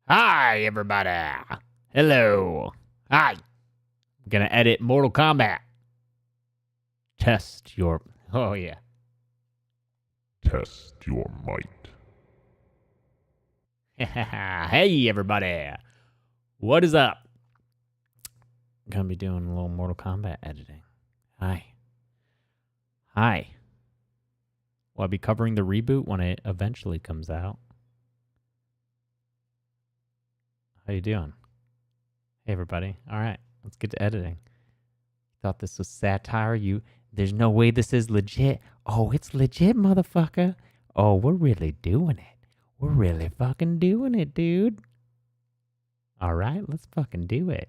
Hi, everybody. Hello. Hi. I'm gonna edit Mortal Kombat. Test your... Oh, yeah. Test your might. Hey, everybody. What is up? I'm gonna be doing a little Mortal Kombat editing. Hi. Hi. Well, I'll be covering the reboot when it eventually comes out. How you doing? Hey, everybody. All right, let's get to editing. Thought this was satire? There's no way this is legit. Oh, it's legit, motherfucker. Oh, we're really doing it. We're really fucking doing it, dude. All right, let's fucking do it.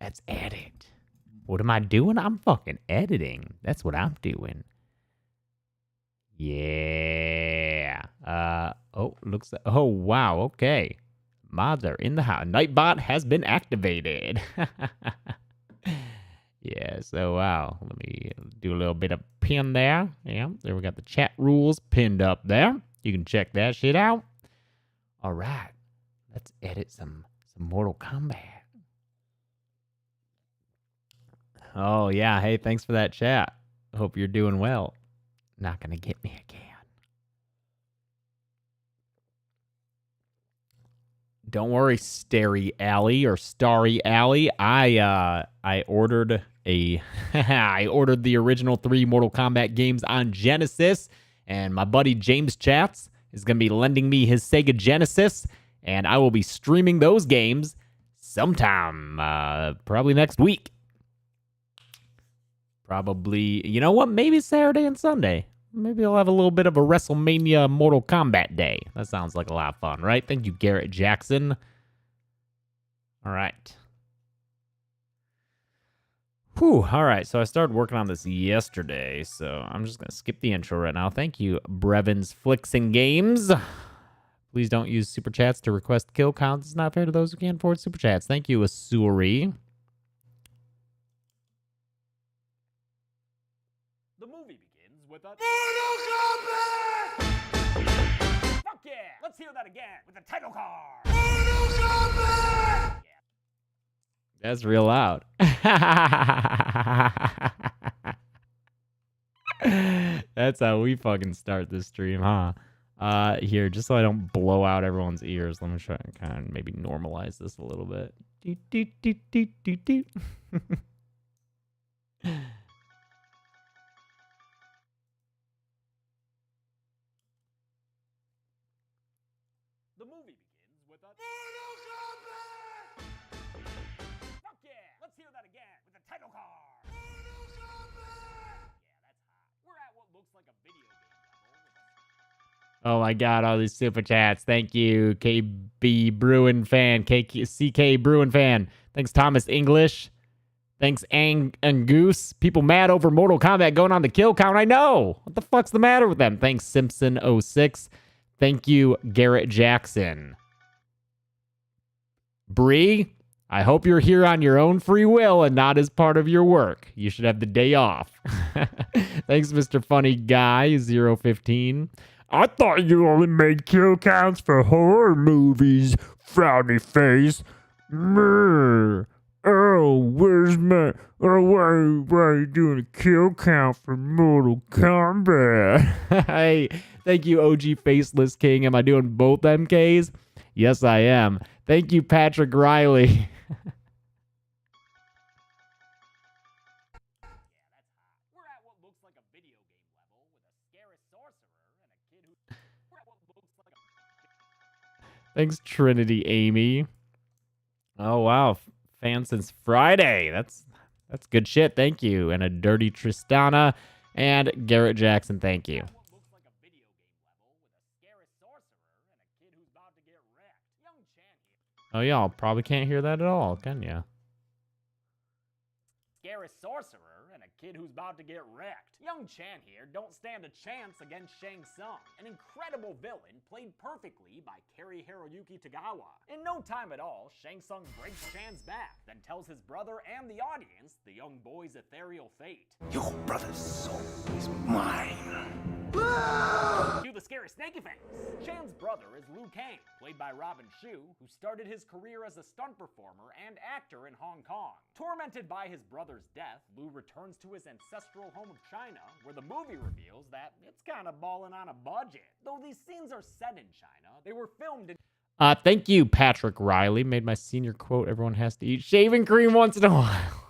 Let's edit. What am I doing? I'm fucking editing. That's what I'm doing. Yeah. Oh, looks like... Oh, wow, okay. Mods are in the house. Nightbot has been activated. Yeah, so wow. Let me do a little bit of pin there. Yeah, there we got the chat rules pinned up there. You can check that shit out. All right. Let's edit some Mortal Kombat. Oh, yeah. Hey, thanks for that chat. Hope you're doing well. Not gonna get me again. Don't worry, Starry Alley or Starry Alley. I ordered I ordered the original 3 Mortal Kombat games on Genesis, and my buddy James Chats is going to be lending me his Sega Genesis, and I will be streaming those games sometime, probably next week. Probably, you know what? Maybe Saturday and Sunday. Maybe I'll have a little bit of a WrestleMania Mortal Kombat day. That sounds like a lot of fun, right? Thank you, Garrett Jackson. All right. Whew, all right, so I started working on this yesterday, so I'm just going to skip the intro right now. Thank you, Brevins Flicks and Games. Please don't use Super Chats to request kill counts. It's not fair to those who can't afford Super Chats. Thank you, Asuri. The movie begins with a... Mortal Kombat! Fuck yeah! Let's hear that again with the title card! Mortal Kombat! Yeah. That's real loud. That's how we fucking start this stream, huh? Here, just so I don't blow out everyone's ears, let me try and kind of maybe normalize this a little bit. The movie begins with a... Mortal Kombat! Fuck yeah! Let's hear that again with the title card! Mortal Kombat! Yeah, that's hot. We're at what looks like a video game level. Oh my god, all these super chats. Thank you, KB Bruin fan, CK Bruin fan. Thanks, Thomas English. Thanks, Angoose. People mad over Mortal Kombat going on the kill count. I know. What the fuck's the matter with them? Thanks, Simpson06. Thank you, Garrett Jackson. Bree, I hope you're here on your own free will and not as part of your work. You should have the day off. Thanks, Mr. Funny Guy 015. I thought you only made kill counts for horror movies, frowny face. Brr. Oh, where's my... Oh, why are you doing a kill count for Mortal Kombat? Hey, thank you, OG Faceless King. Am I doing both MKs? Yes, I am. Thank you, Patrick Riley. We're at what looks like a video game level with a scary sorcerer and a kid who... We're at what looks like a... Thanks, Trinity Amy. Oh, wow. Fan since Friday. That's good shit. Thank you. And a Dirty Tristana and Garrett Jackson. Thank you. Oh, y'all probably can't hear that at all, can ya? Scary sorcerer and a kid who's about to get wrecked. Young Chan here don't stand a chance against Shang Tsung, an incredible villain played perfectly by Cary Hiroyuki Tagawa. In no time at all, Shang Tsung breaks Chan's back, then tells his brother and the audience the young boy's ethereal fate. Your brother's soul is mine. Cue the scary snaky face. Chan's brother is Liu Kang, played by Robin Shou, who started his career as a stunt performer and actor in Hong Kong. Tormented by his brother's death, Liu returns to his ancestral home of China, where the movie reveals that it's kind of balling on a budget. Though these scenes are set in China, they were filmed in... Thank you, Patrick Riley. Made my senior quote, everyone has to eat shaving cream once in a while.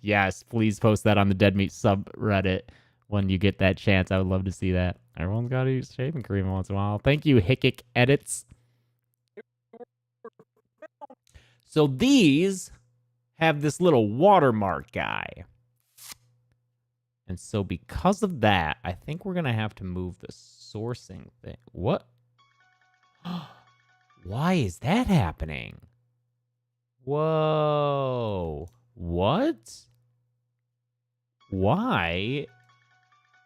Yes, please post that on the Dead Meat subreddit when you get that chance. I would love to see that. Everyone's got to eat shaving cream once in a while. Thank you, Hickick Edits. So these have this little watermark guy. And so because of that, I think we're going to have to move the sourcing thing. What? Why is that happening? Whoa. What? Why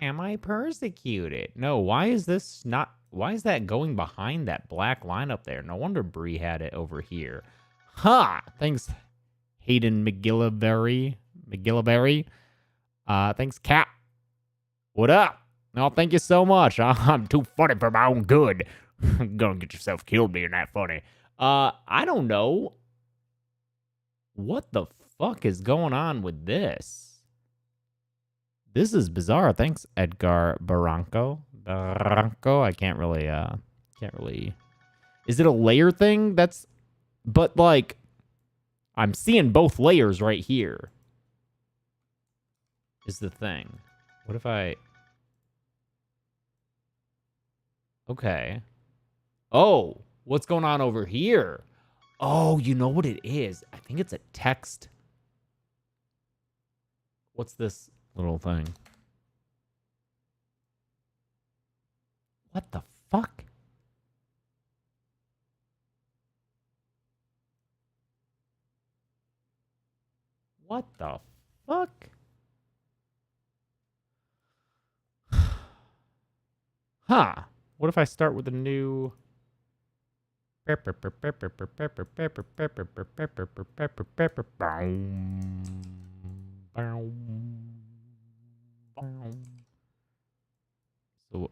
am I persecuted? No, why is this not... Why is that going behind that black line up there? No wonder Bree had it over here. Ha! Thanks, Hayden McGilliberry. Thanks, Cap. What up? No, thank you so much. I'm too funny for my own good. Gonna get yourself killed being that funny. I don't know. What the fuck is going on with this? This is bizarre. Thanks, Edgar Barranco. I can't really. Is it a layer thing? But like, I'm seeing both layers right here. Is the thing. What if I... Okay. Oh, what's going on over here? Oh, you know what it is? I think it's a text. What's this little thing? What the fuck? What the fuck? Huh. What if I start with a new... So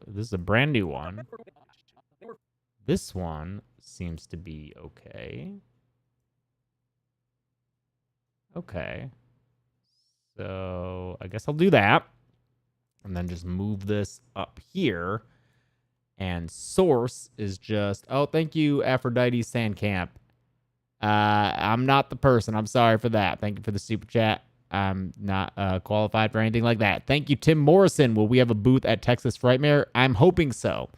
this is a brand new one. This one seems to be okay. Okay. So I guess I'll do that. And then just move this up here. And source is just... Oh, thank you, Aphrodite Sandcamp. I'm not the person. I'm sorry for that. Thank you for the super chat. I'm not qualified for anything like that. Thank you, Tim Morrison. Will we have a booth at Texas Frightmare? I'm hoping so.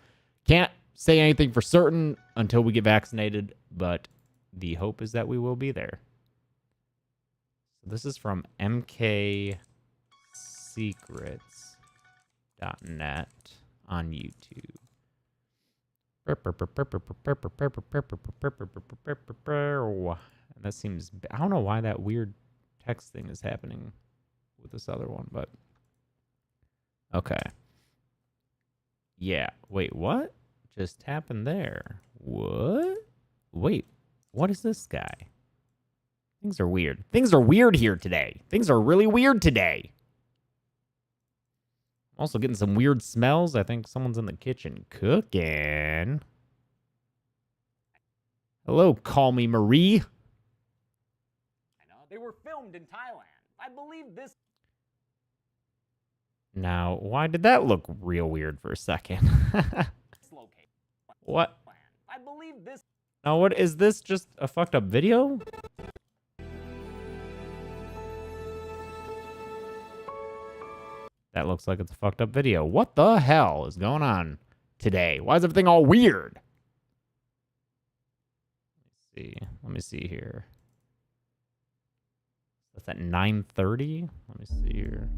Can't say anything for certain until we get vaccinated, but the hope is that we will be there. This is from mksecrets.net on YouTube. And that seems... I don't know why that weird text thing is happening with this other one, but... Okay. Yeah. Wait, what just happened there? What? Wait, what is this guy? Things are weird. Things are weird here today. Things are really weird today. Also getting some weird smells. I think someone's in the kitchen cooking. Hello, call me Marie. They were filmed in Thailand. I believe this... Now, why did that look real weird for a second? What? I believe this... Now, what is this? Just a fucked up video? That looks like it's a fucked up video. What the hell is going on today? Why is everything all weird? Let me see here. That's at 9:30. Let me see here.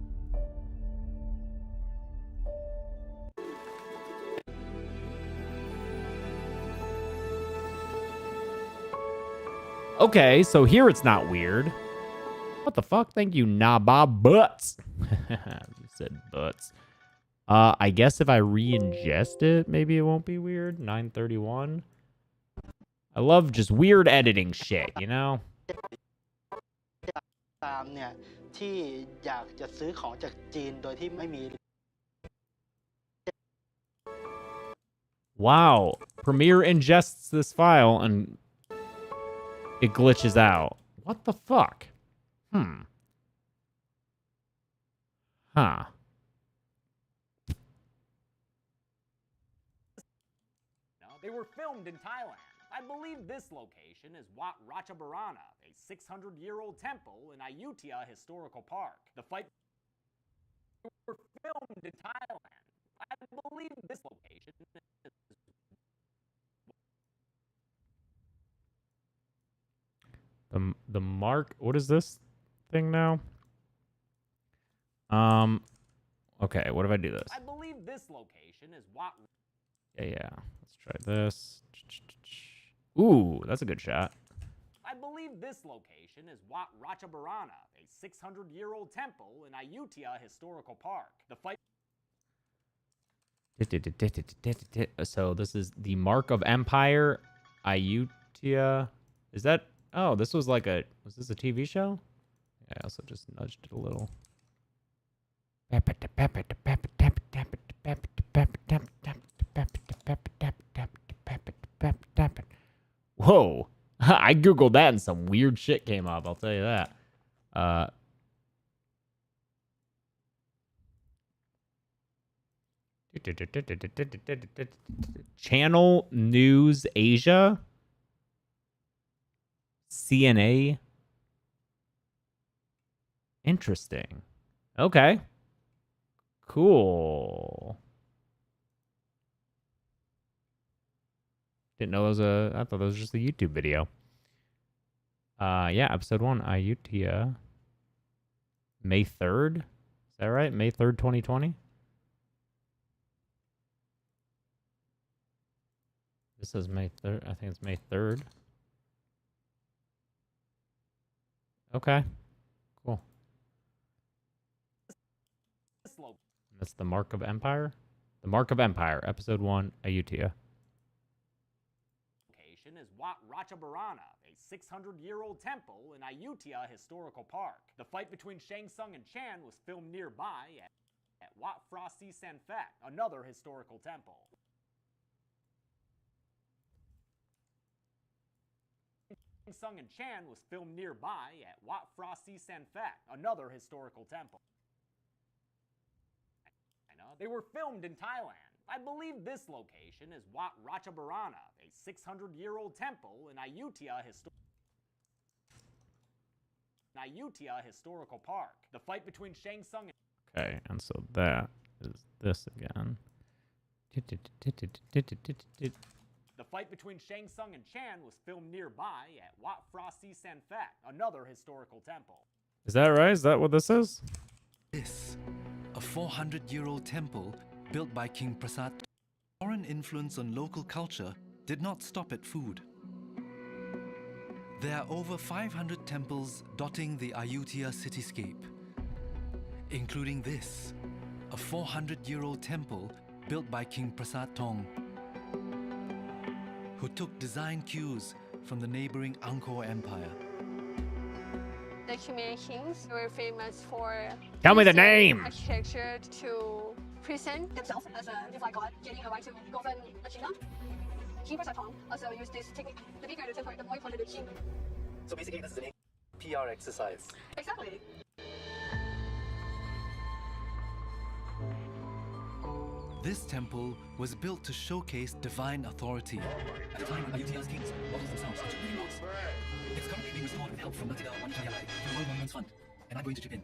Okay, so here it's not weird. What the fuck? Thank you, Naba Butts. You said butts. I guess if I re-ingest it, maybe it won't be weird. 931. I love just weird editing shit, you know? ตามเนี่ยที่อยากจะซื้อของจากจีนโดยที่ไม่มี Wow. Premiere ingests this file and it glitches out. What the fuck? Huh. They were filmed in Thailand. I believe this location is Wat Ratchabarana, a 600-year-old temple in Ayutthaya Historical Park. The fight were filmed in Thailand. I believe this location is the mark. What is this thing now? Okay, what if I do this? I believe this location is Wat. Yeah. Let's try this. Ooh, that's a good shot. I believe this location is Wat Ratchabarana, a 600-year-old temple in Ayutthaya Historical Park. The fight. So this is the Mark of Empire, Ayutthaya. Is that? Oh, this was like a. Was this a TV show? Yeah, I also just nudged it a little. Whoa. I googled that and some weird shit came up, I'll tell you that. Channel News Asia, CNA. Interesting. Okay. Cool. Didn't know it was a. I thought it was just a YouTube video. Yeah, episode 1, Ayutthaya. May 3rd? Is that right? May 3rd, 2020? This is May 3rd. I think it's May 3rd. Okay. Cool. That's the Mark of Empire? The Mark of Empire, episode 1, Ayutthaya. Is Wat Ratchabarana, a 600-year-old temple in Ayutthaya Historical Park. The fight between Shang Tsung and Chan was filmed nearby at Wat Phra Si San Phat, another historical temple. Shang Tsung and Chan was filmed nearby at Wat Phra Si San Phat, another historical temple. They were filmed in Thailand. I believe this location is Wat Ratchabarana, a 600-year-old temple in Ayutthaya Historical Park. The fight between Shang Tsung and... Okay, and so that is this again. The fight between Shang Tsung and Chan was filmed nearby at Wat Phra Si San Phat, another historical temple. Is that right? Is that what this is? This, a 400-year-old temple built by King Prasad. Foreign influence on local culture did not stop at food. There are over 500 temples dotting the Ayutthaya cityscape, including this, a 400-year-old temple built by King Prasad Tong, who took design cues from the neighboring Angkor Empire. The Khmer kings were famous for Tell me the using name. architecture to present themselves as a divine god, getting a right to govern a kingdom. King Prasad Tong also used this technique. The bigger the temple, the more important the king. So basically, this is an PR exercise. Exactly. This temple was built to showcase divine authority. At the time, Ayutthaya's kings models themselves into living gods. It's currently being restored with help from Natida Wanchayalai, the Royal Monuments Fund, and I'm going to chip in.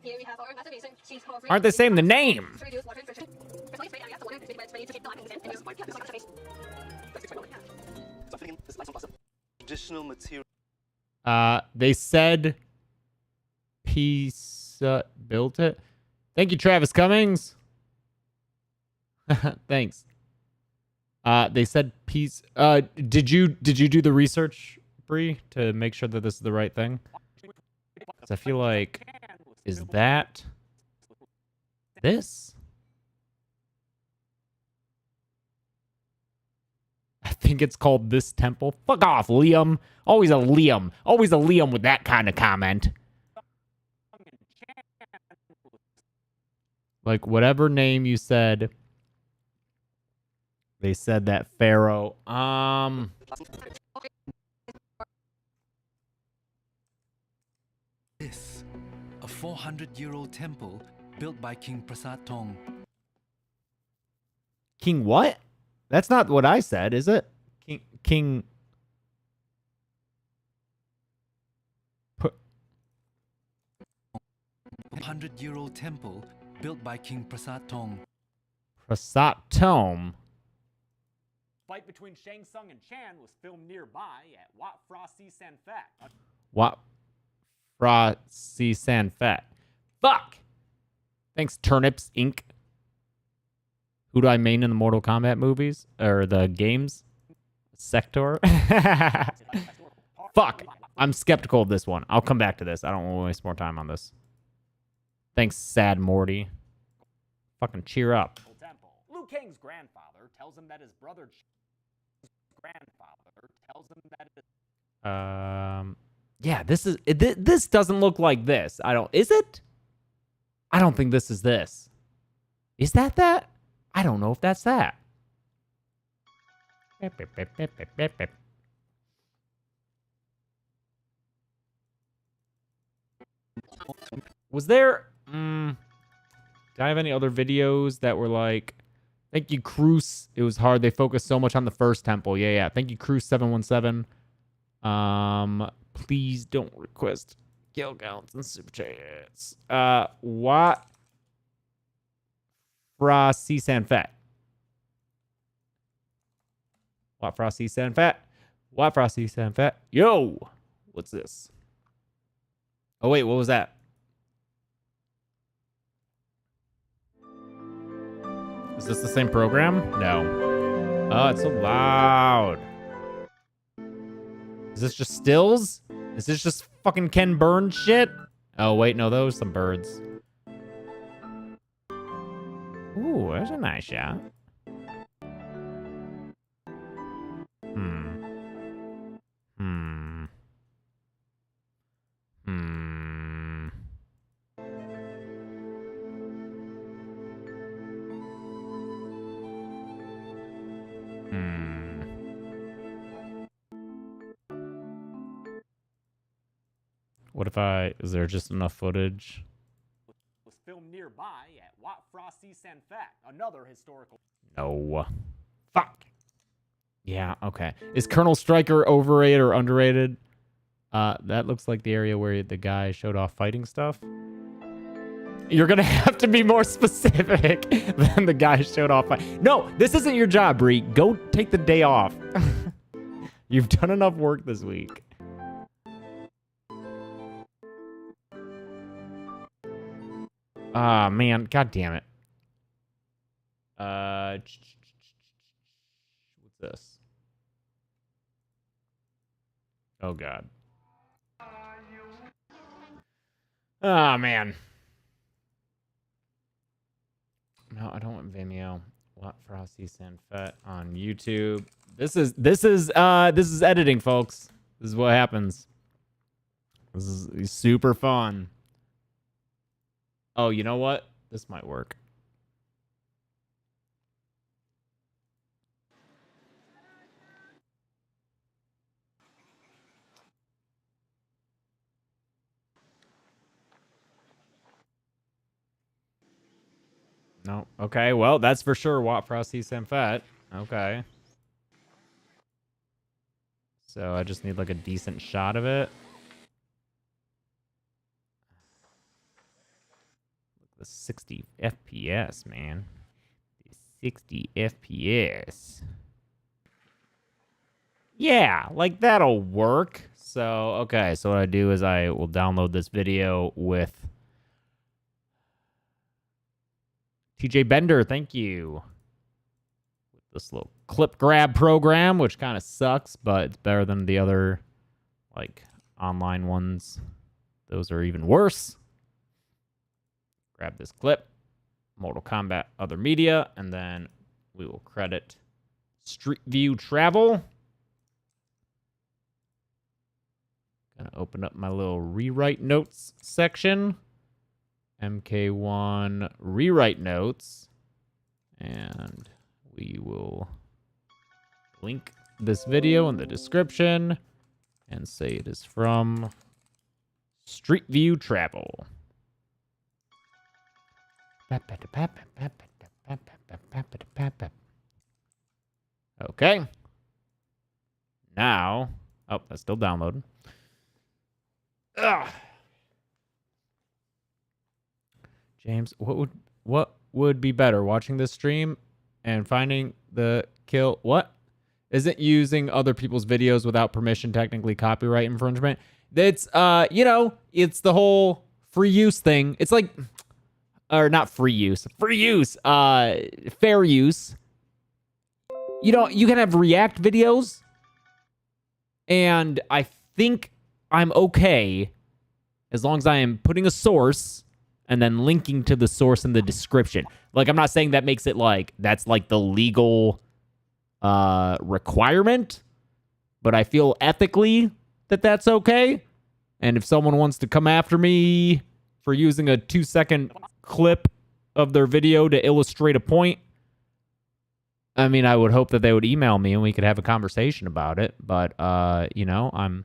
Here we have our master basin. She's covering. Aren't they saying the name? To reduce water infiltration. For this area, the water is ready to keep the light in and use this water face. So fitting in this limestone plaster. Traditional material. They said Pisa built it. Thank you, Travis Cummings. Thanks. They said peace. Did you do the research, Bree, to make sure that this is the right thing? 'Cause I feel like, is that this? I think it's called this temple. Fuck off, Liam. Always a Liam. Always a Liam with that kind of comment. Like, whatever name you said, they said that Pharaoh. This, a 400-year-old temple built by King Prasad Tong. King what? That's not what I said, is it? King. A 100-year-old temple built by King Prasad Tong. Prasad Tome. Fight between Shang Tsung and Chan was filmed nearby at Wat Phra Si San Phat. What? Fra Si San Fat. Fuck! Thanks, Turnips Inc. Who do I main in the Mortal Kombat movies? Or the games? Sector? Fuck! I'm skeptical of this one. I'll come back to this. I don't want to waste more time on this. Thanks, Sad Morty. Fucking cheer up. Temple. Liu Kang's grandfather tells him that his brother grandfather tells him that yeah, this doesn't look like this. Is it? I don't think this is this. Is that that? I don't know if that's that. Was there did I have any other videos that were like, thank you, Cruz. It was hard. They focused so much on the first temple. Yeah. Thank you, Cruz 717. Please don't request kill counts and super chats. What? Fra Si San Fat. What Fra Si San Fat? What Fra Si San Fat? Yo! What's this? Oh, wait, what was that? Is this the same program? No. Oh, it's so loud. Is this just stills? Is this just fucking Ken Burns shit? Oh, wait, no, those are some birds. Ooh, that's a nice shot. What if is there just enough footage? Was filmed nearby at Wat Phra Si San Phat, another historical. No. Fuck. Yeah, okay. Is Colonel Stryker overrated or underrated? That looks like the area where the guy showed off fighting stuff. You're gonna have to be more specific than the guy showed off. No, this isn't your job, Bree. Go take the day off. You've done enough work this week. Ah, man. God damn it. What's this? Oh, God. Oh, man. No, I don't want Vimeo. What Frosty Sanfet on YouTube. This is editing, folks. This is what happens. This is super fun. Oh, you know what? This might work. No. Okay, well, that's for sure Wat Frosty Sanfet. Okay. So I just need like a decent shot of it. The 60 FPS, man. 60 FPS. Yeah, like that'll work. So, okay, so what I do is I will download this video with TJ Bender, thank you. With this little clip grab program, which kind of sucks, but it's better than the other, like, online ones. those are even worse. Grab this clip, Mortal Kombat other media, and then we will credit Street View Travel. Gonna open up my little rewrite notes section. MK1 rewrite notes. And we will link this video in the description and say it is from Street View Travel. Okay. Now, oh, that's still downloading. Ugh. James, what would be better, watching this stream and finding the kill? What? Isn't using other people's videos without permission technically copyright infringement? That's it's the whole free use thing. It's like, or not free use, fair use. You can have React videos, and I think I'm okay as long as I am putting a source and then linking to the source in the description. Like, I'm not saying that makes it like, that's like the legal requirement, but I feel ethically that that's okay. And if someone wants to come after me for using a 2-second clip of their video to illustrate a point, I mean, I would hope that they would email me and we could have a conversation about it. But I'm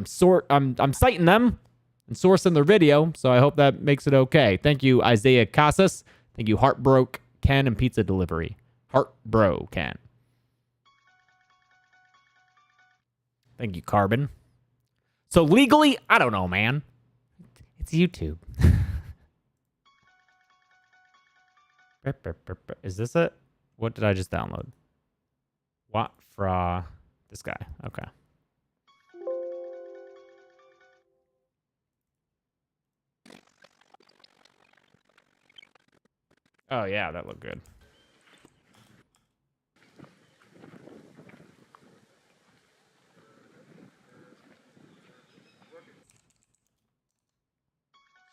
citing them and sourcing their video, so I hope that makes it okay. Thank you, Isaiah Casas. Thank you, Heartbroke Ken and Pizza Delivery. Heartbro Ken. Thank you, Carbon. So legally, I don't know, man. It's YouTube. Is this it? What did I just download? What fra this guy? Okay. Oh yeah, that looked good.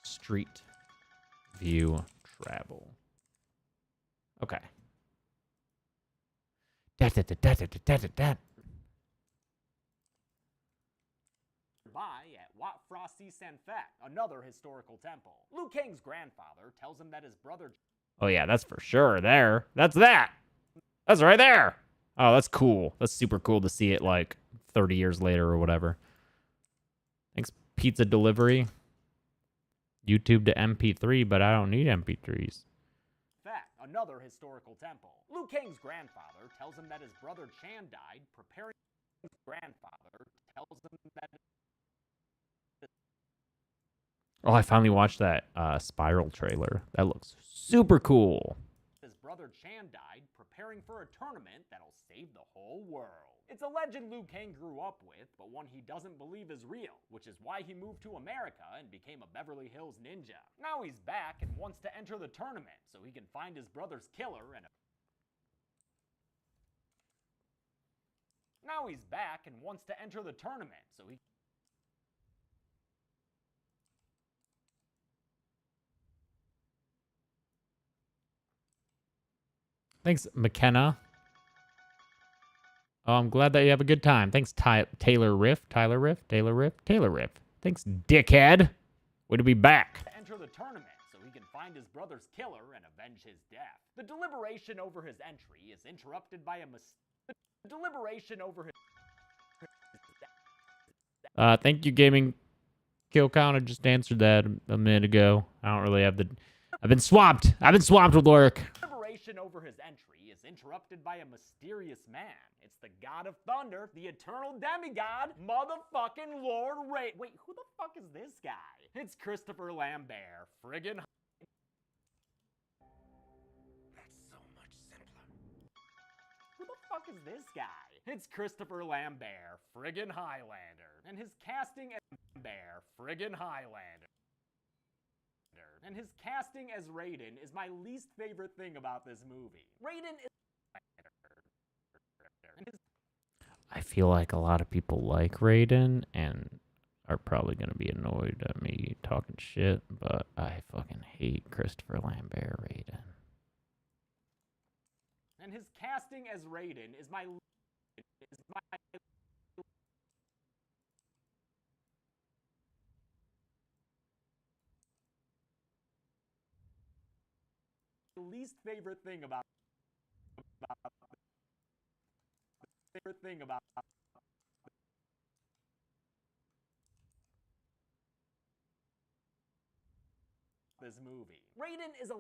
Street View Travel. Okay. By at Wat Frosty Sanfet, another historical temple. Liu Kang's grandfather tells him that his brother... Oh yeah, that's for sure there. That's that. That's right there. Oh, that's cool. That's super cool to see it like 30 years later or whatever. Thanks, Pizza Delivery. YouTube to MP3, but I don't need MP3s. Another historical temple. Liu Kang's grandfather tells him that his brother Chan died, preparing his grandfather tells him that... Oh, I finally watched that Spiral trailer. That looks super cool. His brother Chan died, preparing for a tournament that'll save the whole world. It's a legend Liu Kang grew up with, but one he doesn't believe is real, which is why he moved to America and became a Beverly Hills ninja. Now he's back and wants to enter the tournament so he can find his brother's killer and... Now he's back and wants to enter the tournament so he... Thanks, McKenna. Oh, I'm glad that you have a good time. Thanks, Taylor Riff. Thanks, dickhead. Way to be back. To enter the tournament so he can find his brother's killer and avenge his death. The deliberation over his entry is interrupted by a The deliberation over his... Thank you, Gaming Kill Count. I just answered that a minute ago. I don't really have the... I've been swamped with work. The deliberation over his entry is interrupted by a mysterious man. It's the God of Thunder, the eternal demigod, motherfucking Lord Ray. Wait, who the fuck is this guy? It's Christopher Lambert, friggin' That's so much simpler. Who the fuck is this guy? It's Christopher Lambert, friggin' Highlander, and his casting as Lambert, friggin' Highlander. And his casting as Raiden is my least favorite thing about this movie. Raiden is... I feel like a lot of people like Raiden, and are probably going to be annoyed at me talking shit, but I fucking hate Christopher Lambert Raiden. And his casting as Raiden is my least favorite thing about this movie. Raiden is a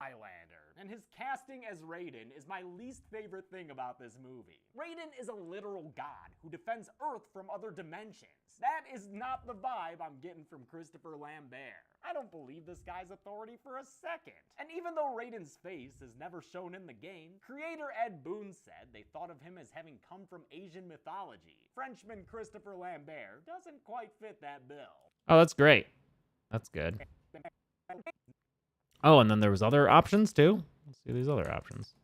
Highlander, and his casting as Raiden is my least favorite thing about this movie. Raiden is a literal god who defends Earth from other dimensions. That is not the vibe I'm getting from Christopher Lambert. I don't believe this guy's authority for a second. And even though Raiden's face is never shown in the game, creator Ed Boon said they thought of him as having come from Asian mythology. Frenchman Christopher Lambert doesn't quite fit that bill. Oh, that's great. That's good. Oh, and then there was other options too. Let's see these other options.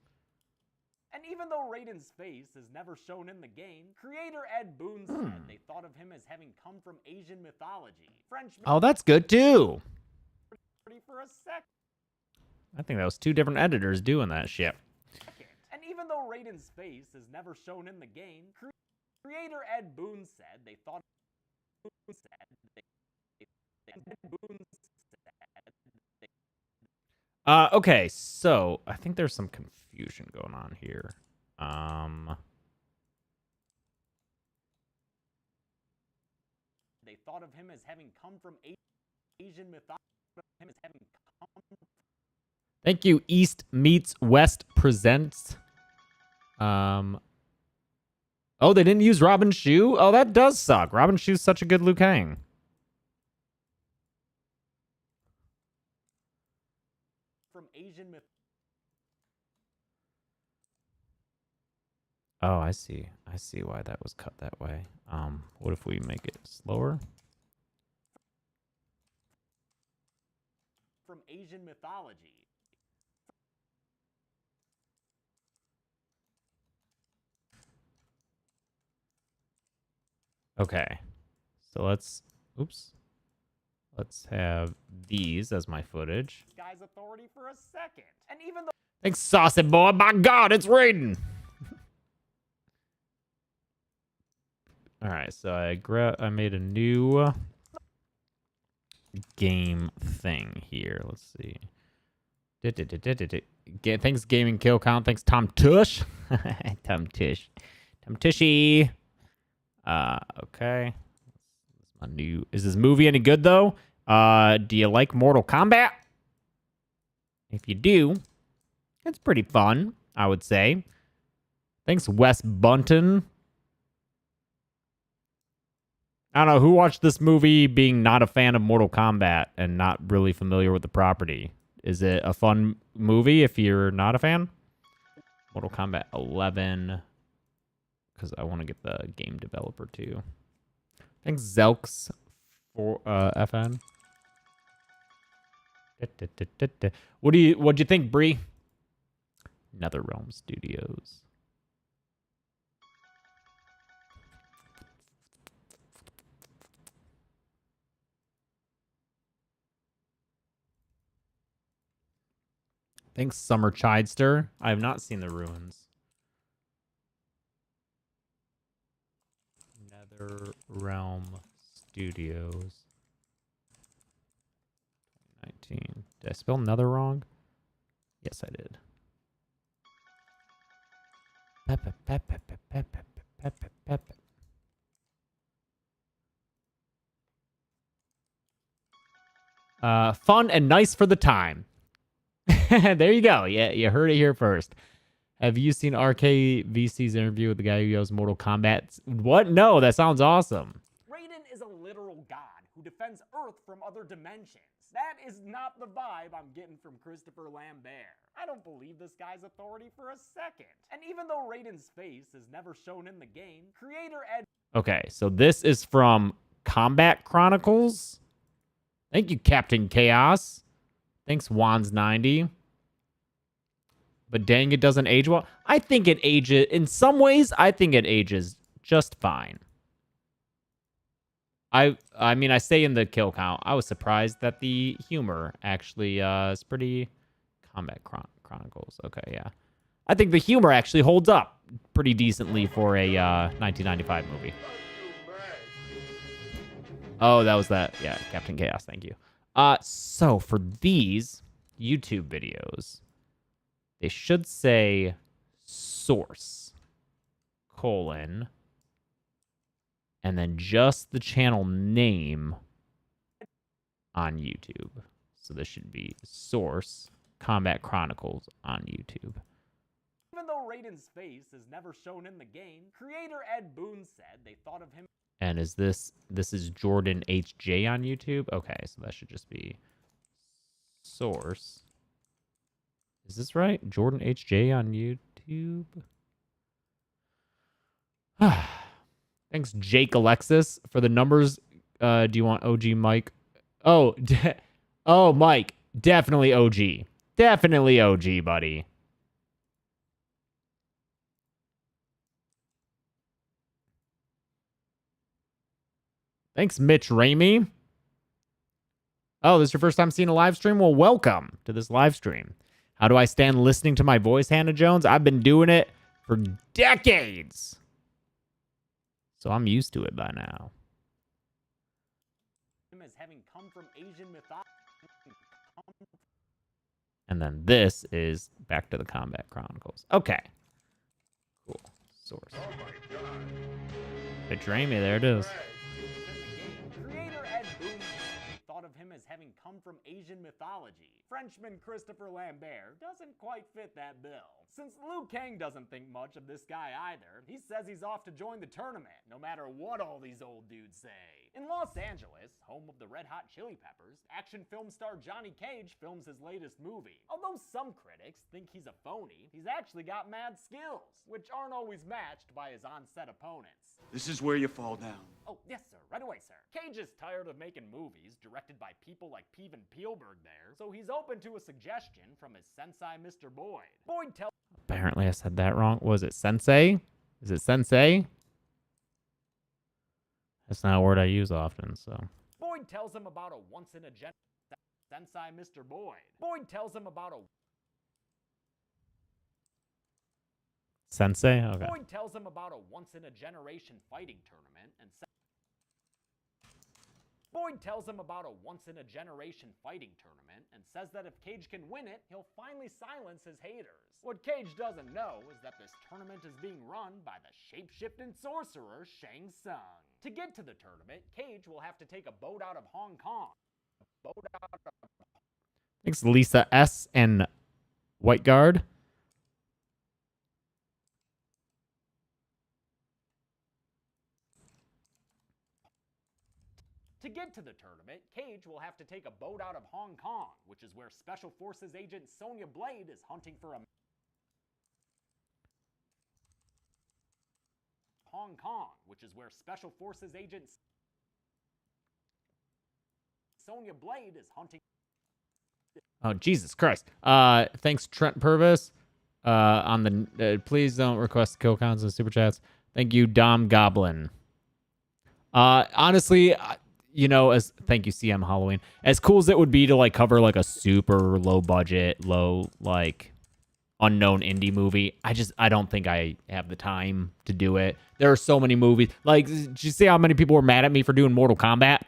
And even though Raiden's face is never shown in the game, creator Ed Boon said they thought of him as having come from Asian mythology. Frenchman. Oh, that's good too. For a sec. I think that was 2 different editors doing that shit. And even though Raiden's face is never shown in the game, creator Ed Boon said they thought okay, so I think there's some confusion going on here. They thought of him as having come from Asian mythology. Thank you, East Meets West Presents. Oh, they didn't use Robin Shu? Oh, that does suck. Robin Shu's such a good Liu Kang. From Asian myth. Oh, I see. I see why that was cut that way. What if we make it slower? From Asian mythology. Okay. So let's have these as my footage. Guy's authority for a second. And even though Thanks, saucy boy. My God, it's Raiden. All right, so I made a new game thing here. Let's see. Thanks, Gaming Kill Count. Thanks, Tom Tush. Tom Tush. Tom Tushy. Okay. My new. Is this movie any good though? Do you like Mortal Kombat? If you do, it's pretty fun, I would say. Thanks, Wes Bunton. I don't know who watched this movie being not a fan of Mortal Kombat and not really familiar with the property. Is it a fun movie if you're not a fan? Mortal Kombat 11. Because I want to get the game developer too. Thanks, Zelks for FN. What'd you think, Bree? NetherRealm Studios. Thanks, Summer Chidester. I have not seen The Ruins. NetherRealm Studios. 2019. Did I spell Nether wrong? Yes, I did. Fun and nice for the time. There you go. Yeah, you heard it here first. Have you seen RKVC's interview with the guy who knows Mortal Kombat? What? No, that sounds awesome. Raiden is a literal god who defends Earth from other dimensions. That is not the vibe I'm getting from Christopher Lambert. I don't believe this guy's authority for a second. And even though Raiden's face is never shown in the game, creator Ed... Okay, so this is from Combat Chronicles. Thank you, Captain Chaos. Thanks, Wands90. But dang, it doesn't age well. I think it ages... In some ways, I think it ages just fine. I mean, I say in the kill count, I was surprised that the humor actually is pretty... Combat Chronicles. Okay, yeah. I think the humor actually holds up pretty decently for a 1995 movie. Oh, that was that. Yeah, Captain Chaos. Thank you. So for these YouTube videos, they should say source, colon, and then just the channel name on YouTube. So this should be source, Combat Chronicles on YouTube. Even though Raiden's face is never shown in the game, creator Ed Boon said they thought of him. And is this is Jordan HJ on YouTube? Okay, so that should just be source. Is this right? Jordan HJ on YouTube? Thanks, Jake Alexis, for the numbers. Do you want OG Mike? Oh, oh, Mike. Definitely OG. Definitely OG, buddy. Thanks, Mitch Ramey. Oh, this is your first time seeing a live stream? Well, welcome to this live stream. How do I stand listening to my voice, Hannah Jones? I've been doing it for decades. So I'm used to it by now. Him as having come from Asian mythology. And then this is back to the Combat Chronicles. Okay. Cool. Source. Mitch Ramey, there it is. Creator Ed Boon thought of him as having come from Asian mythology. Frenchman Christopher Lambert doesn't quite fit that bill. Since Liu Kang doesn't think much of this guy either, he says he's off to join the tournament, no matter what all these old dudes say. In Los Angeles, home of the Red Hot Chili Peppers, action film star Johnny Cage films his latest movie. Although some critics think he's a phony, he's actually got mad skills, which aren't always matched by his on-set opponents. This is where you fall down. Oh, yes, sir. Right away, sir. Cage is tired of making movies directed by people like Peven Peelberg there, so he's open to a suggestion from his sensei, Mr. Boyd. Boyd tells... Apparently I said that wrong. Was it sensei? Is it sensei? That's not a word I use often, so... Boyd tells him about a once-in-a-gen... Sensei, Mr. Boyd. Boyd tells him about a... Sensei? Okay. Boyd tells him about a once-in-a-generation fighting tournament and... Boyd tells him about a once-in-a-generation fighting tournament and says that if Cage can win it, he'll finally silence his haters. What Cage doesn't know is that this tournament is being run by the shape-shifting sorcerer Shang Tsung. To get to the tournament, Cage will have to take a boat out of Hong Kong. Thanks, Lisa S. and White Guard. To get to the tournament, Cage will have to take a boat out of Hong Kong, which is where Special Forces agent Sonya Blade is hunting for a... Hong Kong, which is where Special Forces agent Sonya Blade is hunting... Oh, Jesus Christ. Thanks, Trent Purvis. On the please don't request kill counts and super chats. Thank you, Dom Goblin. Honestly, you know, thank you, CM Halloween. As cool as it would be to like cover like a super low budget, like unknown indie movie, I don't think I have the time to do it. There are so many movies. Like, did you see how many people were mad at me for doing Mortal Kombat?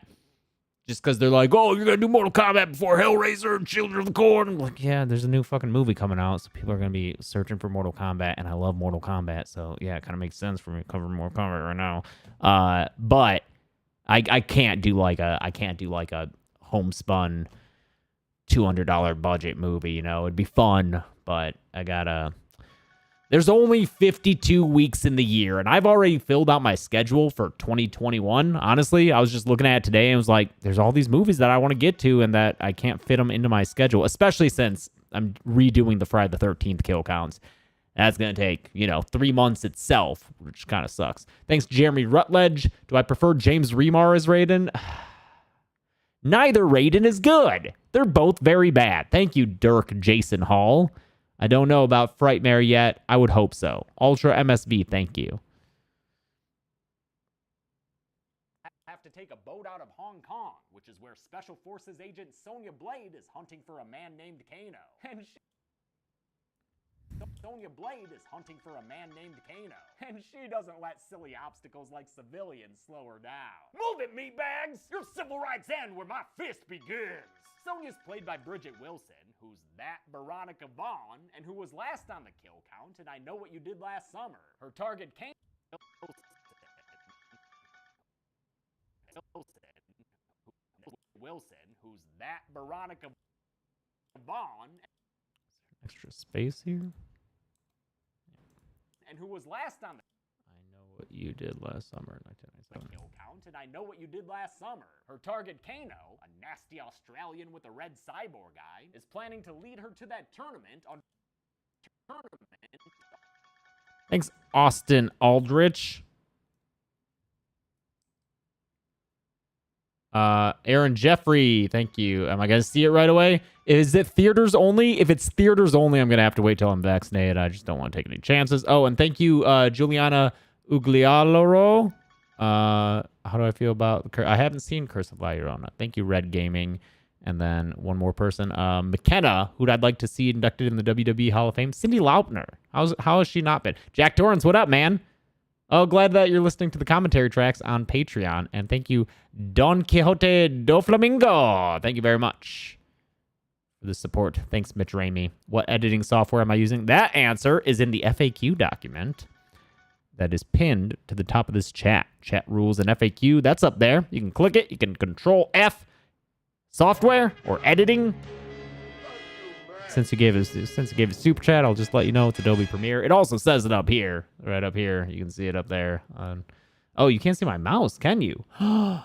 Just because they're like, oh, you're going to do Mortal Kombat before Hellraiser and Children of the Corn. I'm like, yeah, there's a new fucking movie coming out, so people are going to be searching for Mortal Kombat, and I love Mortal Kombat, so yeah, it kind of makes sense for me to cover Mortal Kombat right now. But I can't do like a homespun $200 budget movie, you know. It'd be fun, but there's only 52 weeks in the year, and I've already filled out my schedule for 2021. Honestly, I was just looking at it today and was like, there's all these movies that I want to get to and that I can't fit them into my schedule, especially since I'm redoing the Friday the 13th kill counts. That's going to take, 3 months itself, which kind of sucks. Thanks, Jeremy Rutledge. Do I prefer James Remar as Raiden? Neither Raiden is good. They're both very bad. Thank you, Dirk Jason Hall. I don't know about Frightmare yet. I would hope so. Ultra MSB, thank you. Have to take a boat boat out of Hong Kong, which is where Special Forces agent Sonya Blade is hunting for a man named Kano. Sonya Blade is hunting for a man named Kano, and she doesn't let silly obstacles like civilians slow her down. Move it, meatbags! Your civil rights end where my fist begins! Sonya's played by Bridget Wilson, who's that Veronica Vaughn, and who was last on the kill count, and I Know What You Did Last Summer. Her target Kano Wilson, who's that Veronica Vaughn, Extra space here. and who was last on the I Know What You Did Last Summer in 1997. kill count, and I Know What You Did Last Summer. Her target Kano, a nasty Australian with a red cyborg eye, is planning to lead her to that tournament on Thanks, Austin Aldrich. Aaron Jeffrey, thank you. Am I going to see it right away? Is it theaters only? If it's theaters only, I'm going to have to wait till I'm vaccinated. I just don't want to take any chances. Oh, and thank you, Juliana Uglialoro. How do I feel about... I haven't seen Curse of La Llorona. Thank you, Red Gaming. And then one more person, McKenna, who'd I'd like to see inducted in the WWE Hall of Fame. Cindy Laupner. How has she not been? Jack Torrance, what up, man? Oh, glad that you're listening to the commentary tracks on Patreon. And thank you, Don Quixote do Flamingo. Thank you very much for the support. Thanks, Mitch Ramey. What editing software am I using? That answer is in the FAQ document that is pinned to the top of this chat. Chat rules and FAQ. That's up there. You can click it. You can Control F. Software or editing. Since you gave us super chat, I'll just let you know it's Adobe Premiere. It also says it up here, right up here. You can see it up there. Oh, you can't see my mouse, can you? Can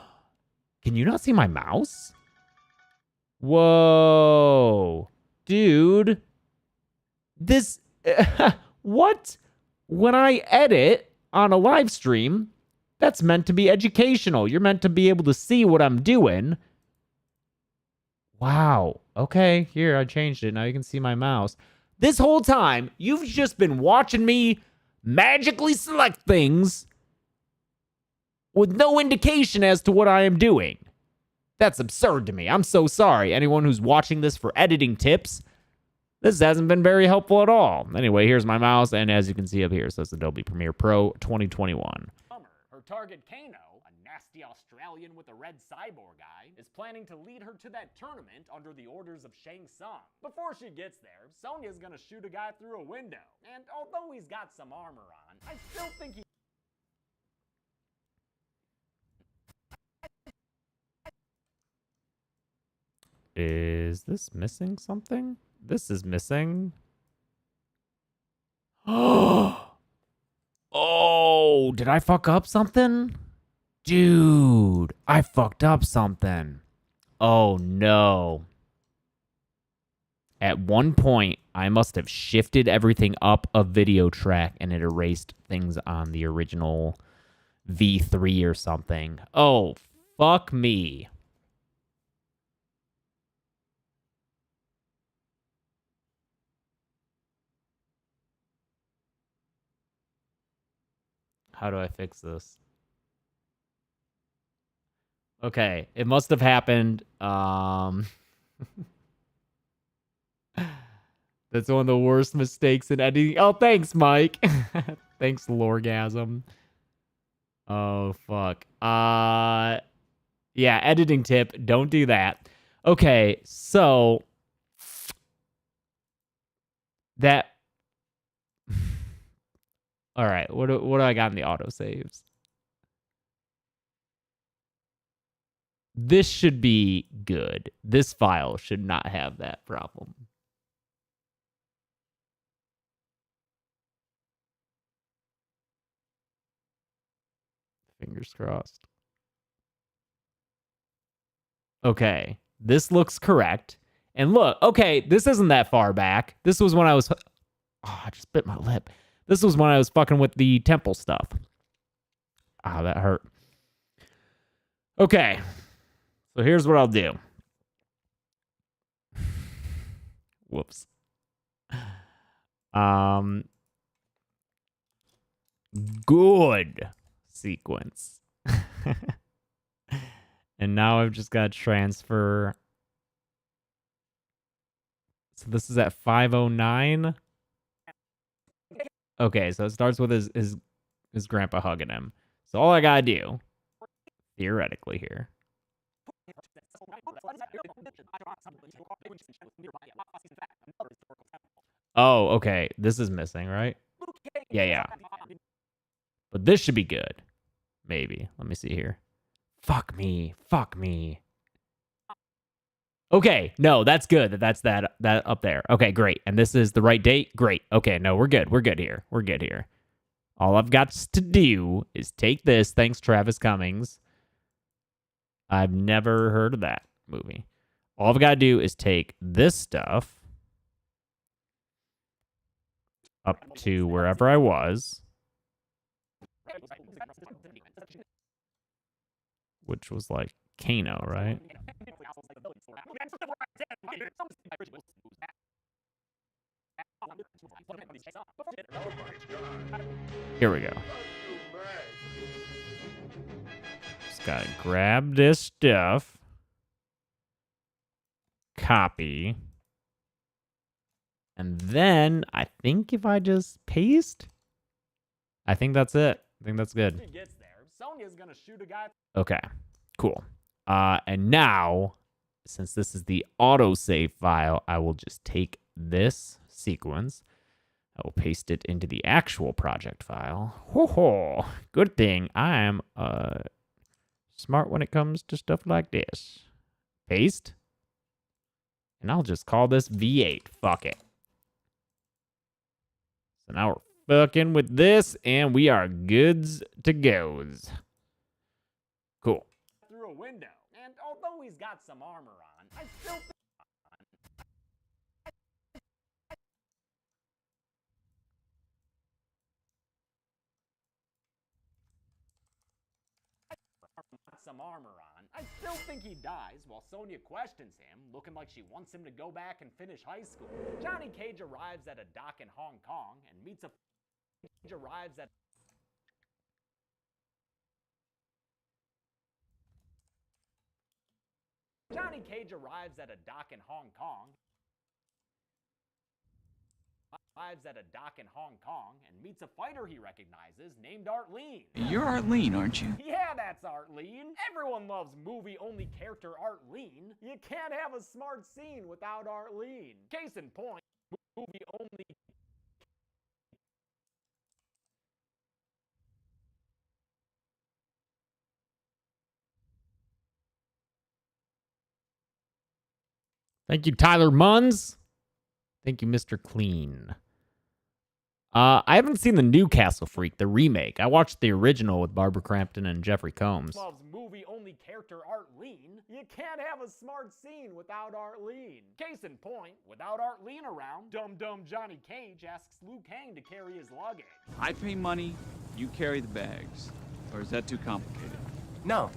you not see my mouse? Whoa, dude, this what? When I edit on a live stream, that's meant to be educational. You're meant to be able to see what I'm doing. Wow. Okay, here, I changed it. Now you can see my mouse. This whole time, you've just been watching me magically select things with no indication as to what I am doing. That's absurd to me. I'm so sorry. Anyone who's watching this for editing tips, this hasn't been very helpful at all. Anyway, here's my mouse, and as you can see up here, it says Adobe Premiere Pro 2021. Her target Kano, a nasty Australian with a red cyborg eye, is planning to lead her to that tournament under the orders of Shang Tsung. Before she gets there, Sonya's gonna shoot a guy through a window. And although he's got some armor on, I still think he... Is this missing something? This is missing. Oh, did I fuck up something? Dude, I fucked up something. Oh, no. At one point, I must have shifted everything up a video track and it erased things on the original V3 or something. Oh, fuck me. How do I fix this? Okay, it must have happened. That's one of the worst mistakes in editing. Oh, thanks, Mike. Thanks, Lorgasm. Oh, fuck. Yeah, editing tip. Don't do that. Okay, so that... All right, what do I got in the autosaves? This should be good. This file should not have that problem. Fingers crossed. Okay, this looks correct. And look, okay, this isn't that far back. This was when I was... Oh, I just bit my lip. This was when I was fucking with the temple stuff. Ah, that hurt. Okay. So here's what I'll do. Whoops. Good sequence. And now I've just got to transfer. So this is at 509. Okay, so it starts with his grandpa hugging him. So all I gotta do, theoretically here. Oh, okay. This is missing, right? Yeah. But this should be good. Maybe. Let me see here. Fuck me. Okay, no, that's good. That's that up there. Okay, great. And this is the right date? Great. Okay, no, we're good. We're good here. All I've got to do is take this. Thanks, Travis Cummings. I've never heard of that movie. All I've got to do is take this stuff up to wherever I was, which was like Kano, right? Here we go. Just gotta grab this stuff, copy, and then I think if I just paste, I think that's it. I think that's good. Okay, cool. And now, since this is the autosave file, I will just take this sequence. I will paste it into the actual project file. Ho-ho! Good thing I am smart when it comes to stuff like this. Paste. And I'll just call this V8. Fuck it. So now we're fucking with this, and we are goods to goes. Cool. Through a window, and although he's got some armor on, I still think he dies while Sonia questions him, looking like she wants him to go back and finish high school. Johnny Cage arrives at a dock in Hong Kong and meets a fighter he recognizes named Arlene. You're Arlene, aren't you? Yeah, that's Arlene. Everyone loves movie-only character Arlene. You can't have a smart scene without Arlene. Case in point, movie-only Thank you, Tyler Munns. Thank you, Mr. Clean. I haven't seen the new Castle Freak, the remake. I watched the original with Barbara Crampton and Jeffrey Combs. loves movie-only character Arlene. You can't have a smart scene without Arlene. Case in point, without Arlene around, dumb Johnny Cage asks Liu Kang to carry his luggage. I pay money, you carry the bags. Or is that too complicated? No.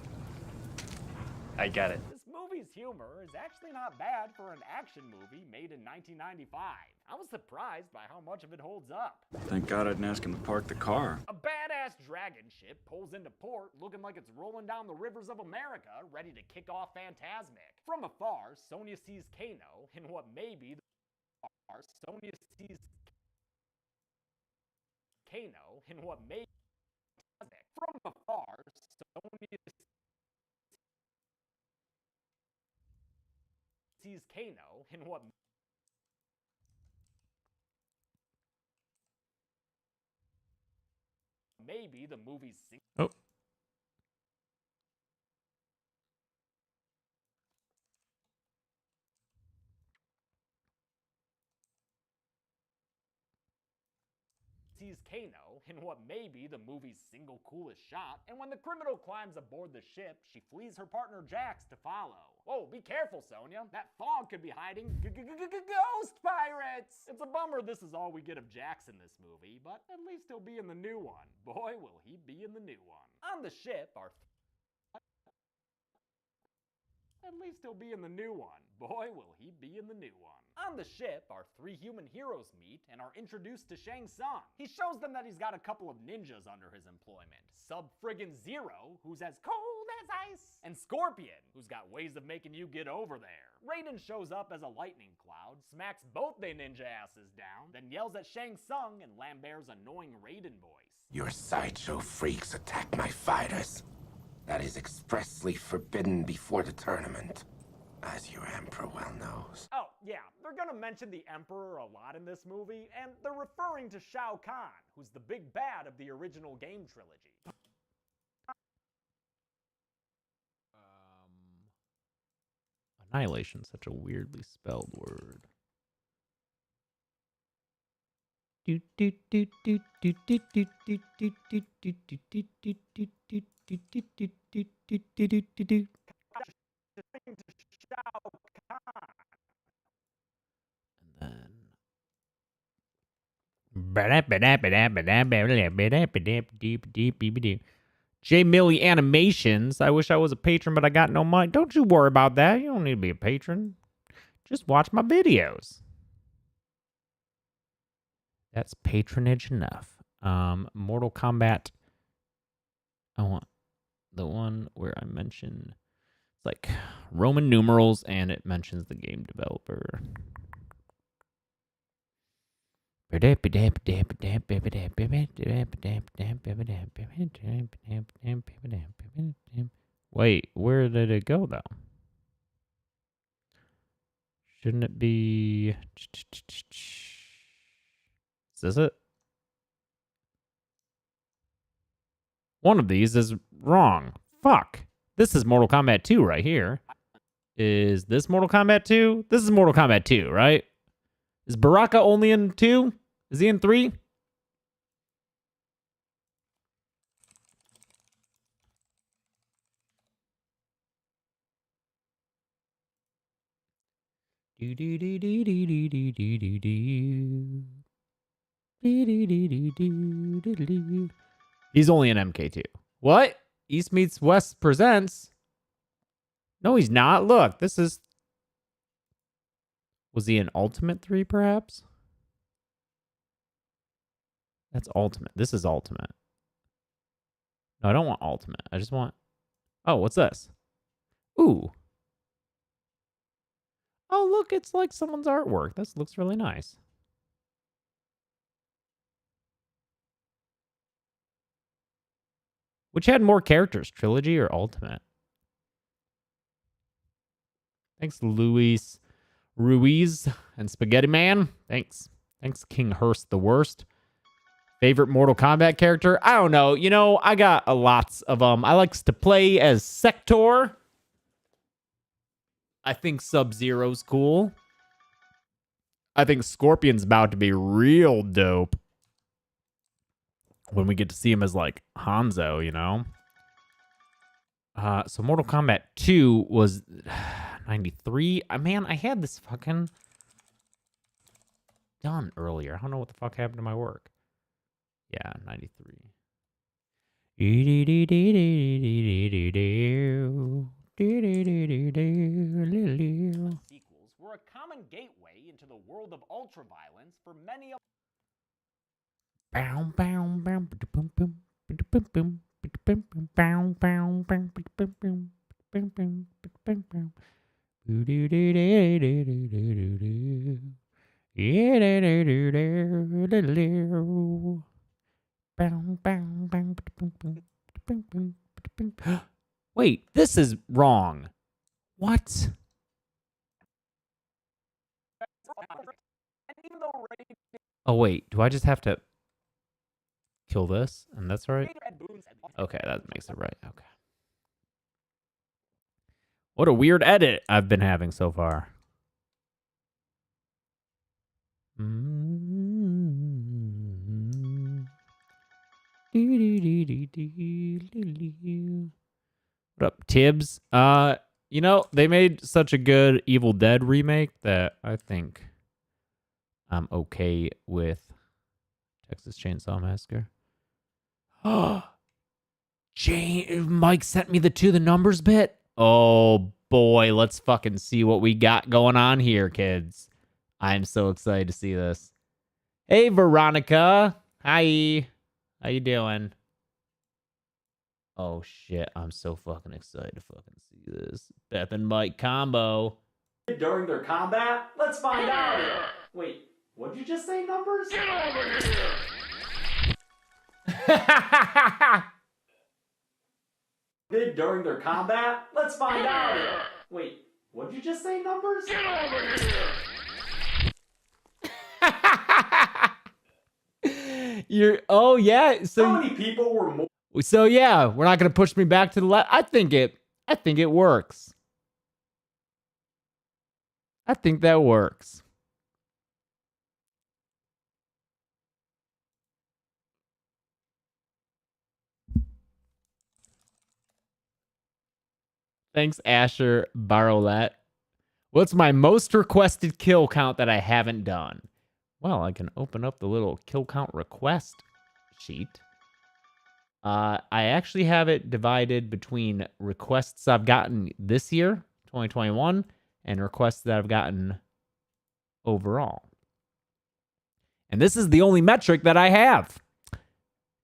I get it. This movie's humor is actually not bad for an action movie made in 1995. I was surprised by how much of it holds up. Thank God I didn't ask him to park the car. A badass dragon ship pulls into port looking like it's rolling down the rivers of America, ready to kick off Fantasmic. From afar, Sonya sees Kano in what may be From afar, Sonya sees Kano in what may be the movie's Oh. sees Kano in what may be the movie's single coolest shot, and when the criminal climbs aboard the ship, she flees her partner Jax to follow. Whoa, be careful, Sonya. That fog could be hiding ghost pirates! It's a bummer this is all we get of Jax in this movie, but at least he'll be in the new one. Boy, will he be in the new one. On the ship are At least he'll be in the new one. Boy, will he be in the new one. On the ship, our 3 human heroes meet and are introduced to Shang Tsung. He shows them that he's got a couple of ninjas under his employment. Sub-friggin' Zero, who's as cold as ice, and Scorpion, who's got ways of making you get over there. Raiden shows up as a lightning cloud, smacks both they ninja asses down, then yells at Shang Tsung in Lambert's annoying Raiden voice. Your sideshow freaks attack my fighters. That is expressly forbidden before the tournament, as your Emperor well knows. Oh, yeah, they're gonna mention the Emperor a lot in this movie, and they're referring to Shao Kahn, who's the big bad of the original game trilogy. Annihilation, such a weirdly spelled word. J Millie Animations. I wish I was a patron, but I got no money. Don't you worry about that. You don't need to be a patron. Just watch my videos. That's patronage enough. Mortal Kombat. I want the one where I mention it's like Roman numerals and it mentions the game developer. Wait, where did it go though? Shouldn't it be? Is this it? One of these is wrong. Fuck. This is Mortal Kombat 2 right here. Is this Mortal Kombat 2? This is Mortal Kombat 2, right? Is Baraka only in 2? Is he in 3? He's only in MK2. What? East Meets West presents? No, he's not. Look, this is... Was he in Ultimate 3, perhaps? That's Ultimate. This is Ultimate. No, I don't want Ultimate. I just want... Oh, what's this? Ooh. Oh, look, it's like someone's artwork. This looks really nice. Which had more characters, Trilogy or Ultimate? Thanks, Luis Ruiz and Spaghetti Man. Thanks. Thanks, King Hurst the Worst. Favorite Mortal Kombat character? I don't know. You know, I got a lots of them. I likes to play as Sector. I think Sub-Zero's cool. I think Scorpion's about to be real dope when we get to see him as, like, Hanzo, you know? So Mortal Kombat 2 was 93. Man, I had this fucking done earlier. I don't know what the fuck happened to my work. Yeah, 93. Sequels were a common gateway into the world of ultraviolence for many of... Wait, this is wrong. What? Oh, wait. Do I just have to kill this? And that's right? Okay, that makes it right. Okay. What a weird edit I've been having so far. What up, Tibbs? You know, they made such a good Evil Dead remake that I think I'm okay with Texas Chainsaw Massacre. Oh, Mike sent me the numbers bit. Oh boy. Let's fucking see what we got going on here, kids. I'm so excited to see this. Hey, Veronica. Hi. How you doing? Oh, shit. I'm so fucking excited to fucking see this. Beth and Mike combo. During their combat? Let's find out. Wait, what'd you just say, numbers? Get over here! During their combat? Let's find out. Wait, what'd you just say, numbers? Get over here! Oh yeah. So many people were more. So yeah, we're not gonna push me back to the left. I think it works. I think that works. Thanks, Asher Barolet. What's my most requested kill count that I haven't done? Well, I can open up the little kill count request sheet. I actually have it divided between requests I've gotten this year, 2021, and requests that I've gotten overall. And this is the only metric that I have.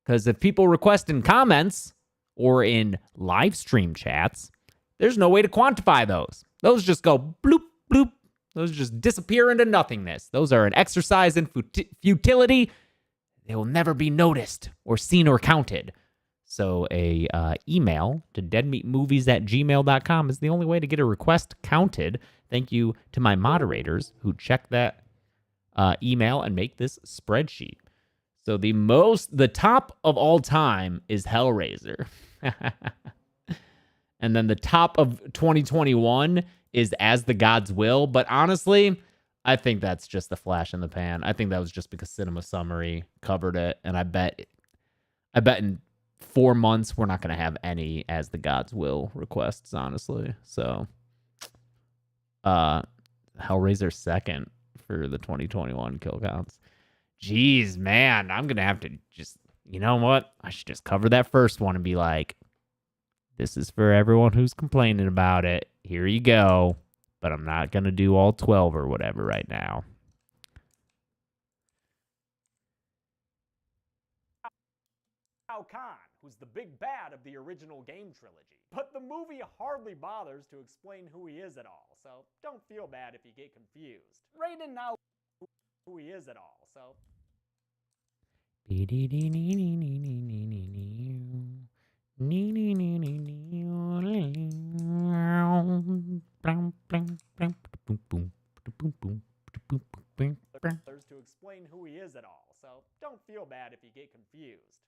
Because if people request in comments or in live stream chats, there's no way to quantify those. Those just go bloop, bloop. Those just disappear into nothingness. Those are an exercise in futility. They will never be noticed or seen or counted. So a email to deadmeatmovies@gmail.com is the only way to get a request counted. Thank you to my moderators who check that email and make this spreadsheet. So the top of all time is Hellraiser. And then the top of 2021 is As the Gods Will. But honestly, I think that's just a flash in the pan. I think that was just because Cinema Summary covered it. And I bet in 4 months, we're not going to have any As the Gods Will requests, honestly. So, Hellraiser second for the 2021 kill counts. Jeez, man, I'm going to have to just, you know what? I should just cover that first one and be like, this is for everyone who's complaining about it. Here you go. But I'm not going to do all 12 or whatever right now. Shao Kahn, who's the big bad of the original game trilogy. But the movie hardly bothers to explain who he is at all, so don't feel bad if you get confused. Raiden now who he is at all, so... to explain who he is at all, so don't feel bad if you get confused.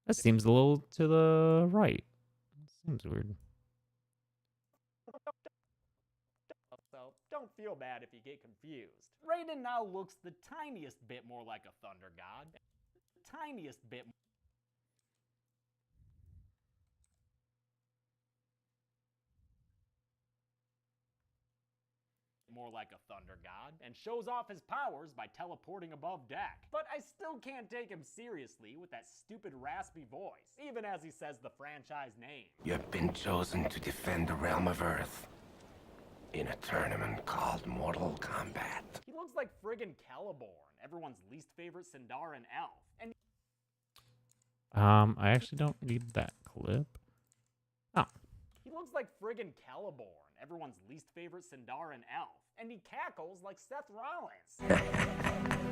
That seems a little to the right. Seems weird. So don't feel bad if you get confused. Raiden now looks the tiniest bit more like a thunder god. The tiniest bit more like a thunder god, and shows off his powers by teleporting above deck. But I still can't take him seriously with that stupid raspy voice, even as he says the franchise name. You have been chosen to defend the realm of Earth in a tournament called Mortal Kombat. He looks like friggin' Celeborn, everyone's least favorite Sindarin elf. And I actually don't need that clip. Oh. He looks like friggin' Celeborn, everyone's least favorite Sindarin elf. And he cackles like Seth Rollins.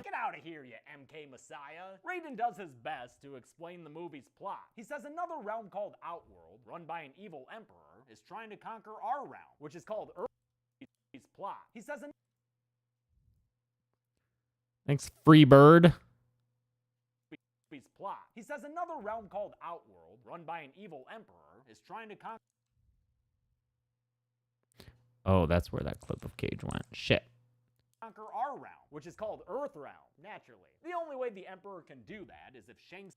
Get out of here, you MK Messiah. Raiden does his best to explain the movie's plot. He says another realm called Outworld, run by an evil emperor, is trying to conquer our realm, which is called Earth's plot. He says Thanks, Freebird. Plot. He says another realm called Outworld, run by an evil emperor, is trying to conquer... Oh, that's where that clip of Cage went. Shit. Conquer our realm, which is called Earth Realm, naturally. The only way the Emperor can do that is if Shang...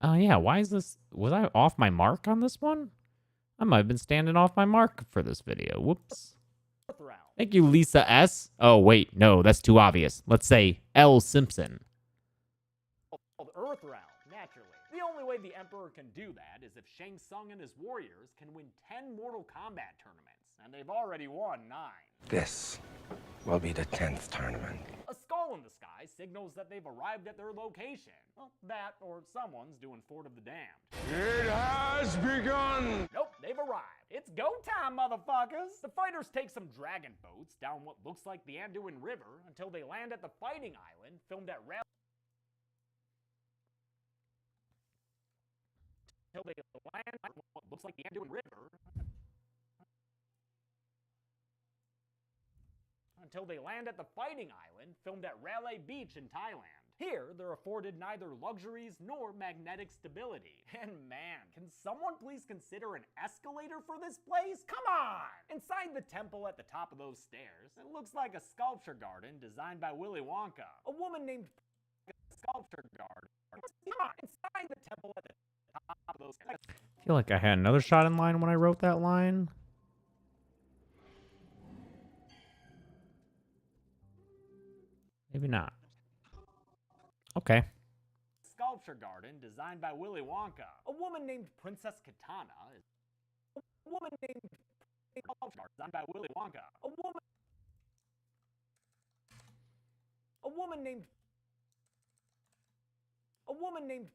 Oh, yeah. Why is this... Was I off my mark on this one? I might have been standing off my mark for this video. Whoops. Earth Realm. Thank you, Lisa S. Oh, wait. No, that's too obvious. Let's say L. Simpson. Called Earth Realm, naturally. The only way the Emperor can do that is if Shang Tsung and his warriors can win 10 Mortal Kombat tournaments. and they've already won 9. This will be the 10th tournament. A skull in the sky signals that they've arrived at their location. Well, that or someone's doing Fort of the Damned. It has begun! Nope, they've arrived. It's go time, motherfuckers! The fighters take some dragon boats down what looks like the Anduin River until they land at the fighting island filmed at Rail. Until they land at what looks like the Anduin River. Until they land at the fighting island filmed at Railay Beach in Thailand. Here, they're afforded neither luxuries nor magnetic stability. And man, can someone please consider an escalator for this place? Come on! Inside the temple at the top of those stairs, it looks like a sculpture garden designed by Willy Wonka. A woman named sculpture garden. Come on, inside the temple at the top of those stairs. I feel like I had another shot in line when I wrote that line. Maybe not. Okay. Sculpture garden designed by Willy Wonka. A woman named Princess Katana is a woman named sculpture garden designed by Willy Wonka. A woman named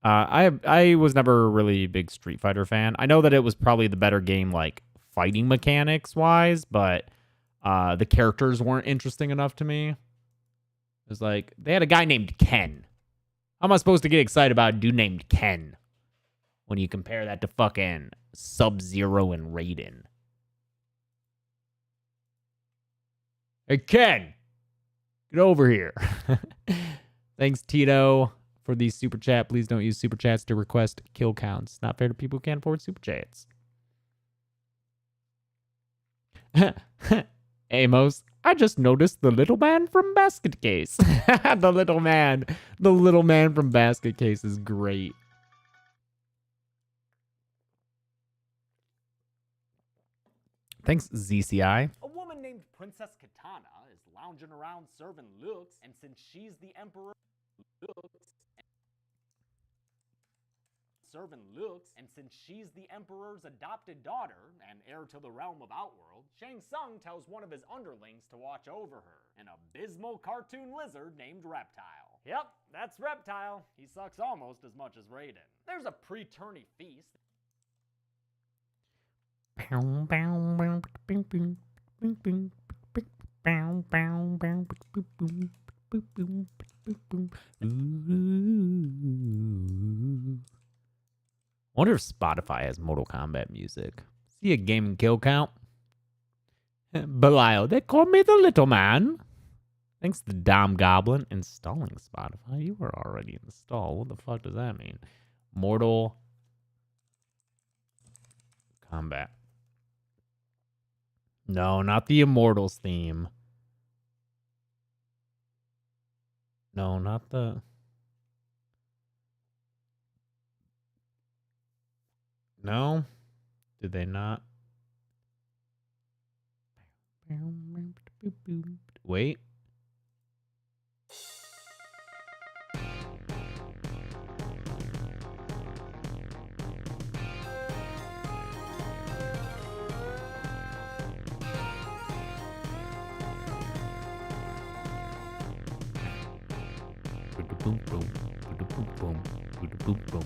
I was never really a big Street Fighter fan. I know that it was probably the better game, like fighting mechanics wise, but the characters weren't interesting enough to me. It was like, they had a guy named Ken. How am I supposed to get excited about a dude named Ken when you compare that to fucking Sub-Zero and Raiden? Hey, Ken! Get over here. Thanks, Tito, for the super chat. Please don't use super chats to request kill counts. Not fair to people who can't afford super chats. Amos, I just noticed the little man from Basket Case. The little man from Basket Case is great. Thanks, ZCI. a woman named Princess Katana is lounging around serving looks, and since she's the emperor and since she's the emperor's adopted daughter and heir to the realm of Outworld, Shang Tsung tells one of his underlings to watch over her, an abysmal cartoon lizard named Reptile. Yep, that's Reptile. He sucks almost as much as Raiden. There's a pre-tourney feast. I wonder if Spotify has Mortal Kombat music. See a game and kill count? Belial, they call me the little man. Thanks to Dom Goblin. Installing Spotify. You were already installed. What the fuck does that mean? Mortal Kombat. No, not the Immortals theme. No, not the... No? Did they not? Wait. Boom, boom, boom, boom, boom, boom.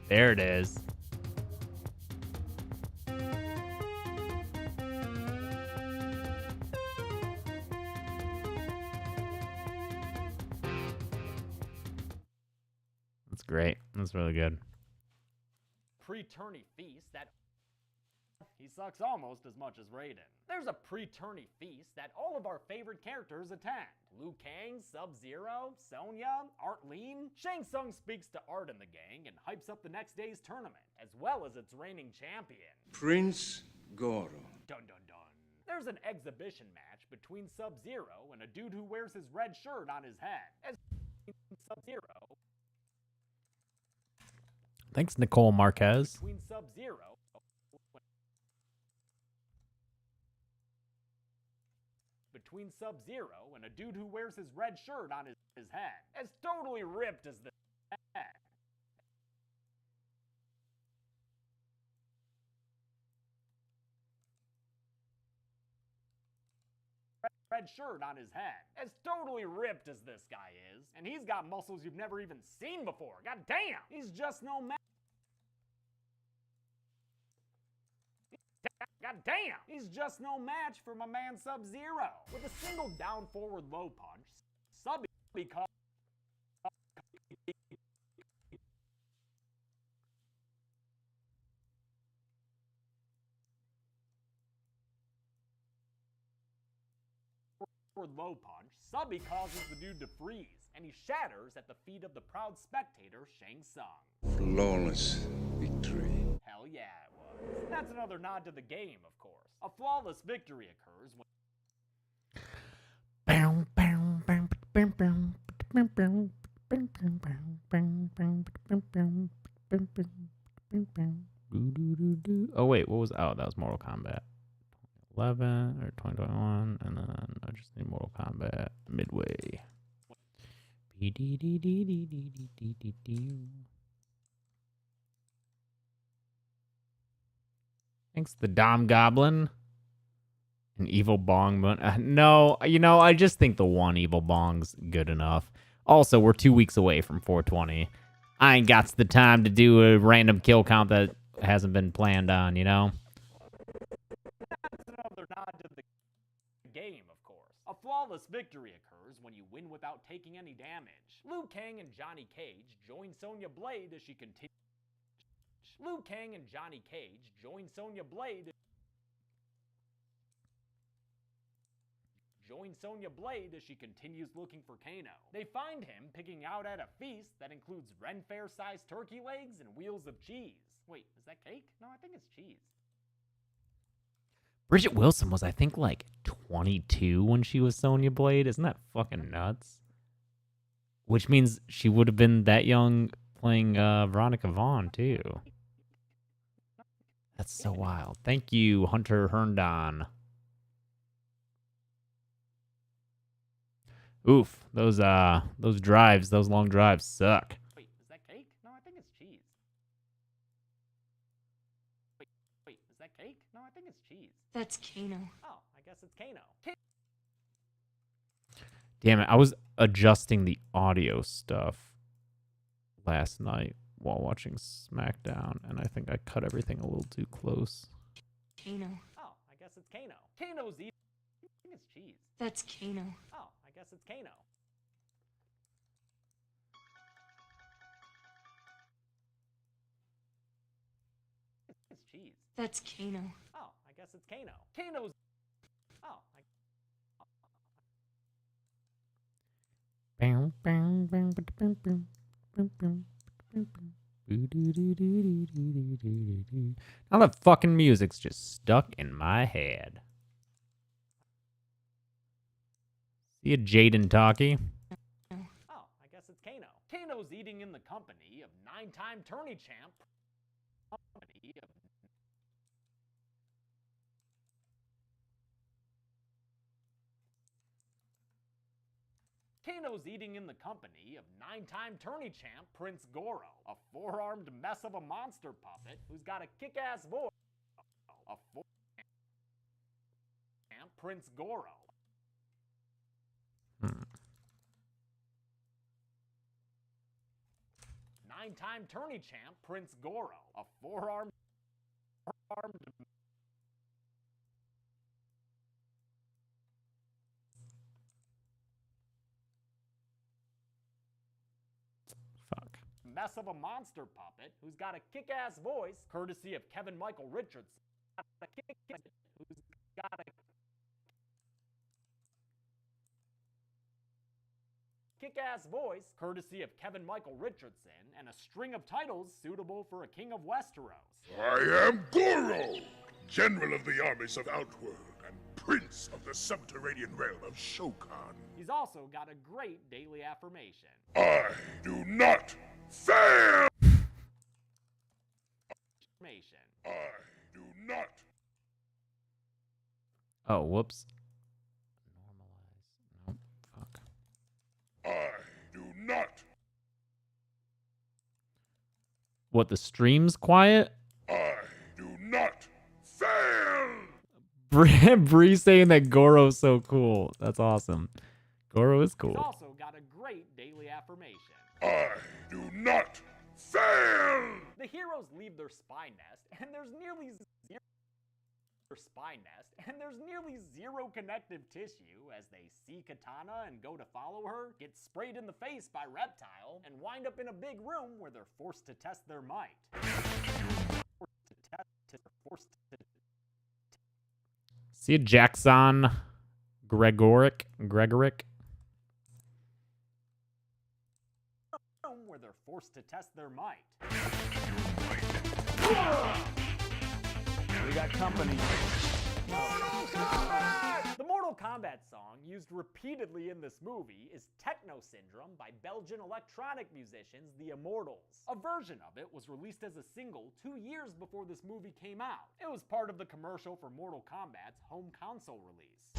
There it is. That's great. That's really good. Pre-tourney feast that he sucks almost as much as Raiden. There's a pre-tourney feast that all of our favorite characters attend. Liu Kang, Sub-Zero, Sonya, Art Lean. Shang Tsung speaks to Art and the gang and hypes up the next day's tournament, as well as its reigning champion, Prince Goro. Dun dun dun. There's an exhibition match between Sub-Zero and a dude who wears his red shirt on his head. As Sub-Zero. Thanks, Nicole Marquez. Between Sub-Zero between Sub-Zero and a dude who wears his red shirt on his head. As totally ripped as this head. Red shirt on his head. As totally ripped as this guy is, and he's got muscles you've never even seen before. God damn! He's just no match. God damn! He's just no match for my man Sub-Zero. With a single down forward low punch, Sub becomes low punch, Subby causes the dude to freeze, and he shatters at the feet of the proud spectator Shang Tsung. Flawless victory. Hell yeah, it was. That's another nod to the game, of course. A flawless victory occurs when oh wait, what was that was Mortal Kombat 11 or 2021, and then I just need Mortal Kombat Midway. Thanks, the Dom Goblin. An evil bong. No, you know, I just think the one evil bong's good enough. Also, we're 2 weeks away from 420. I ain't got the time to do a random kill count that hasn't been planned on, you know? that's another nod to the game, of course. A flawless victory occurs when you win without taking any damage. Liu Kang and Johnny Cage join Sonya Blade as she continues. Liu Kang and Johnny Cage join Sonya Blade as she continues looking for Kano. They find him picking out at a feast that includes Ren Fair-sized turkey legs and wheels of cheese. Wait, is that cake? No, I think it's cheese. Bridget Wilson was, I think, like 22 when she was Sonya Blade. Isn't that fucking nuts? Which means she would have been that young playing Veronica Vaughn, too. That's so wild. Thank you, Hunter Herndon. Oof, those drives, those long drives suck. Wait, is that cake? No, I think it's cheese. Wait, is that cake? No, I think it's cheese. That's Kano. Oh, I guess it's Kano. Damn it, I was adjusting the audio stuff last night while watching SmackDown, and I think I cut everything a little too close. Kano. Oh, I guess it's Kano. Kano's eating. I think it's cheese. That's Kano. Oh, I guess it's Kano. It's cheese. That's Kano. Oh, I guess it's Kano. Kano's. Oh, Now the fucking music's just stuck in my head. See ya, Jaden Talkie. Oh, I guess it's Kano. Kano's eating in the company of 9-time tourney champ. Kano's eating in the company of 9-time tourney champ Prince Goro, a four-armed mess of a monster puppet who's got a kick-ass voice. A four-armed champ Prince Goro. 9-time tourney champ Prince Goro, a four-armed Fuck. mess of a monster puppet who's got a kick-ass voice, courtesy of Kevin Michael Richardson. Who's got a kick-ass voice, courtesy of Kevin Michael Richardson, and a string of titles suitable for a king of Westeros. I am Goro, General of the armies of Outworld and Prince of the subterranean realm of Shokan. He's also got a great daily affirmation. I do not fail! I do not. Oh, whoops. What, the stream's quiet? I do not fail! Bree saying that Goro's so cool. That's awesome. Goro is He's cool. also got a great daily affirmation. I do not fail! The heroes leave their spy nest, and there's nearly zero connective tissue as they see Katana and go to follow her, get sprayed in the face by Reptile, and wind up in a big room where they're forced to test their might. See Jackson Gregoric. Where they're forced to test their might. We got company. The Mortal Kombat song used repeatedly in this movie is Techno Syndrome by Belgian electronic musicians The Immortals. A version of it was released as a single 2 years before this movie came out. It was part of the commercial for Mortal Kombat's home console release.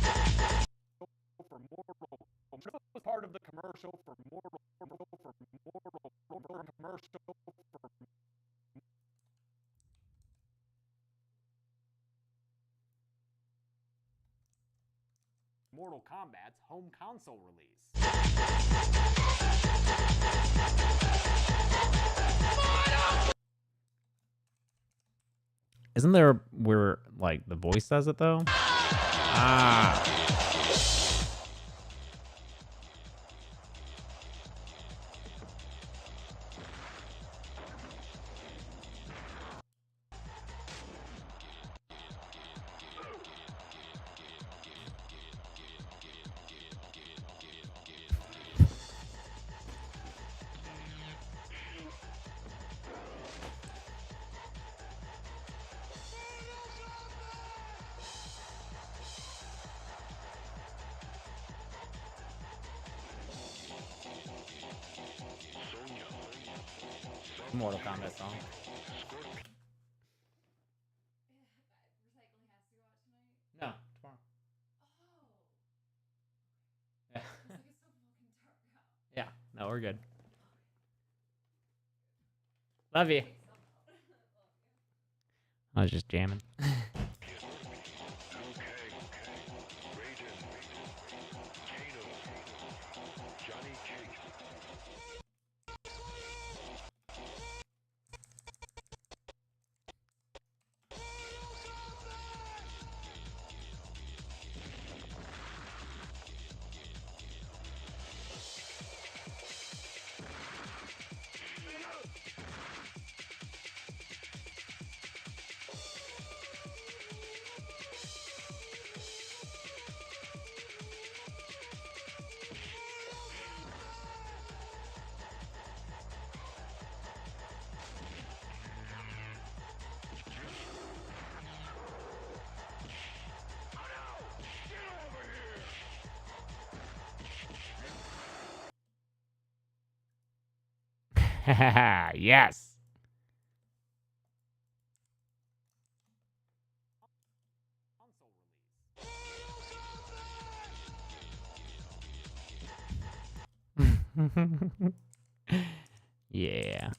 Mortal Kombat's home console release. Isn't there where, like, the voice says it, though? Ah. Mortal Kombat song. No, tomorrow. Yeah. Yeah, no, we're good. Love you. I was just jamming. Yes. Yeah.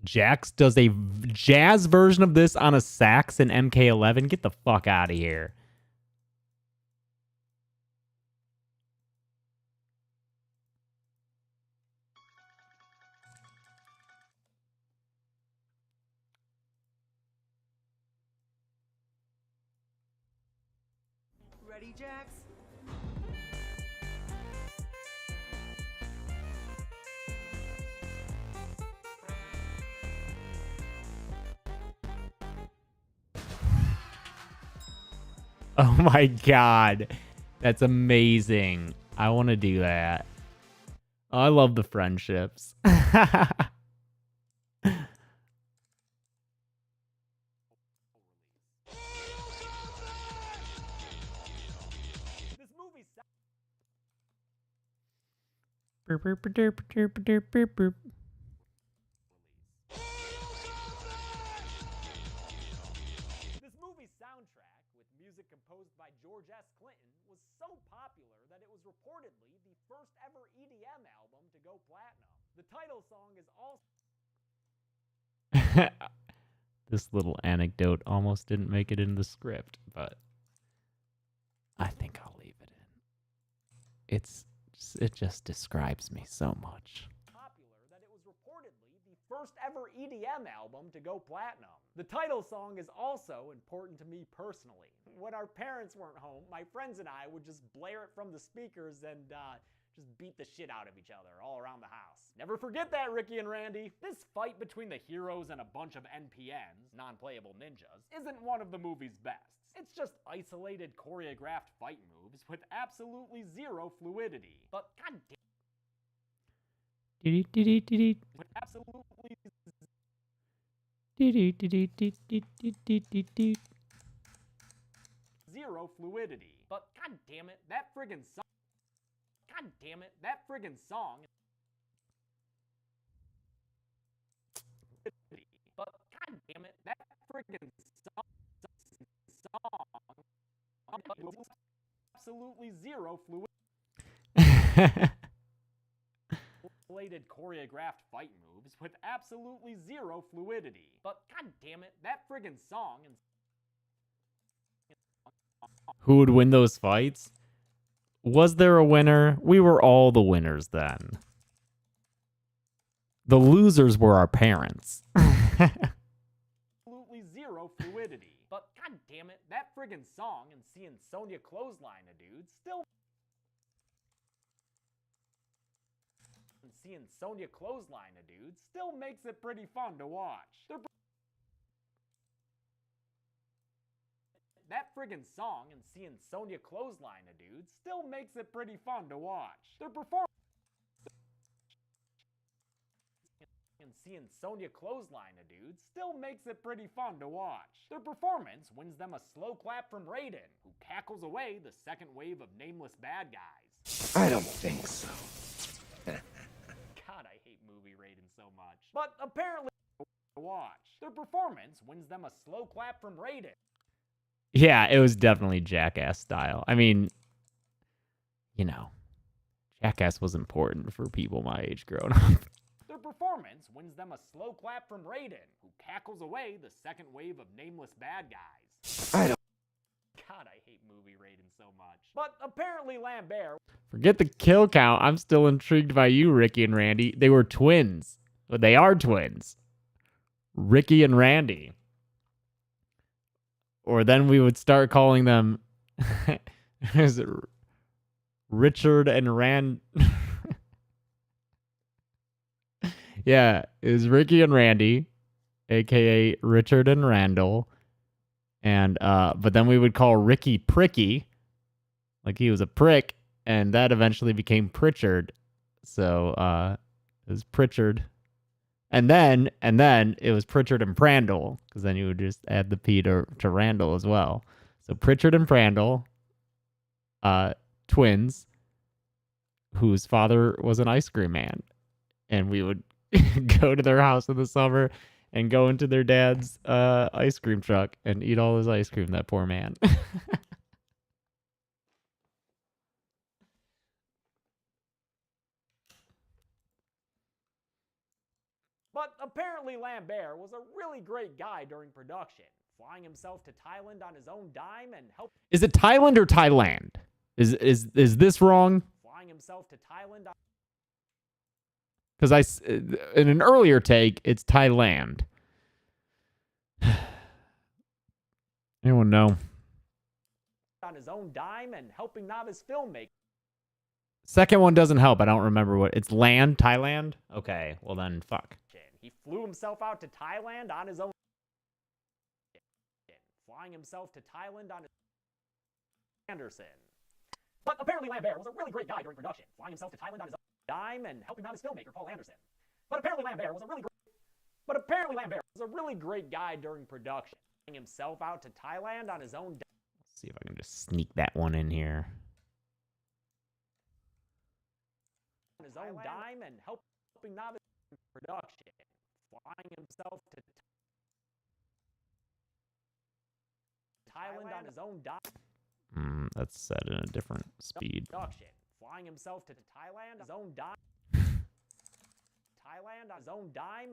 Jax does a jazz version of this on a sax in MK11. Get the fuck out of here. Ready, Jax? Oh my god. That's amazing. I want to do that. Oh, I love the friendships. This movie's soundtrack, with music composed by George S. Clinton, was so popular that it was reportedly the first ever EDM album to go platinum. The title song is also This little anecdote almost didn't make it in the script, but I think I'll leave it in. It just describes me so much. Popular that it was reportedly the first ever EDM album to go platinum. The title song is also important to me personally. When our parents weren't home, my friends and I would just blare it from the speakers and just beat the shit out of each other all around the house. Never forget that, Ricky and Randy. This fight between the heroes and a bunch of NPNs, non-playable ninjas, isn't one of the movie's best. It's just isolated choreographed fight moves with absolutely zero fluidity. But goddamn. With absolutely zero fluidity. But god damn it, that friggin' song. God damn it, that friggin' song. But god damn it, that friggin' song. Absolutely zero fluidity. Choreographed fight moves with absolutely zero fluidity. But god damn it, that friggin' song. Who would win those fights? Was there a winner? We were all the winners then. The losers were our parents. Absolutely zero fluidity. But god damn it, that friggin' song and seeing Sonya clothesline a dude still. Seeing Sonya clothesline a dude still makes it pretty fun to watch. That friggin' song and seeing Sonya clothesline a dude still makes it pretty fun to watch. Their performance and seeing Sonya clothesline a dude still makes it pretty fun to watch. Their performance wins them a slow clap from Raiden, who cackles away the second wave of nameless bad guys. I don't think so. God, I hate movie Raiden so much. But apparently, watch. Their performance wins them a slow clap from Raiden. Yeah, it was definitely Jackass style. I mean, you know, Jackass was important for people my age growing up. Their performance wins them a slow clap from Raiden, who cackles away the second wave of nameless bad guys. I don't. God, I hate movie Raiden so much. But apparently Lambert... Forget the kill count. I'm still intrigued by you, Ricky and Randy. They were twins. But they are twins. Ricky and Randy. Or then we would start calling them... Is it Richard and Rand... Yeah, it was Ricky and Randy, a.k.a. Richard and Randall. And but then we would call Ricky Pricky, like he was a prick, and that eventually became Pritchard. So it was Pritchard. And then it was Pritchard and Prandall, because then you would just add the P to Randall as well. So Pritchard and Prandall, twins, whose father was an ice cream man. And we would go to their house in the summer and go into their dad's ice cream truck and eat all his ice cream, that poor man. But apparently Lambert was a really great guy during production, flying himself to Thailand on his own dime and help. Is it Thailand or Thailand? Is this wrong? Flying himself to Thailand on... Because in an earlier take, it's Thailand. Anyone know? On his own dime and helping novice filmmakers. Second one doesn't help. I don't remember what it's. Thailand. Okay, well then, fuck. He flew himself out to Thailand on his own. Flying himself to Thailand on his Anderson. But apparently Lambert was a really great guy during production, flying himself to Thailand on his own dime and helping out his filmmaker Paul Anderson. But apparently Lambert was a really great guy during production, flying himself out to Thailand on his own dime. Let's see if I can just sneak that one in here. On his own dime and helping novice production, flying himself to Thailand on his own dime. That's set in a different speed. Production, flying himself to Thailand on his own dime. Thailand on his own dime.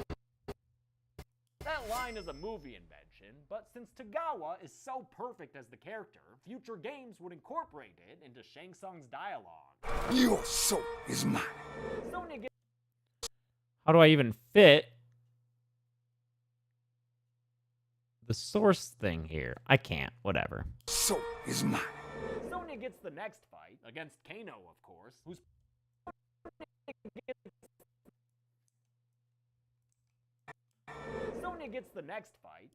That line is a movie invention, but since Tagawa is so perfect as the character, future games would incorporate it into Shang Tsung's dialogue. Your soul is mine. Sonya gets How do I even fit the source thing here? I can't. Whatever. Soul is mine. Sonya gets the next fight against Kano, of course, who's Sonya gets the next fight.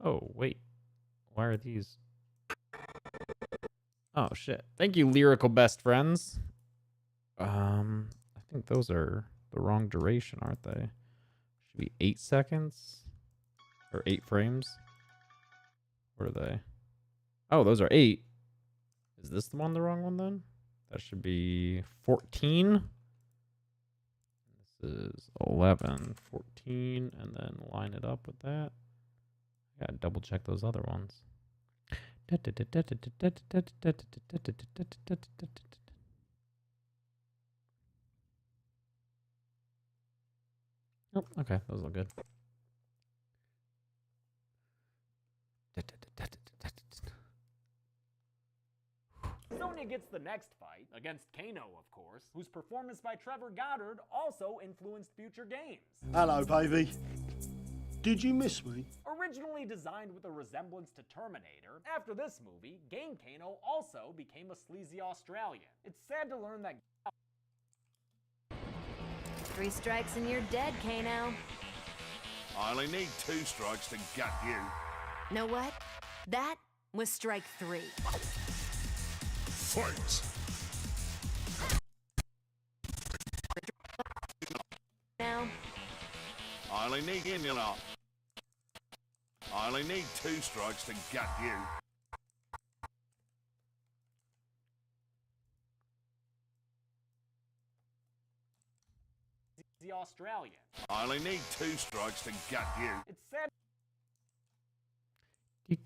Oh, wait. Why are these? Oh, shit. Thank you, lyrical best friends. I think those are the wrong duration, aren't they? Should be 8 seconds? Or 8 frames? What are they? Oh, those are 8. Is this the one, the wrong one, then? That should be 14. This is 11, 14, and then line it up with that. Gotta double check those other ones. Oh, okay, those look good. Sonya gets the next fight against Kano, of course, whose performance by Trevor Goddard also influenced future games. Hello, baby. Did you miss me? Originally designed with a resemblance to Terminator, after this movie, Game Kano also became a sleazy Australian. It's sad to learn that 3 strikes and you're dead, Kano. I only need 2 strikes to gut you. Know what? That was strike 3. Fight! Now. I only need I only need 2 strikes to gut you. the Australian. I only need 2 strikes to gut you. It's sad. To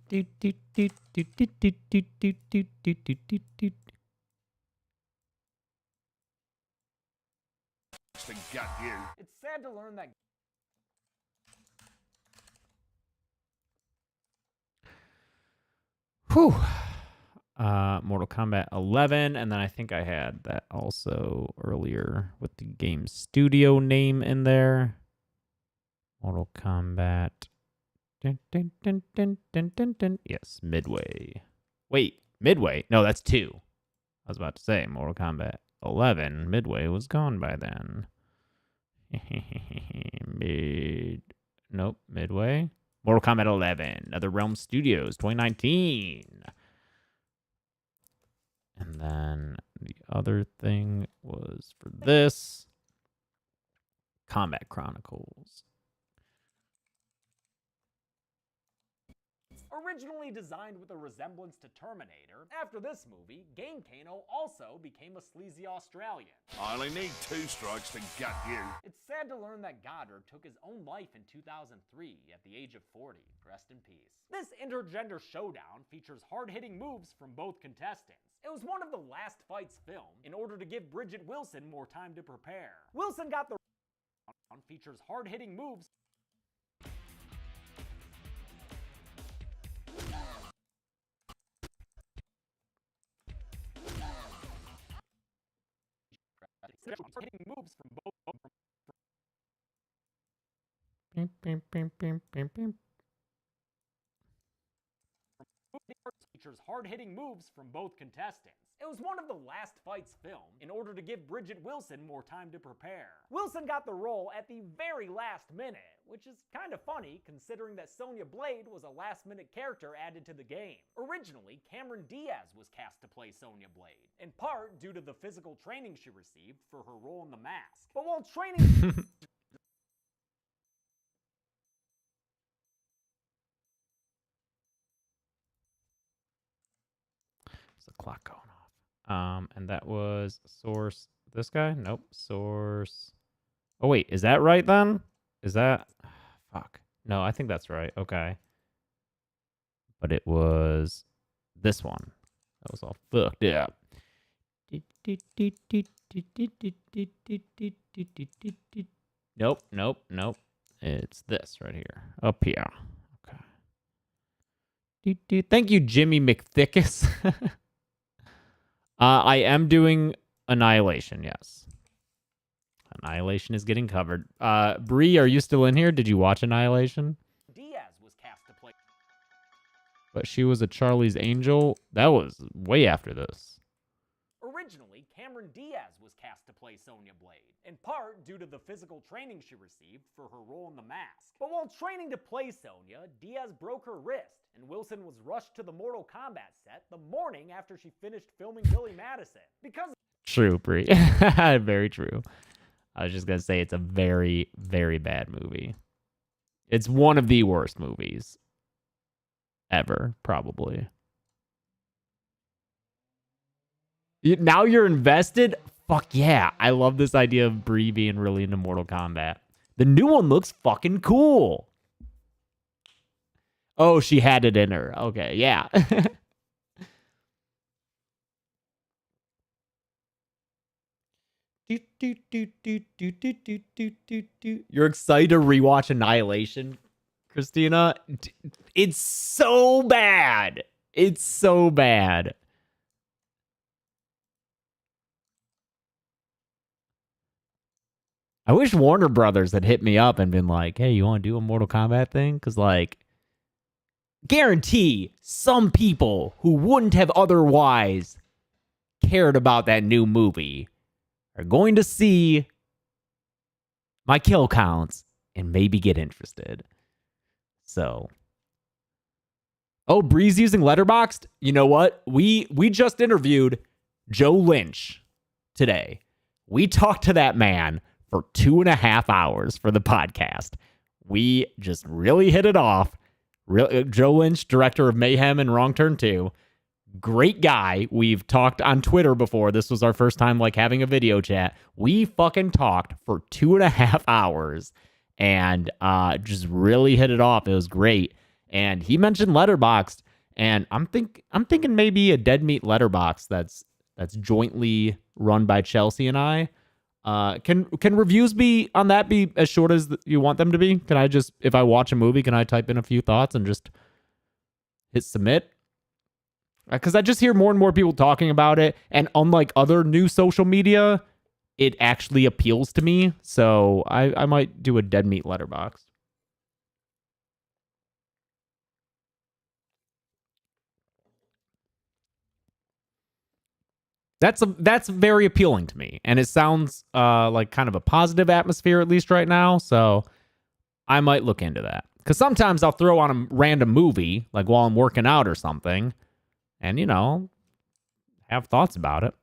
gut you. It's sad to learn that. Whew. Mortal Kombat 11, and then I think I had that also earlier with the game studio name in there. Mortal Kombat. Dun, dun, dun, dun, dun, dun, dun. Yes, Midway. Wait, Midway? No, that's 2. I was about to say Mortal Kombat 11. Midway was gone by then. Nope, Midway. Mortal Kombat 11. NetherRealm Studios, 2019. And then the other thing was for this. Combat Chronicles. Originally designed with a resemblance to Terminator, after this movie, Game Kano also became a sleazy Australian. I only need 2 strikes to gut you. It's sad to learn that Goddard took his own life in 2003 at the age of 40. Rest in peace. This intergender showdown features hard-hitting moves from both contestants. It was one of the last fights filmed in order to give Bridget Wilson more time to prepare. Wilson got the features hard-hitting moves hitting moves from both features hard-hitting moves from both contestants. It was one of the last fights filmed in order to give Bridget Wilson more time to prepare. Wilson got the role at the very last minute, which is kind of funny considering that Sonya Blade was a last-minute character added to the game. Originally, Cameron Diaz was cast to play Sonya Blade, in part due to the physical training she received for her role in The Mask. But while training the clock going off. And that was source. This guy? Nope. Source. Oh, wait. Is that right then? Is that? Fuck. No, I think that's right. Okay. But it was this one. That was all fucked up. Nope, nope, nope. It's this right here. Up here. Okay. Thank you, Jimmy McThickus. I am doing Annihilation, yes. Annihilation is getting covered. Bree, are you still in here? Did you watch Annihilation? Diaz was cast to play. But she was a Charlie's Angel. That was way after this. Originally, Cameron Diaz was cast to play Sonya Blade, in part due to the physical training she received for her role in The Mask. But while training to play Sonya, Diaz broke her wrist, and Wilson was rushed to the Mortal Kombat set the morning after she finished filming Billy Madison. Because True, Bree. Very true. I was just going to say it's a very, very bad movie. It's one of the worst movies ever, probably. Now you're invested? Fuck yeah. I love this idea of Bree being really into Mortal Kombat. The new one looks fucking cool. Oh, she had it in her. Okay, yeah. You're excited to rewatch Annihilation, Christina? It's so bad. It's so bad. I wish Warner Brothers had hit me up and been like, hey, you want to do a Mortal Kombat thing? Because, like, guarantee some people who wouldn't have otherwise cared about that new movie are going to see my kill counts and maybe get interested. So. Oh, Bree's using Letterboxd? You know what? We just interviewed Joe Lynch today. We talked to that man for 2.5 hours for the podcast. We just really hit it off. Joe Lynch, director of Mayhem and Wrong Turn 2. Great guy. We've talked on Twitter before. This was our first time like having a video chat. We fucking talked for 2.5 hours and just really hit it off. It was great. And he mentioned Letterboxd, and I'm thinking maybe a Dead Meat Letterboxd that's jointly run by Chelsea and I. Can reviews be on that be as short as you want them to be? Can I just, if I watch a movie, can I type in a few thoughts and just hit submit? Because I just hear more and more people talking about it, and unlike other new social media, it actually appeals to me. So I might do a Dead Meat Letterboxd. That's very appealing to me, and it sounds like kind of a positive atmosphere, at least right now. So I might look into that, because sometimes I'll throw on a random movie like while I'm working out or something, and have thoughts about it.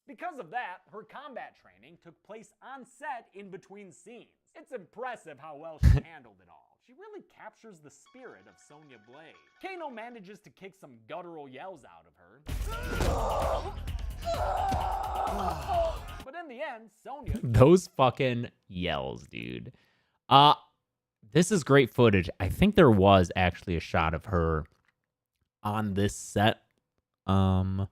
because of that, her combat training took place on set in between scenes. It's impressive how well she handled it all. She really captures the spirit of Sonya Blade. Kano manages to kick some guttural yells out of her. But in the end, Sonya... Those fucking yells, dude. This is great footage. I think there was actually a shot of her on this set. A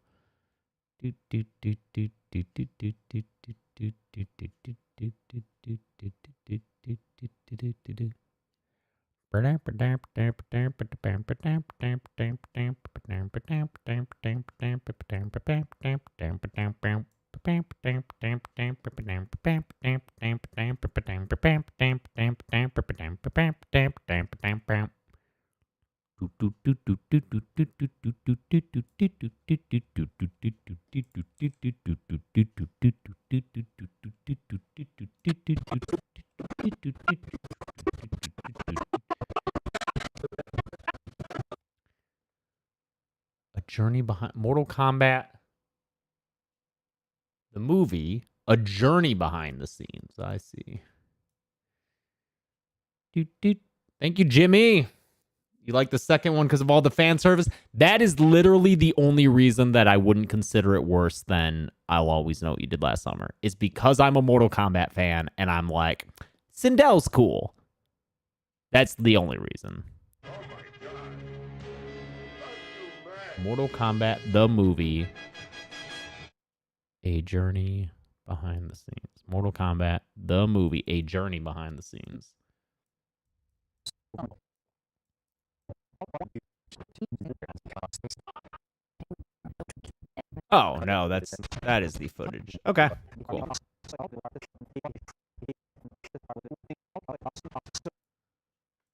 journey behind Mortal Kombat, the movie, a journey behind the scenes. I see. Thank you, Jimmy. You like the second one because of all the fan service? That is literally the only reason that I wouldn't consider it worse than I'll Always Know What You Did Last Summer. It's because I'm a Mortal Kombat fan and I'm like, Sindel's cool. That's the only reason. Oh my god. Fuck you, man. Mortal Kombat, the movie. A journey behind the scenes. Mortal Kombat, the movie. A journey behind the scenes. Oh, no, that is the footage. Okay, cool.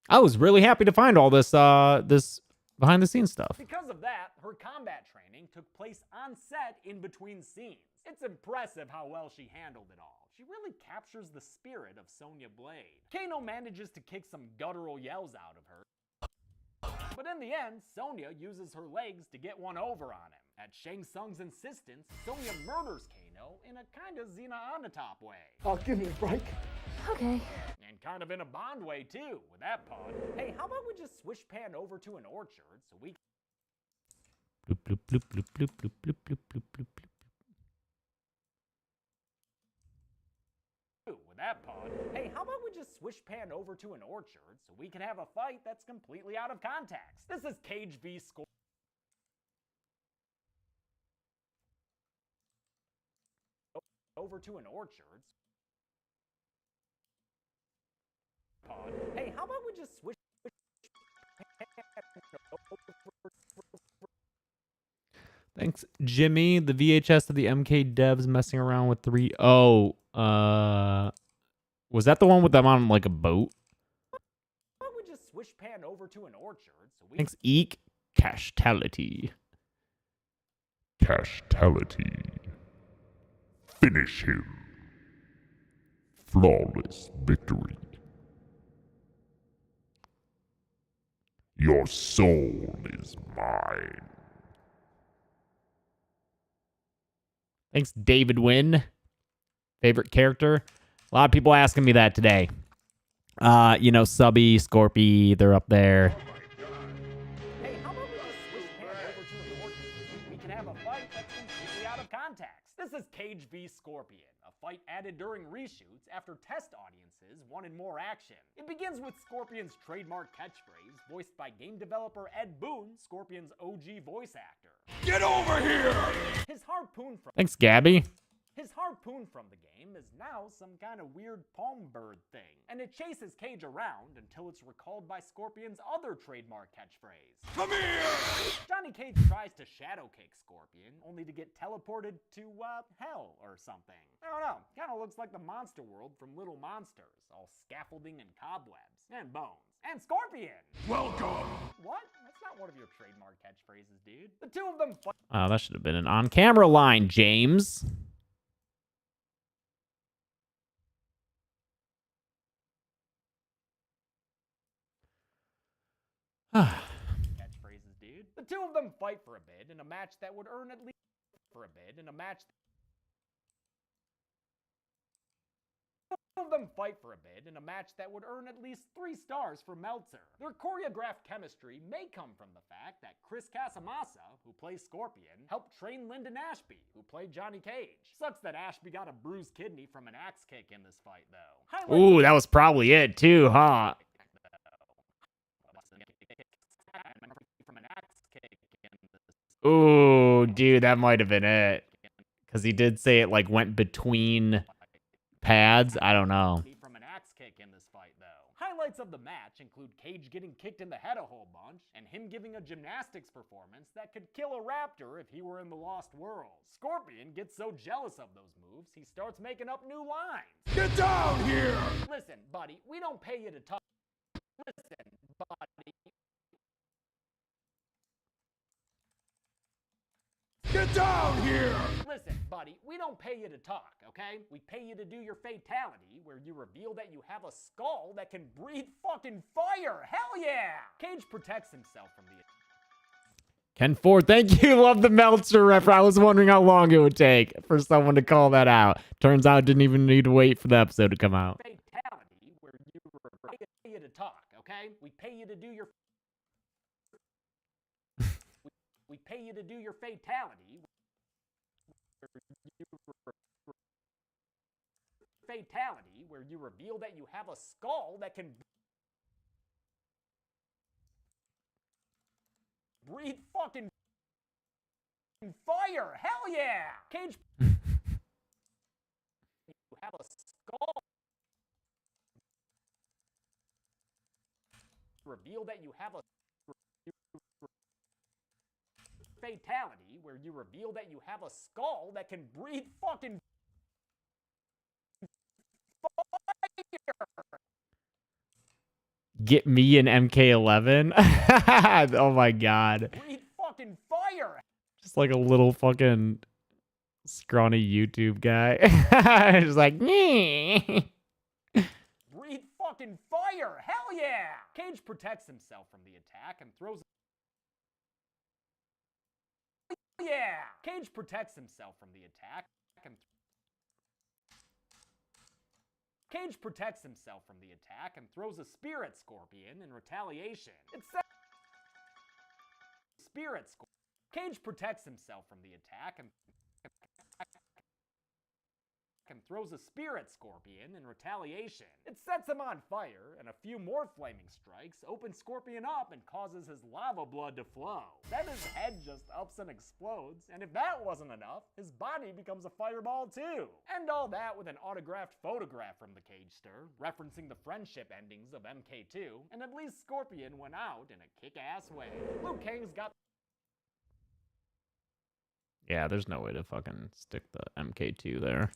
I was really happy to find all this this behind the scenes stuff. Because of that, her combat training took place on set in between scenes. It's impressive how well she handled it all. She really captures the spirit of Sonya Blade. Kano manages to kick some guttural yells out of her. But in the end, Sonya uses her legs to get one over on him. At Shang Tsung's insistence, Sonya murders Kano in a kind of Xena Onatop way. Oh, give me a break. Okay. And kind of in a Bond way too, with that pod. Hey, how about we just swish pan over to an orchard so we Bloop, bloop, bloop, bloop, bloop, bloop, bloop, bloop, bloop, bloop, bloop. with that pod. Hey, how about we just swish pan over to an orchard so we can have a fight that's completely out of context? This is Cage v Scorpion. Over to an orchard. Pod. Hey, how about we just swish Thanks, Jimmy. The VHS of the MK devs messing around with 3. Oh, was that the one with them on like a boat? How about we just swish pan over to an orchard so we Thanks, Eek. Cashtality. Cashtality. Finish him. Flawless victory. Your soul is mine. Thanks, David Wynn. Favorite character? A lot of people asking me that today. You know, Subby, Scorpy, they're up there. Hey, how about we just swish pan over to an orchard so we can have a fight that's completely out of context? This is Cage v Scorpion, a fight added during reshoots after test audiences wanted more action. It begins with Scorpion's trademark catchphrase, voiced by game developer Ed Boon, Scorpion's OG voice actor. Get over here! His harpoon from the game is now some kind of weird palm bird thing, and it chases Cage around until it's recalled by Scorpion's other trademark catchphrase. Come here! Johnny Cage tries to shadow kick Scorpion, only to get teleported to, hell or something. I don't know, kinda looks like the monster world from Little Monsters, all scaffolding and cobwebs, and bones. And Scorpion! Welcome! What? That's not one of your trademark catchphrases, dude. The two of them fight. Oh, that should have been an on-camera line, James. Catchphrases, dude. The two of them fight for a bid in a match that would earn at least at least 3 stars for Meltzer. Their choreographed chemistry may come from the fact that Chris Casamassa, who plays Scorpion, helped train Lyndon Ashby, who played Johnny Cage. Sucks that Ashby got a bruised kidney from an axe kick in this fight, though. Ooh, that was probably it too, huh? Ooh, dude, that might have been it. Because he did say it like went between pads. I don't know. From an axe kick in this fight, though. Highlights of the match include Cage getting kicked in the head a whole bunch, and him giving a gymnastics performance that could kill a raptor if he were in the Lost World. Scorpion gets so jealous of those moves, he starts making up new lines. Get down here! Listen, buddy, we don't pay you to talk. Listen, buddy. Get down here! Listen, buddy, we don't pay you to talk, okay? We pay you to do your fatality, where you reveal that you have a skull that can breathe fucking fire. Hell yeah! Cage protects himself from the... Ken Ford, thank you. Love the Meltzer ref. I was wondering how long it would take for someone to call that out. Turns out I didn't even need to wait for the episode to come out. Fatality, where you pay you to talk, okay? We pay you to do your... We pay you to do your fatality. Fatality, where you reveal that you have a skull that can breathe fucking fire! Hell yeah! Cage. You have a skull. Reveal that you have a fatality where you reveal that you have a skull that can breathe fucking fire. Get me an MK11. Oh my god. Breathe fucking fire. Just like a little fucking scrawny YouTube guy. Just like, nee. Breathe fucking fire. Hell yeah. Cage protects himself from the attack and throws. Yeah. Cage protects himself from the attack and. Cage protects himself from the attack and throws a spirit scorpion in retaliation. It's spirit scorpion. Cage protects himself from the attack and throws a spirit scorpion in retaliation. It sets him on fire, and a few more flaming strikes open Scorpion up and causes his lava blood to flow. Then his head just ups and explodes, and if that wasn't enough, his body becomes a fireball too. And all that with an autographed photograph from the Cagester, referencing the friendship endings of MK2, and at least Scorpion went out in a kick-ass way. Liu Kang's got. Yeah, there's no way to fucking stick the MK2 there.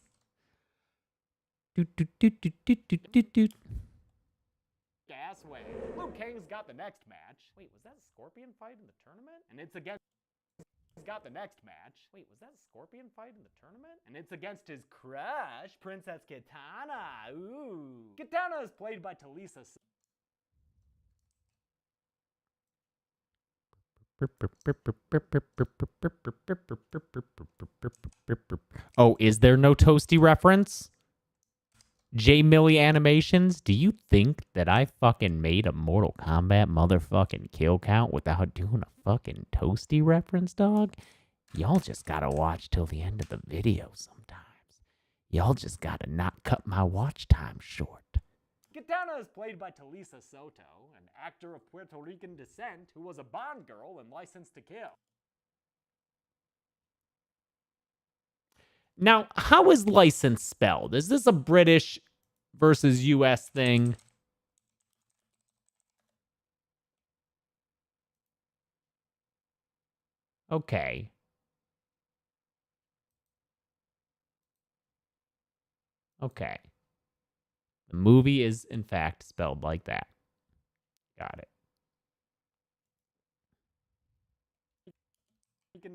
Gas way. Liu Kang's got the next match. Wait, was that a Scorpion fight in the tournament? And it's against. He's got the next match. Wait, was that a Scorpion fight in the tournament? And it's against his crush, Princess Kitana. Ooh. Kitana is played by Talisa. Oh, is there no Toasty reference? J Millie Animations, do you think that I fucking made a Mortal Kombat motherfucking kill count without doing a fucking Toasty reference, dog? Y'all just gotta watch till the end of the video sometimes. Y'all just gotta not cut my watch time short. Kitana is played by Talisa Soto, an actor of Puerto Rican descent who was a Bond girl in License to Kill. Now, how is license spelled? Is this a British versus US thing? Okay. Okay. The movie is, in fact, spelled like that. Got it.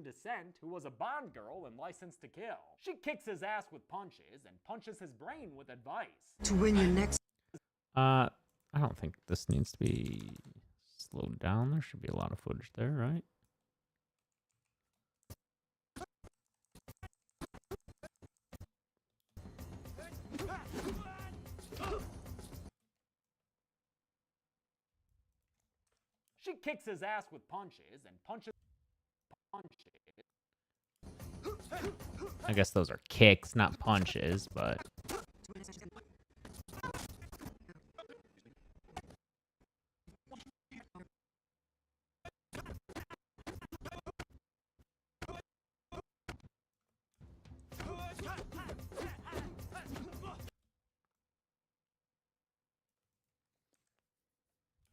Descent who was a Bond girl in License to Kill. She kicks his ass with punches and punches his brain with advice. To win your next... I don't think this needs to be slowed down. There should be a lot of footage there, right? She kicks his ass with punches and punches. I guess those are kicks, not punches, but...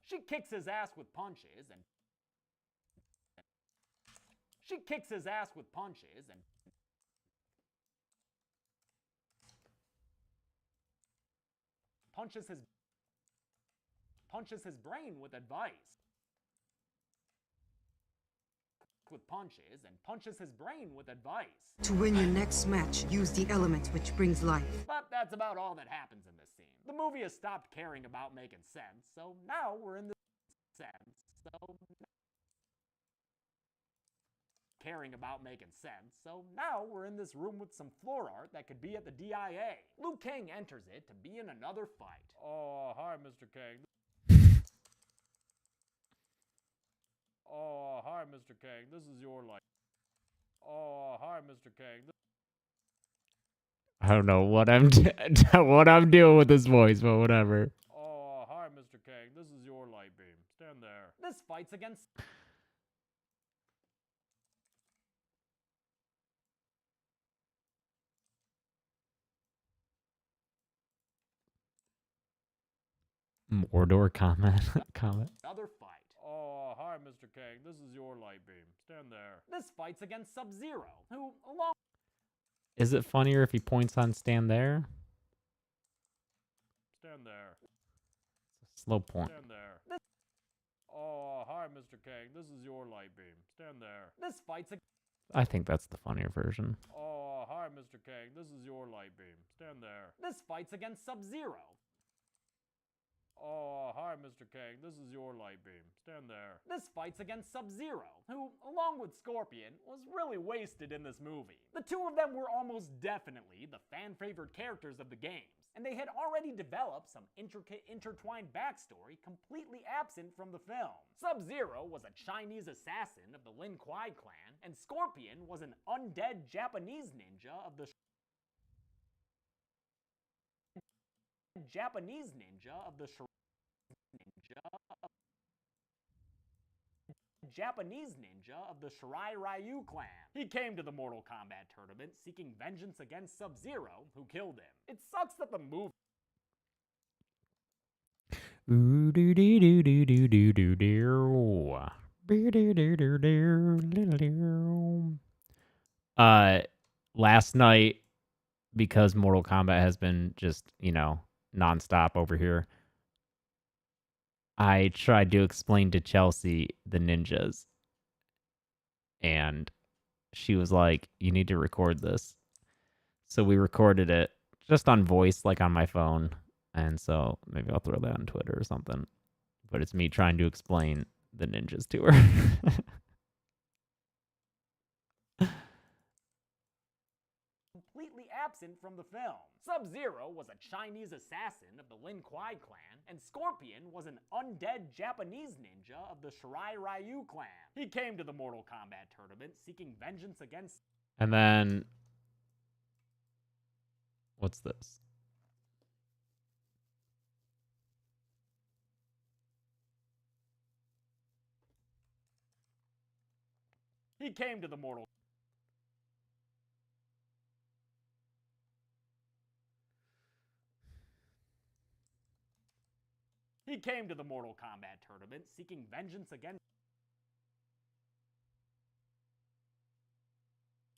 She kicks his ass with punches and... She kicks his ass with punches and... punches his brain with advice. With punches and punches his brain with advice. To win your next match, use the element which brings life. But that's about all that happens in this scene. The movie has stopped caring about making sense, so now we're in the we're in this room with some floor art that could be at the DIA. Liu Kang enters it to be in another fight. Oh, hi, Mr. Kang. Oh, hi, Mr. Kang. This is your life. Oh, hi, Mr. Kang. I don't know what I'm doing with this voice, but whatever. Oh, hi, Mr. Kang. This is your light beam. Stand there. This fight's against... Mordor comment. Another fight. Oh, hi, Mr. King. This is your light beam. Stand there. This fight's against Sub-Zero, who, along... Is it funnier if he points on stand there? Stand there. Slow point. Stand there. This... Oh, hi, Mr. King. This is your light beam. Stand there. This fight's I think that's the funnier version. Oh, hi, Mr. King. This is your light beam. Stand there. This fight's against Sub-Zero. Oh, hi, Mr. King. This is your light beam. Stand there. This fight's against Sub-Zero, who, along with Scorpion, was really wasted in this movie. The two of them were almost definitely the fan-favorite characters of the games, and they had already developed some intricate, intertwined backstory completely absent from the film. Sub-Zero was a Chinese assassin of the Lin Kuei clan, and Scorpion was an undead Japanese ninja of the Japanese ninja of the Shirai Ryu clan. He came to the Mortal Kombat tournament seeking vengeance against Sub-Zero, who killed him. It sucks that the movie last night, because Mortal Kombat has been just, nonstop over here, I tried to explain to Chelsea the ninjas. And she was like, you need to record this. So we recorded it just on voice, like on my phone. And so maybe I'll throw that on Twitter or something. But it's me trying to explain the ninjas to her. completely absent from the film. Sub-Zero was a Chinese assassin of the Lin Kuei clan, and Scorpion was an undead Japanese ninja of the Shirai Ryu clan. He came to the Mortal Kombat tournament seeking vengeance against... And then... what's this? He came to the Mortal... He came to the Mortal Kombat tournament seeking vengeance against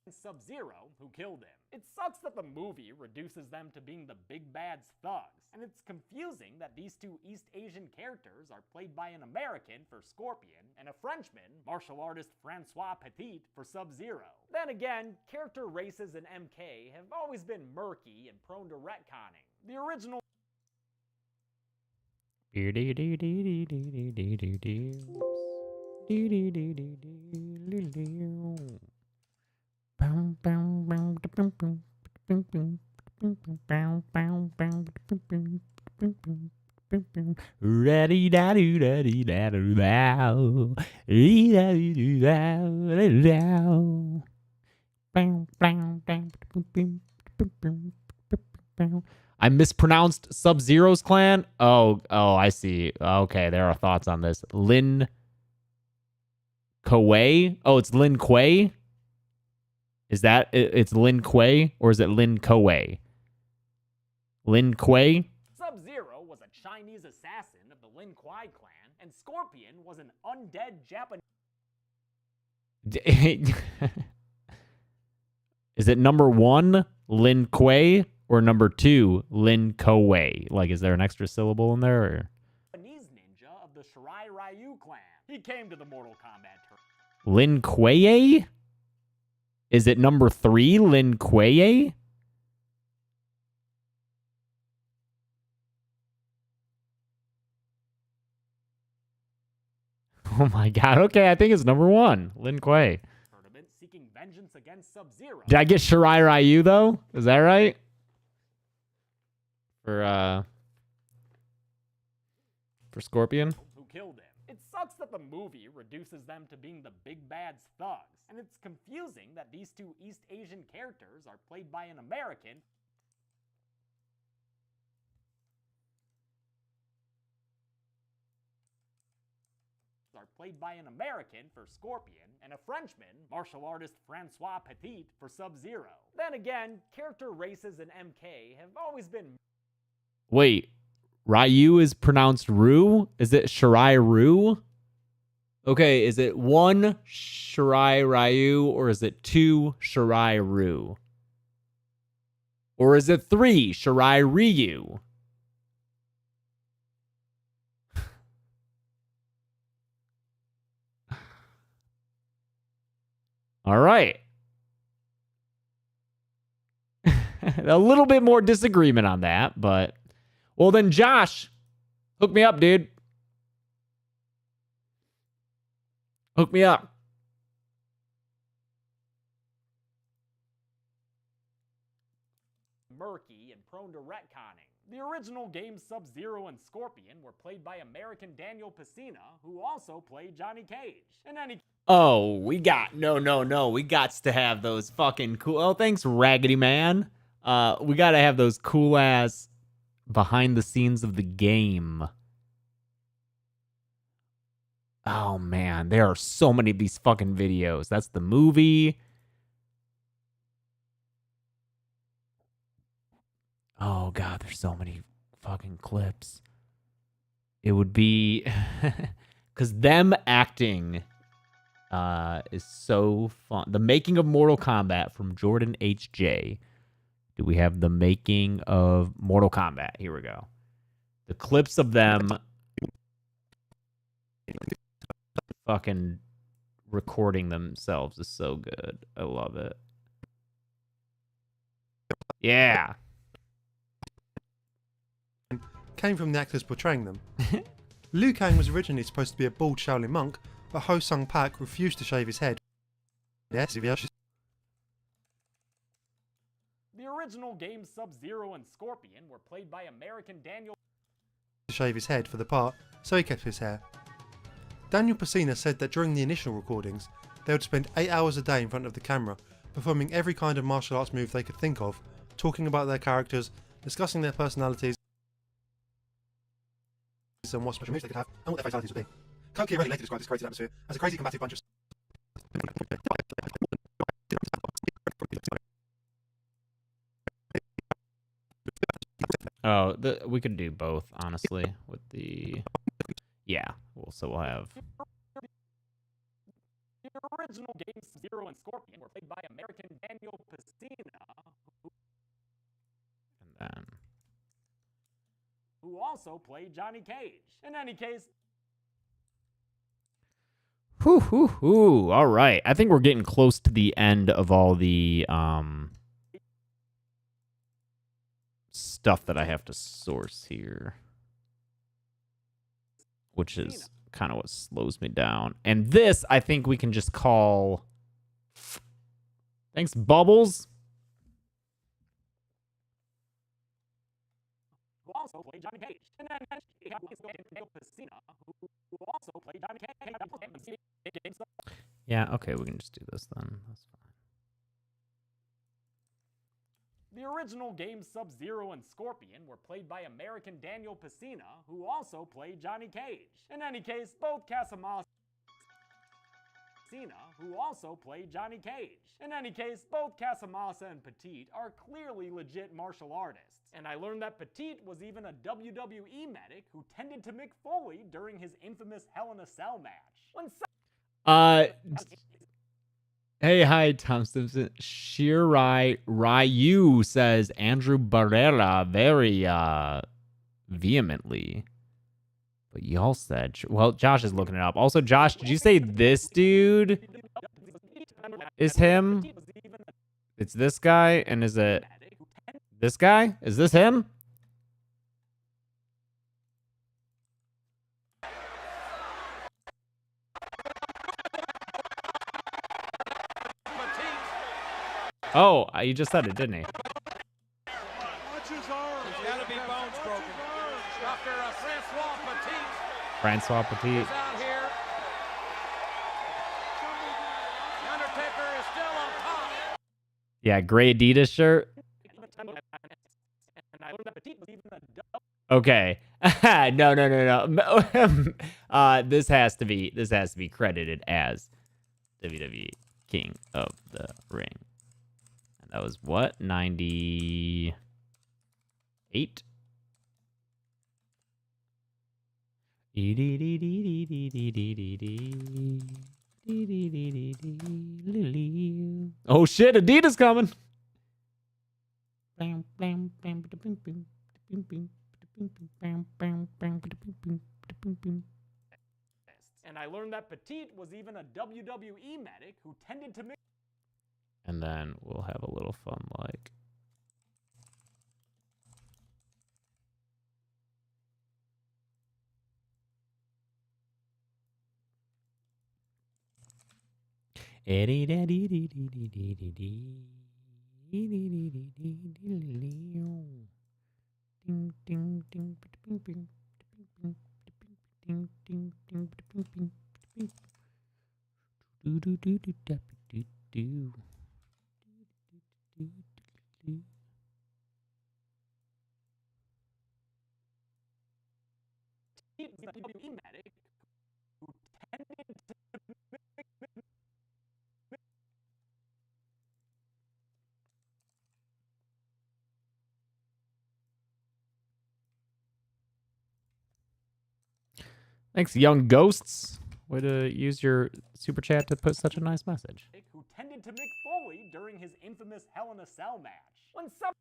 Sub-Zero, who killed him. It sucks that the movie reduces them to being the big bad's thugs, and it's confusing that these two East Asian characters are played by an American for Scorpion and a Frenchman, martial artist Francois Petit, for Sub-Zero. Then again, character races in MK have always been murky and prone to retconning. The original I mispronounced Sub-Zero's clan? Oh, I see. Okay, there are thoughts on this. Lin Kuei? Oh, it's Lin Kuei? Is that it's Lin Kuei or is it Lin Kuei? Lin Kuei? Sub-Zero was a Chinese assassin of the Lin Kuei clan, and Scorpion was an undead Japanese... Is it number 1, Lin Kuei, or number 2, Lin Kuei? Like, is there an extra syllable in there? Or? Japanese ninja of the Shirai Ryu clan. He came to the Mortal Kombat tournament. Lin Kuei? Is it number 3, Lin Kuei? Oh my god. Okay, I think it's number 1, Lin Kuei. Seeking vengeance against Sub-Zero. Did I get Shirai Ryu though? Is that right? For Scorpion? Who killed him. It sucks that the movie reduces them to being the big bad's thugs, and it's confusing that these two East Asian characters are played by an American for Scorpion, and a Frenchman, martial artist Francois Petit, for Sub-Zero. Then again, character races in MK have always been... Wait, Ryu is pronounced Rue? Is it Shirai Ryu? Okay, is it 1 Shirai Ryu or is it 2 Shirai Ryu? Or is it 3 Shirai Ryu? All right. A little bit more disagreement on that, but... Well, then, Josh, hook me up, dude. Hook me up. Murky and prone to retconning. The original games Sub-Zero and Scorpion were played by American Daniel Pesina, who also played Johnny Cage. And then he... Oh, we got... No. We gots to have those fucking cool... Oh, thanks, Raggedy Man. We gotta have those cool-ass behind the scenes of the game. Oh, man. There are so many of these fucking videos. That's the movie. Oh, God. There's so many fucking clips. It would be... Because them acting is so fun. The Making of Mortal Kombat from Jordan H.J. Do we have the Making of Mortal Kombat? Here we go. The clips of them... fucking recording themselves is so good. I love it. Yeah. Came from the actors portraying them. Liu Kang was originally supposed to be a bald Shaolin monk, but Ho Sung Pak refused to shave his head. Yes, The original games Sub-Zero and Scorpion were played by American Daniel... to shave his head for the part, so he kept his hair. Daniel Pesina said that during the initial recordings, they would spend 8 hours a day in front of the camera, performing every kind of martial arts move they could think of, talking about their characters, discussing their personalities, and what special moves they could have, and what their fatalities would be. Koki already later described this creative atmosphere as a crazy combative bunch of... Oh, we could do both, honestly, with the... Yeah, we'll have... The original games Zero and Scorpion were played by American Daniel Pesina, And then... who also played Johnny Cage. In any case... Whew. All right. I think we're getting close to the end of all the stuff that I have to source here, which is kind of what slows me down. And this, I think we can just call... Thanks, Bubbles. Who also played Johnny Cage. And then Daniel Pesina, who also played Johnny Cage. Yeah, okay, we can just do this then. That's fine. The original games Sub-Zero and Scorpion were played by American Daniel Pesina, who also played Johnny Cage. In any case, both Casamassa who also played Johnny Cage. In any case, both Casamassa and Petite are clearly legit martial artists. And I learned that Petite was even a WWE medic who tended to Mick Foley during his infamous Hell in a Cell match. Hey, hi, Tom Simpson. Shirai Ryu says Andrew Barrera very vehemently. But y'all said... Well, Josh is looking it up. Also, Josh, did you say this dude is him? It's this guy? And is it this guy? Is this him? Oh, he just said it, didn't he? Francois Petit. Yeah, gray Adidas shirt. Okay. No. This has to be credited as WWE King of the Ring. And that was what? 98? Oh shit, Adidas coming. And I learned that Petite was even a WWE medic who tended to mix. And then we'll have a little fun like. Petite was a WWE medic who tended to Thanks, young ghosts. Way to use your super chat to put such a nice message. who tended to Mick Foley during his infamous Hell in a Cell match. When some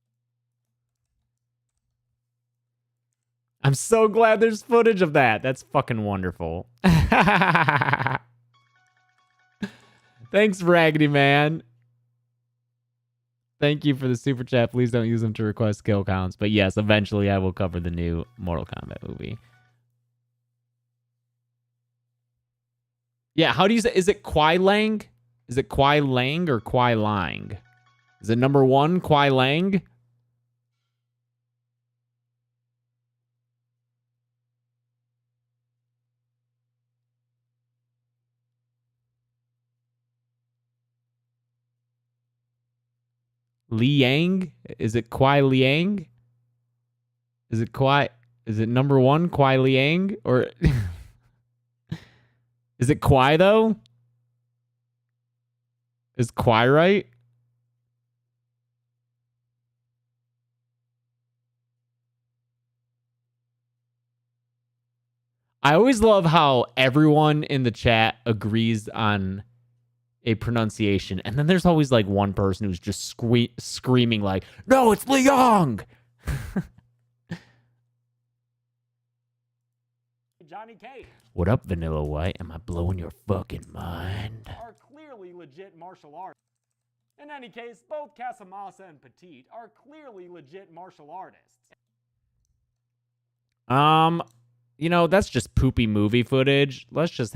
I'm so glad there's footage of that. That's fucking wonderful. Thanks, Raggedy Man. Thank you for the super chat. Please don't use them to request kill counts. But yes, eventually I will cover the new Mortal Kombat movie. Yeah, how do you say? Is it Kwai Lang? Is it Kwai Lang or Kwai Lang? Is it number one, Kwai Lang? Liang? Is it Kwai Liang? Is it Kwai? Is it number one, Kwai Liang? Or is it Kwai though? Is Kwai right? I always love how everyone in the chat agrees on a pronunciation, and then there's always like one person who's just screaming like, "No, it's Liang!" Johnny Cage What up, Vanilla White? Am I blowing your fucking mind? are clearly legit martial artists. In any case, both Casamassa and Petite are clearly legit martial artists. You know, that's just poopy movie footage. Let's just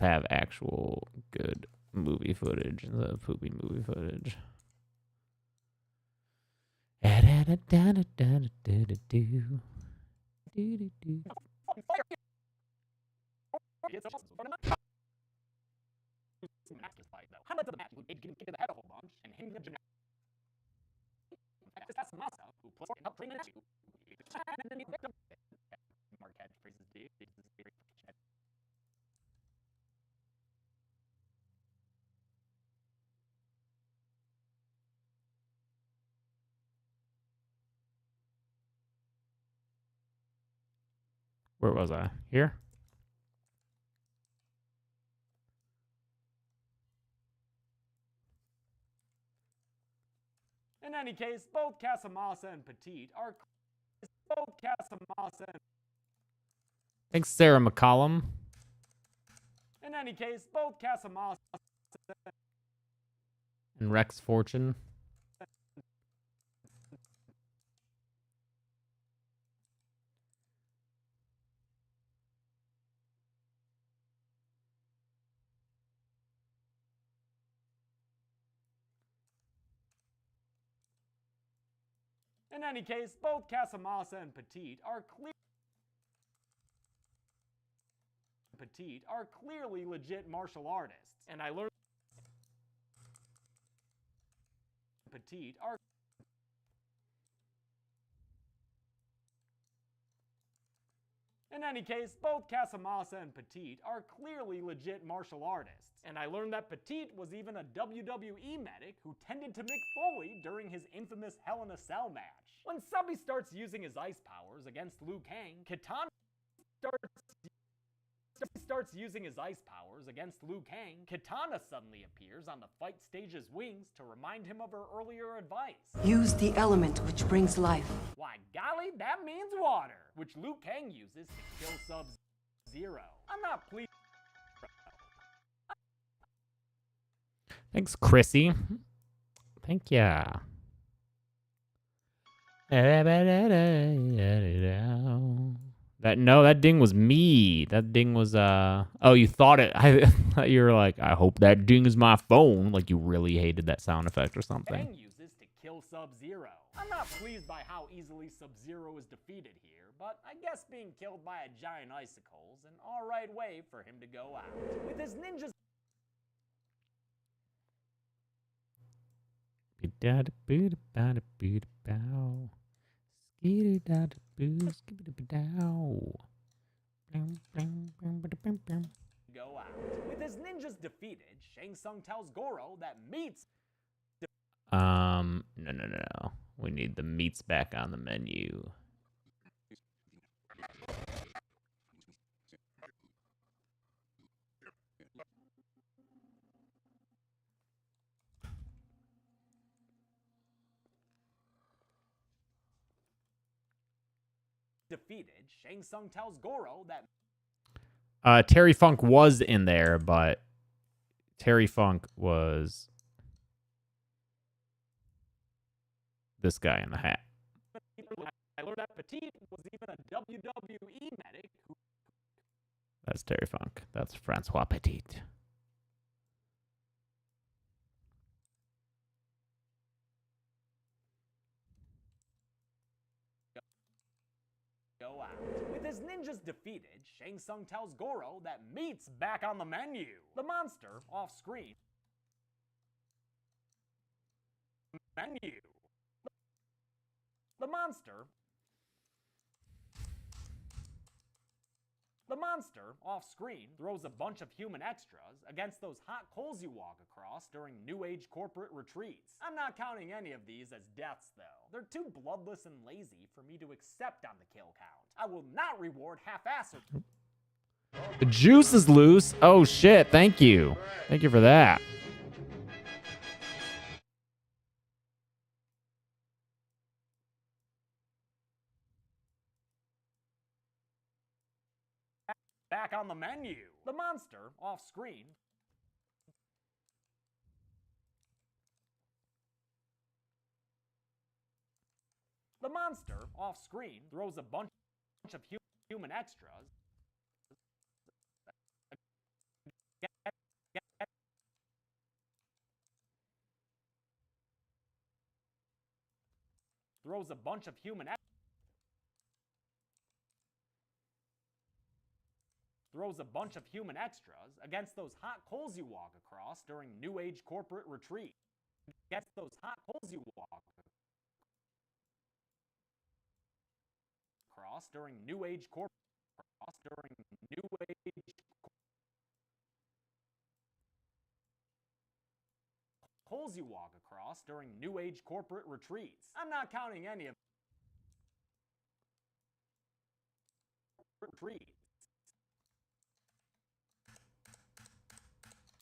have actual good movie footage instead of poopy movie footage. Highlights of the match include Cage getting kicked in the head a whole bunch and hitting the gymnast. Casamassa, who plus and helped train the match. And then the victim. Mark catchphrases, dude. This is very shit. Where was I? Here? In any case, both Casamassa and Petite are both Casamassa and Thanks, Sarah McCollum. in any case, both Casamassa And Rex Fortune. In any case, both Casamassa and Petite are clearly legit martial artists. And I learned Petite are In any case, both Casamassa and Petite are clearly legit martial artists, and I learned that Petite was even a WWE medic who tended to Mick Foley during his infamous Hell in a Cell match. When Subby starts using his ice powers against Liu Kang, Kitana suddenly appears on the fight stage's wings to remind him of her earlier advice. Use the element which brings life. Why golly, that means water, which Liu Kang uses to kill Sub-Zero. I'm not pleased. Thanks, Chrissy. Thank ya. That ding was me. That ding was oh, you thought it. I thought you were like, I hope that ding is my phone. Like you really hated that sound effect or something. Kang uses to kill Sub-Zero. I'm not pleased by how easily Sub-Zero is defeated here, but I guess being killed by a giant icicle is an alright way for him to go out. With his ninjas go out. With his ninjas defeated, Shang Tsung tells Goro that meats no. We need the meats back on the menu. defeated, Shang Tsung tells Goro that Terry Funk was in there, but Terry Funk was this guy in the hat. I learned that Petite was even a WWE medic who That's Terry Funk. That's Francois Petite. go out. With his ninjas defeated, Shang Tsung tells Goro that meat's back on the menu. The monster, off screen, menu. The monster, off screen, throws a bunch of human extras against those hot coals you walk across during New Age corporate retreats. I'm not counting any of these as deaths, though. They're too bloodless and lazy for me to accept on the kill count. I will not reward half-assed. The juice is loose. Oh, shit. Thank you. Thank you for that. Back on the menu. The monster, off screen, throws a bunch of human extras against those hot coals you walk across during New Age corporate retreat. I'm not counting any of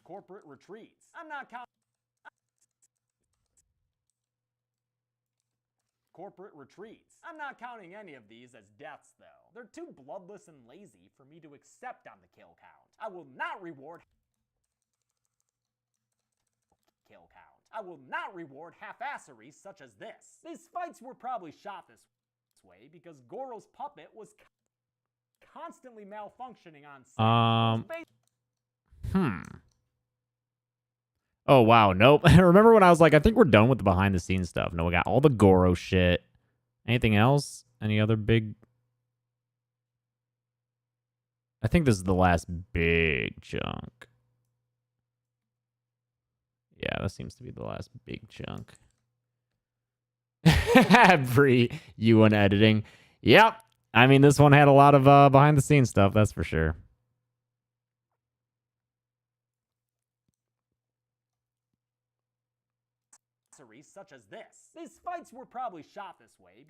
corporate retreats. I'm not counting corporate retreats. I'm not counting any of these as deaths, though. They're too bloodless and lazy for me to accept on the kill count. I will not reward half-asseries such as this. These fights were probably shot this way because Goro's puppet was constantly malfunctioning on set. Oh, wow. Nope. Remember when I was like, I think we're done with the behind-the-scenes stuff. No, we got all the Goro shit. Anything else? Any other big... I think this is the last big chunk. Yeah, that seems to be the last big chunk. Bree, you and editing. Yep. I mean, this one had a lot of behind the scenes stuff, that's for sure. Such as this. These fights were probably shot this way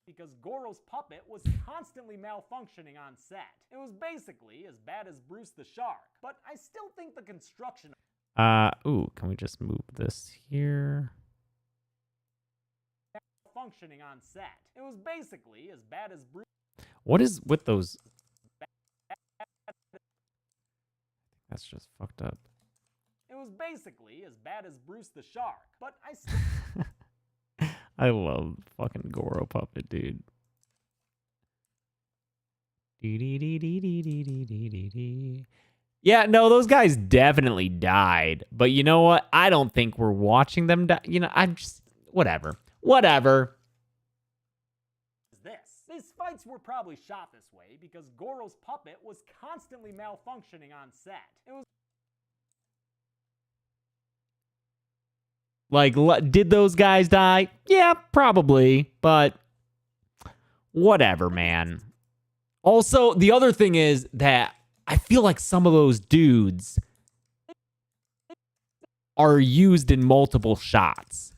because Goro's puppet was constantly malfunctioning on set. It was basically as bad as Bruce the Shark, but I still think the construction... Ooh, can we just move this here? Functioning on set. It was basically as bad as Bruce... What is with those... That's just fucked up. It was basically as bad as Bruce the Shark, but I still... I love fucking Goro puppet, dude. Yeah, no, those guys definitely died. But you know what? I don't think we're watching them die. You know, I'm just... Whatever. Whatever. These fights were probably shot this way because Goro's puppet was constantly malfunctioning on set. It was... Like, did those guys die? Yeah, probably, but whatever, man. Also, the other thing is that I feel like some of those dudes are used in multiple shots.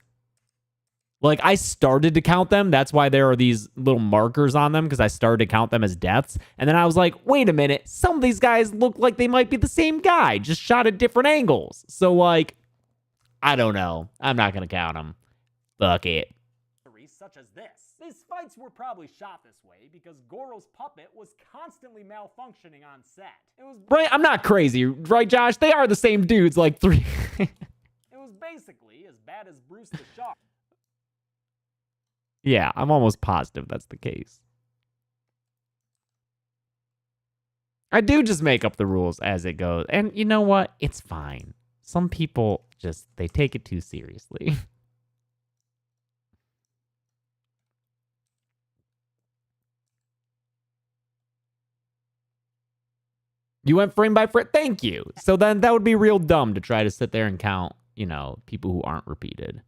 Like, I started to count them. That's why there are these little markers on them, because I started to count them as deaths. And then I was like, wait a minute. Some of these guys look like they might be the same guy, just shot at different angles. So, like... I don't know. I'm not going to count them. Fuck it. Such as this. These fights were probably shot this way because Goro's puppet was constantly malfunctioning on set. It was... Right? I'm not crazy. Right, Josh? They are the same dudes, like three... It was basically as bad as Bruce the Shark. Yeah, I'm almost positive that's the case. I do just make up the rules as it goes. And you know what? It's fine. Some people just, they take it too seriously. You went frame by frame? Thank you. So then that would be real dumb to try to sit there and count, you know, people who aren't repeated.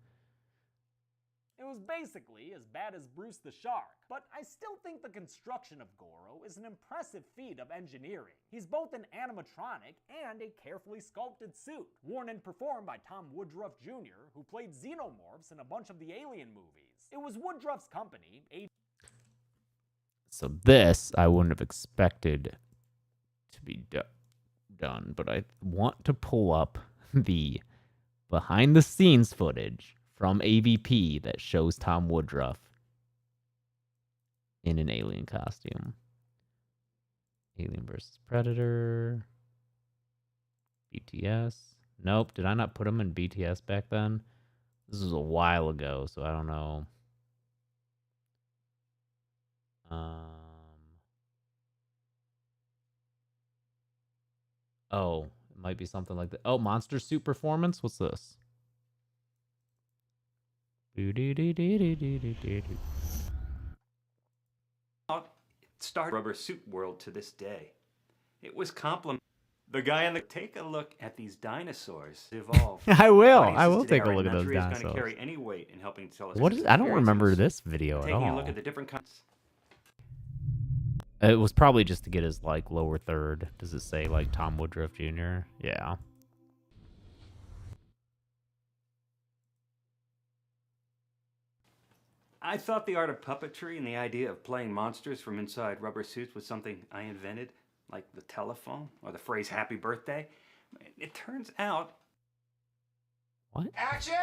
It was basically as bad as Bruce the Shark, but I still think the construction of Goro is an impressive feat of engineering. He's both an animatronic and a carefully sculpted suit, worn and performed by Tom Woodruff Jr., who played xenomorphs in a bunch of the Alien movies. It was Woodruff's company, So this, I wouldn't have expected to be done, but I want to pull up the behind-the-scenes footage from AVP that shows Tom Woodruff in an alien costume. Alien vs. Predator. BTS. Nope, did I not put him in BTS back then? This was a while ago, so I don't know. Oh, it might be something like that. Oh, Monster Suit Performance? What's this? Start rubber suit world to this day. It was the guy in the take a look at these dinosaurs evolved. I will take a look at those dinosaurs. Going to carry any weight in helping tell us what is? I don't remember this video at all. Taking a look at the different kinds. It was probably just to get his like lower third. Does it say like Tom Woodruff Jr.? Yeah. I thought the art of puppetry and the idea of playing monsters from inside rubber suits was something I invented, like the telephone or the phrase happy birthday. It turns out... What? Action!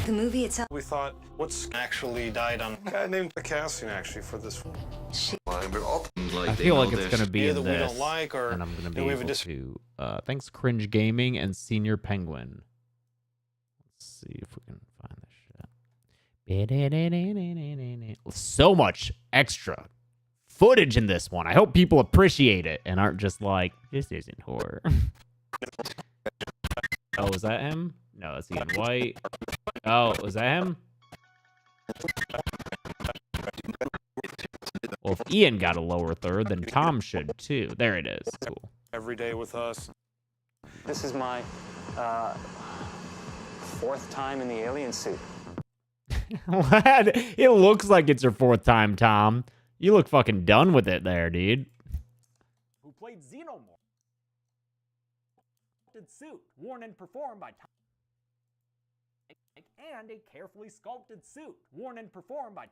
The movie itself... We thought, what's actually died on... A guy named Cassian, actually, for this line, but all... I feel like it's going to be in that this, we don't like, or and I'm going to be able to... thanks, Cringe Gaming and Senior Penguin. Let's see if we can find this shit. So much extra footage in this one. I hope people appreciate it and aren't just like, this isn't horror. Oh, is that him? No, that's Ian White. Oh, was that him? Well, if Ian got a lower third, then Tom should too. There it is. Cool. Every day with us. This is my 4th time in the alien suit. What? It looks like it's your 4th time, Tom. You look fucking done with it there, dude. Who played Xenomorph. Suit worn and performed by Tom. And a carefully sculpted suit worn and performed by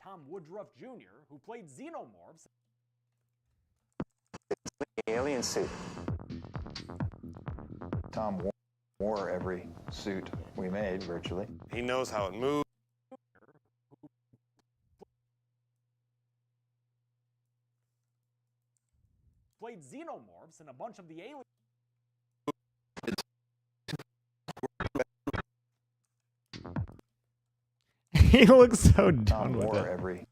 Tom Woodruff Jr., who played Xenomorphs. The alien suit. Tom wore every suit we made, virtually. He knows how it moves. Played Xenomorphs in a bunch of the alien. He looks so done Tom with wore it. every.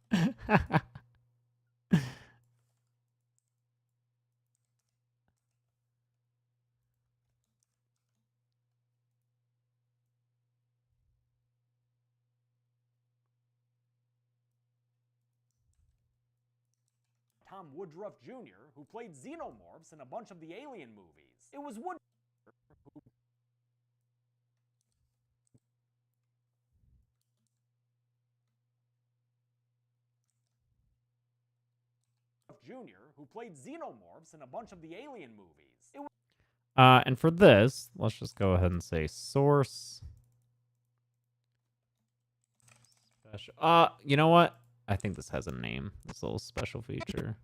Tom Woodruff Jr., who played Xenomorphs in a bunch of the Alien movies. It was Woodruff Jr., who played Xenomorphs in a bunch of the Alien movies. It was And for this, let's just go ahead and say source. Special. You know what? I think this has a name. This little special feature.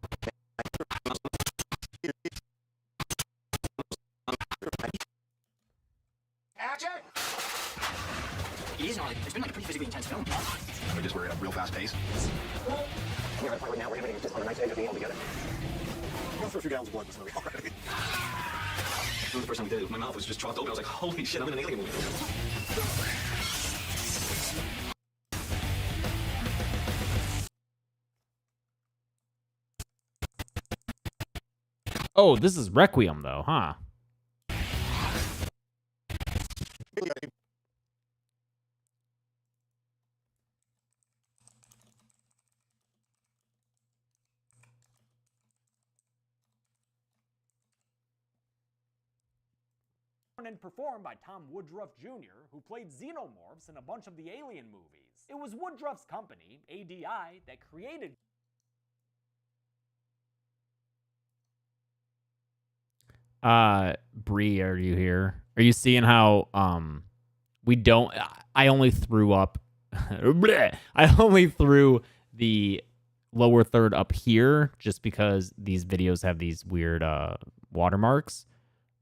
Action! It is not. It's been like a pretty physically intense film. We just were at a real fast pace. We're at a point right now where everything is just on a nice edge of being all together. Going for a few gallons of blood in this movie already. It was the first time we did it. My mouth was just chopped open. I was like, holy shit, I'm in an alien movie. Oh, this is Requiem, though, huh? and performed by Tom Woodruff Jr., who played Xenomorphs in a bunch of the Alien movies. It was Woodruff's company, ADI, that created Bree, are you here? Are you seeing how we don't I only threw up I only threw the lower third up here just because these videos have these weird watermarks,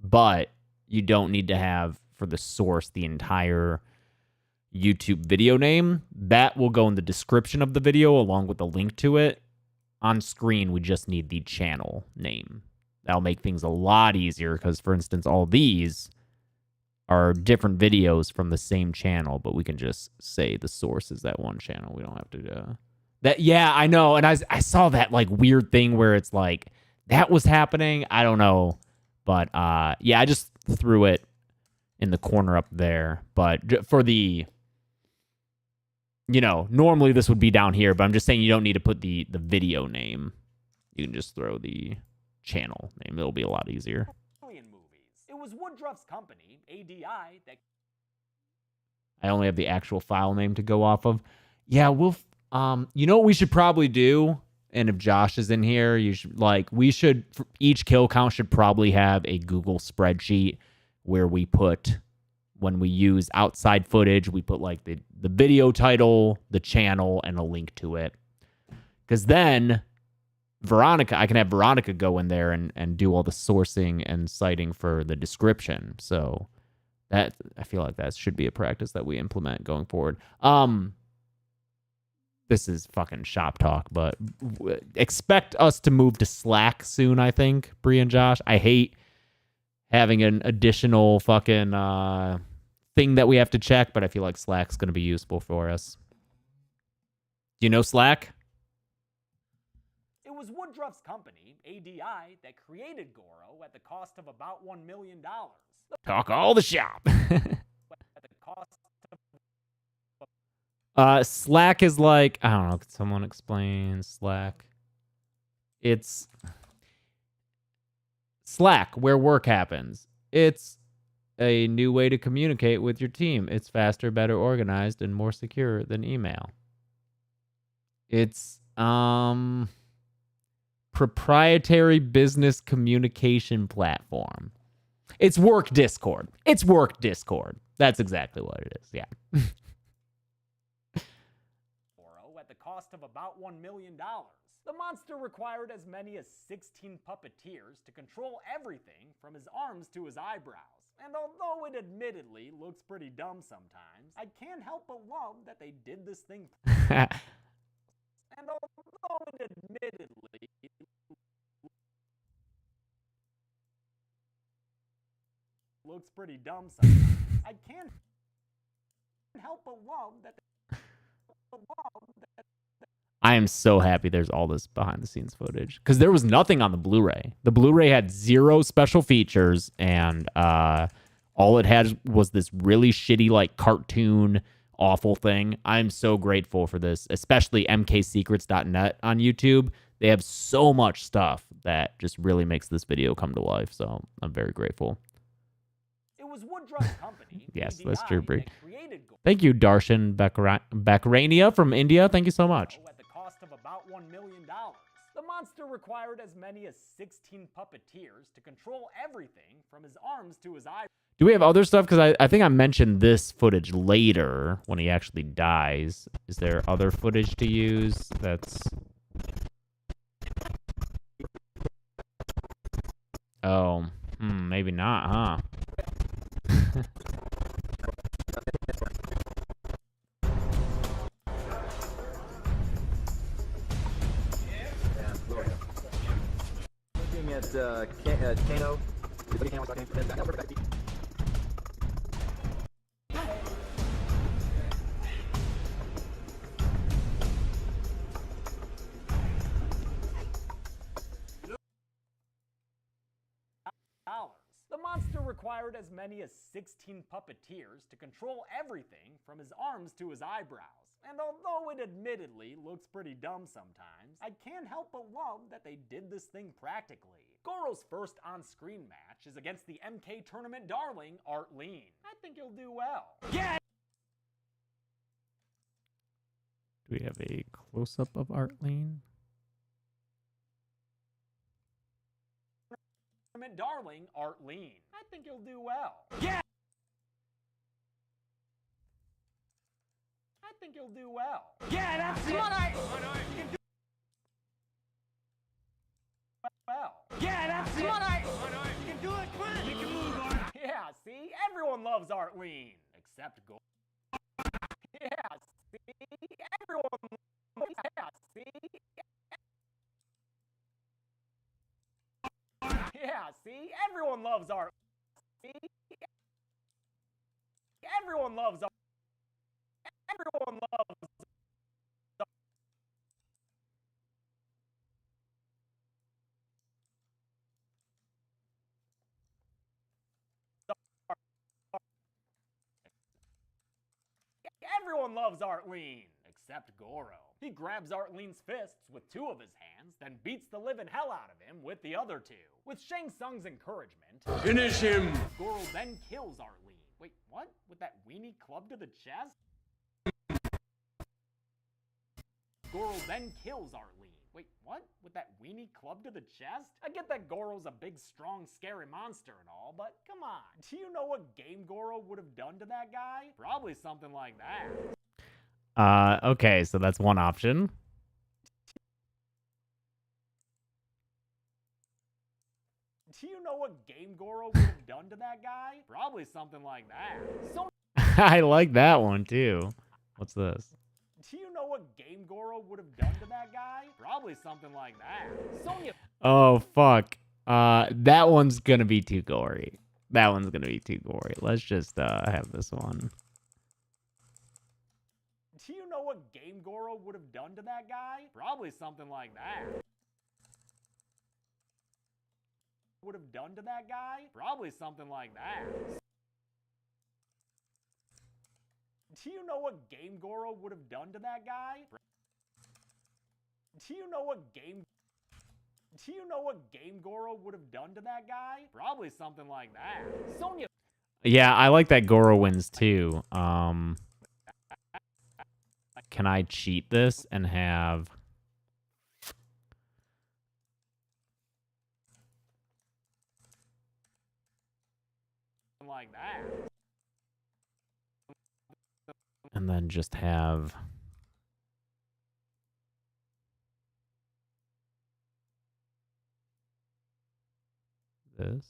but you don't need to have for the source the entire YouTube video name. That will go in the description of the video along with the link to it. On screen, we just need the channel name. That'll make things a lot easier because, for instance, all these are different videos from the same channel, but we can just say the source is that one channel. We don't have to that. Yeah, I know. And I saw that like weird thing where it's like that was happening. I don't know. But yeah, I just threw it in the corner up there. But for the, you know, normally this would be down here, but I'm just saying you don't need to put the video name. You can just throw the channel name. It'll be a lot easier. Alien movies. It was Woodruff's company, ADI, that I only have the actual file name to go off of. Yeah, we'll you know what we should probably do? And if Josh is in here, you should each kill count should probably have a Google spreadsheet where we put, when we use outside footage, we put like the video title, the channel, and a link to it. Because then I can have Veronica go in there and do all the sourcing and citing for the description. So that, I feel like that should be a practice that we implement going forward. This is fucking shop talk, but expect us to move to Slack soon, I think, Bree and Josh. I hate having an additional fucking thing that we have to check, but I feel like Slack's going to be useful for us. Do you know Slack? it was Woodruff's company, ADI, that created Goro at the cost of about $1 million. Talk all the shop. At the cost of Slack is like, I don't know, could someone explain Slack? It's Slack, where work happens. It's a new way to communicate with your team. It's faster, better organized, and more secure than email. It's proprietary business communication platform. It's work Discord. It's work Discord. That's exactly what it is. Yeah. At the cost of about $1 million. The monster required as many as 16 puppeteers to control everything from his arms to his eyebrows. And although it admittedly looks pretty dumb sometimes, I can't help but love that they did this thing. And although it admittedly looks pretty dumb sometimes, I can't help but love that I am so happy there's all this behind the scenes footage because there was nothing on the Blu-ray. The Blu-ray had 0 special features and all it had was this really shitty like cartoon awful thing. I'm so grateful for this, especially mksecrets.net on YouTube. They have so much stuff that just really makes this video come to life. So I'm very grateful. It was Woodruff's company. Yes, that's true, Bree. Thank you, Darshan Bakrania from India. Thank you so much. At the cost of about $1 million. The monster required as many as 16 puppeteers to control everything from his arms to his eyes. Do we have other stuff? Because I think I mentioned this footage later when he actually dies. Is there other footage to use that's... Oh, maybe not, huh? Looking at Kano. The monster required as many as 16 puppeteers to control everything from his arms to his eyebrows. And although it admittedly looks pretty dumb sometimes, I can't help but love that they did this thing practically. Goro's first on-screen match is against the MK tournament darling, Art Lean. I think he'll do well. Yeah! Do we have a close-up of Art Lean? Darling, Art Lean. I think he'll do well. Yeah! I think he'll do well. Yeah, that's it! You can do well. Yeah, that's it! You can do it, come on! We can move on. Yeah, see? Everyone loves Art Lean. Except Go. Yeah, see? Everyone loves... Yeah, see? Yeah, see? Everyone loves Art. See? Everyone loves Art. Everyone loves Everyone loves Art Lean, except Goro. He grabs Art Lean's fists with 2 of his hands, then beats the living hell out of him with the other 2. With Shang Tsung's encouragement, finish him! Goro then kills Art Lean. Wait, what? With that weenie club to the chest? Goro then kills Art Lean. Wait, what? With that weenie club to the chest? I get that Goro's a big, strong, scary monster and all, but come on. Do you know what Game Goro would have done to that guy? Probably something like that. Okay, so that's one option. Do you know what Game Goro would have done to that guy? Probably something like that. So I like that one too. What's this? Do you know what Game Goro would have done to that guy? Probably something like that. Sonya. Oh fuck. That one's gonna be too gory. That one's gonna be too gory. Let's just have this one. Do you know what Game Goro would have done to that guy? Probably something like that. Would have done to that guy? Probably something like that. Do you know what Game Goro would have done to that guy? Do you know what Game Goro would have done to that guy? Probably something like that. Sonya. Yeah, I like that Goro wins too. Can I cheat this and have... Like that. And then just have... this.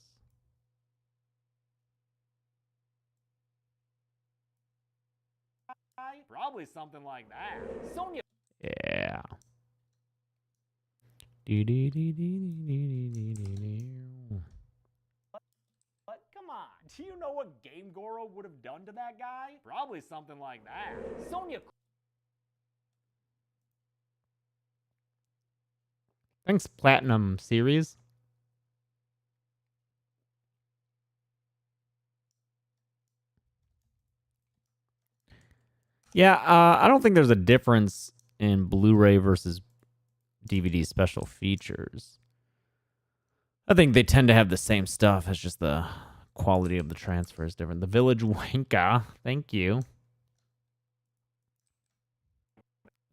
Probably something like that. Sonya. Yeah. But come on, do you know what Game Goro would have done to that guy? Probably something like that. Sonya. Thanks, Platinum Series. Yeah, I don't think there's a difference in Blu-ray versus DVD special features. I think they tend to have the same stuff. It's just the quality of the transfer is different. The Village Wanka, thank you.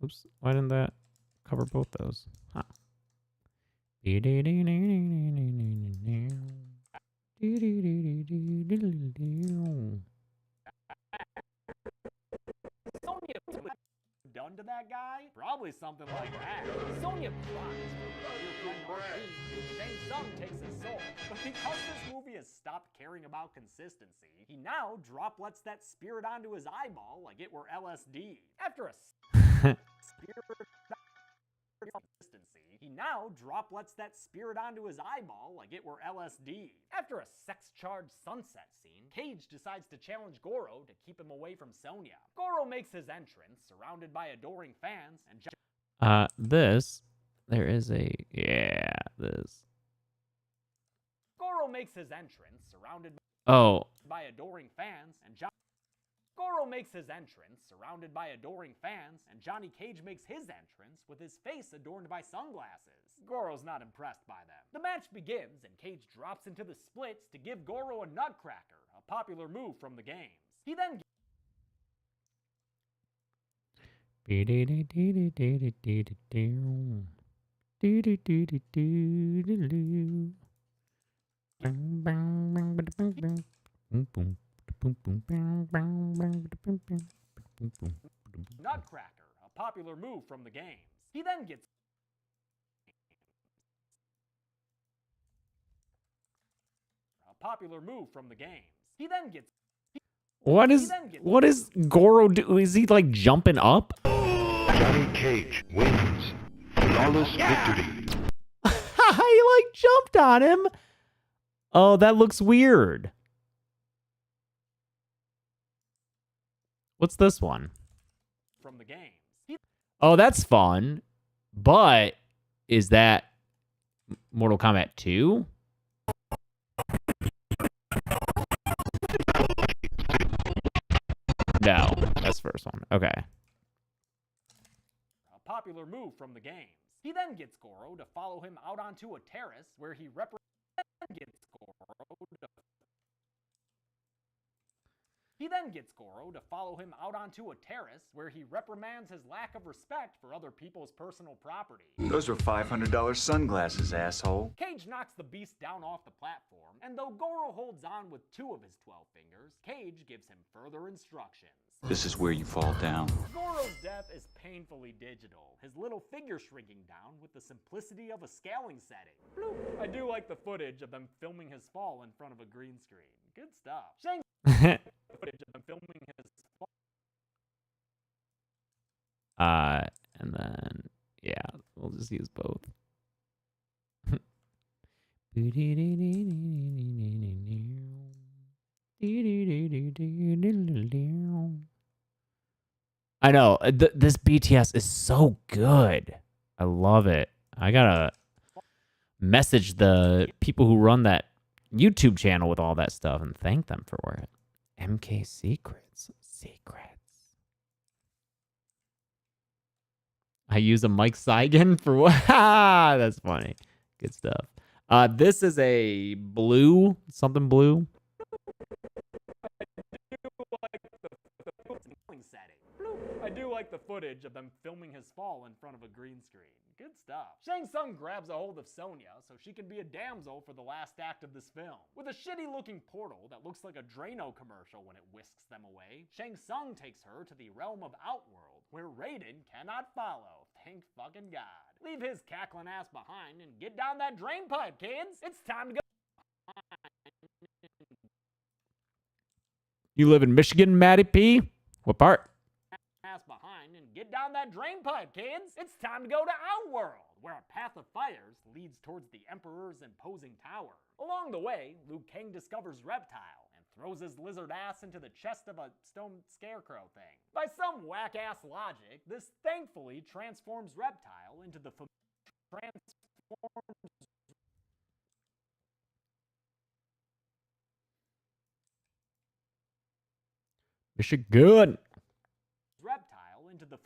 Oops, why didn't that cover both those? Huh. Sonya done to that guy? Probably something like that. Sonya cries for Shang Tsung takes his soul. But because this movie has stopped caring about consistency, he now droplets that spirit onto his eyeball like it were LSD. After a spirit consistency, he now droplets that spirit onto his eyeball like it were LSD. After a sex-charged sunset scene, Cage decides to challenge Goro to keep him away from Sonya. Goro makes his entrance, surrounded by adoring fans, and there is a, yeah, this. Goro makes his entrance, surrounded by adoring fans, and Goro makes his entrance, surrounded by adoring fans, and Johnny Cage makes his entrance with his face adorned by sunglasses. Goro's not impressed by them. The match begins, and Cage drops into the splits to give Goro a nutcracker, a popular move from the games. He then nutcracker, a popular move from the games. He then gets a popular move from the games. He then gets What is Goro do? Is he like jumping up? Johnny Cage wins. Flawless victory. He like jumped on him. Oh, that looks weird. What's this one? From the games. Oh, that's fun. But is that Mortal Kombat 2? No, that's the first one. Okay. A popular move from the games. He then gets Goro to follow him out onto a terrace where he reprimands his lack of respect for other people's personal property. Those were $500 sunglasses, asshole. Cage knocks the beast down off the platform, and though Goro holds on with 2 of his 12 fingers, Cage gives him further instructions. This is where you fall down. Goro's death is painfully digital, his little figure shrinking down with the simplicity of a scaling setting. Bloop. I do like the footage of them filming his fall in front of a green screen. Good stuff. Footage of them filming his fall. And then, yeah, we'll just use both. I know, this BTS is so good. I love it. I gotta message the people who run that YouTube channel with all that stuff and thank them for it. MK Secrets. I use a Mike Seigen for what? That's funny. Good stuff. This is a blue, something blue. traveling setting. Bloop. I do like the footage of them filming his fall in front of a green screen. Good stuff. Shang Tsung grabs a hold of Sonya so she can be a damsel for the last act of this film. With a shitty looking portal that looks like a Drano commercial when it whisks them away, Shang Tsung takes her to the realm of Outworld, where Raiden cannot follow. Thank fucking God. Leave his cackling ass behind and get down that drain pipe, kids. It's time to go. You live in Michigan, Matty P? What part? Ass behind and get down that drain pipe, kids. It's time to go to Outworld, where a path of fires leads towards the Emperor's imposing tower. Along the way, Liu Kang discovers Reptile and throws his lizard ass into the chest of a stone scarecrow thing. By some whack-ass logic, this thankfully transforms Reptile into the Michigan. Reptile into the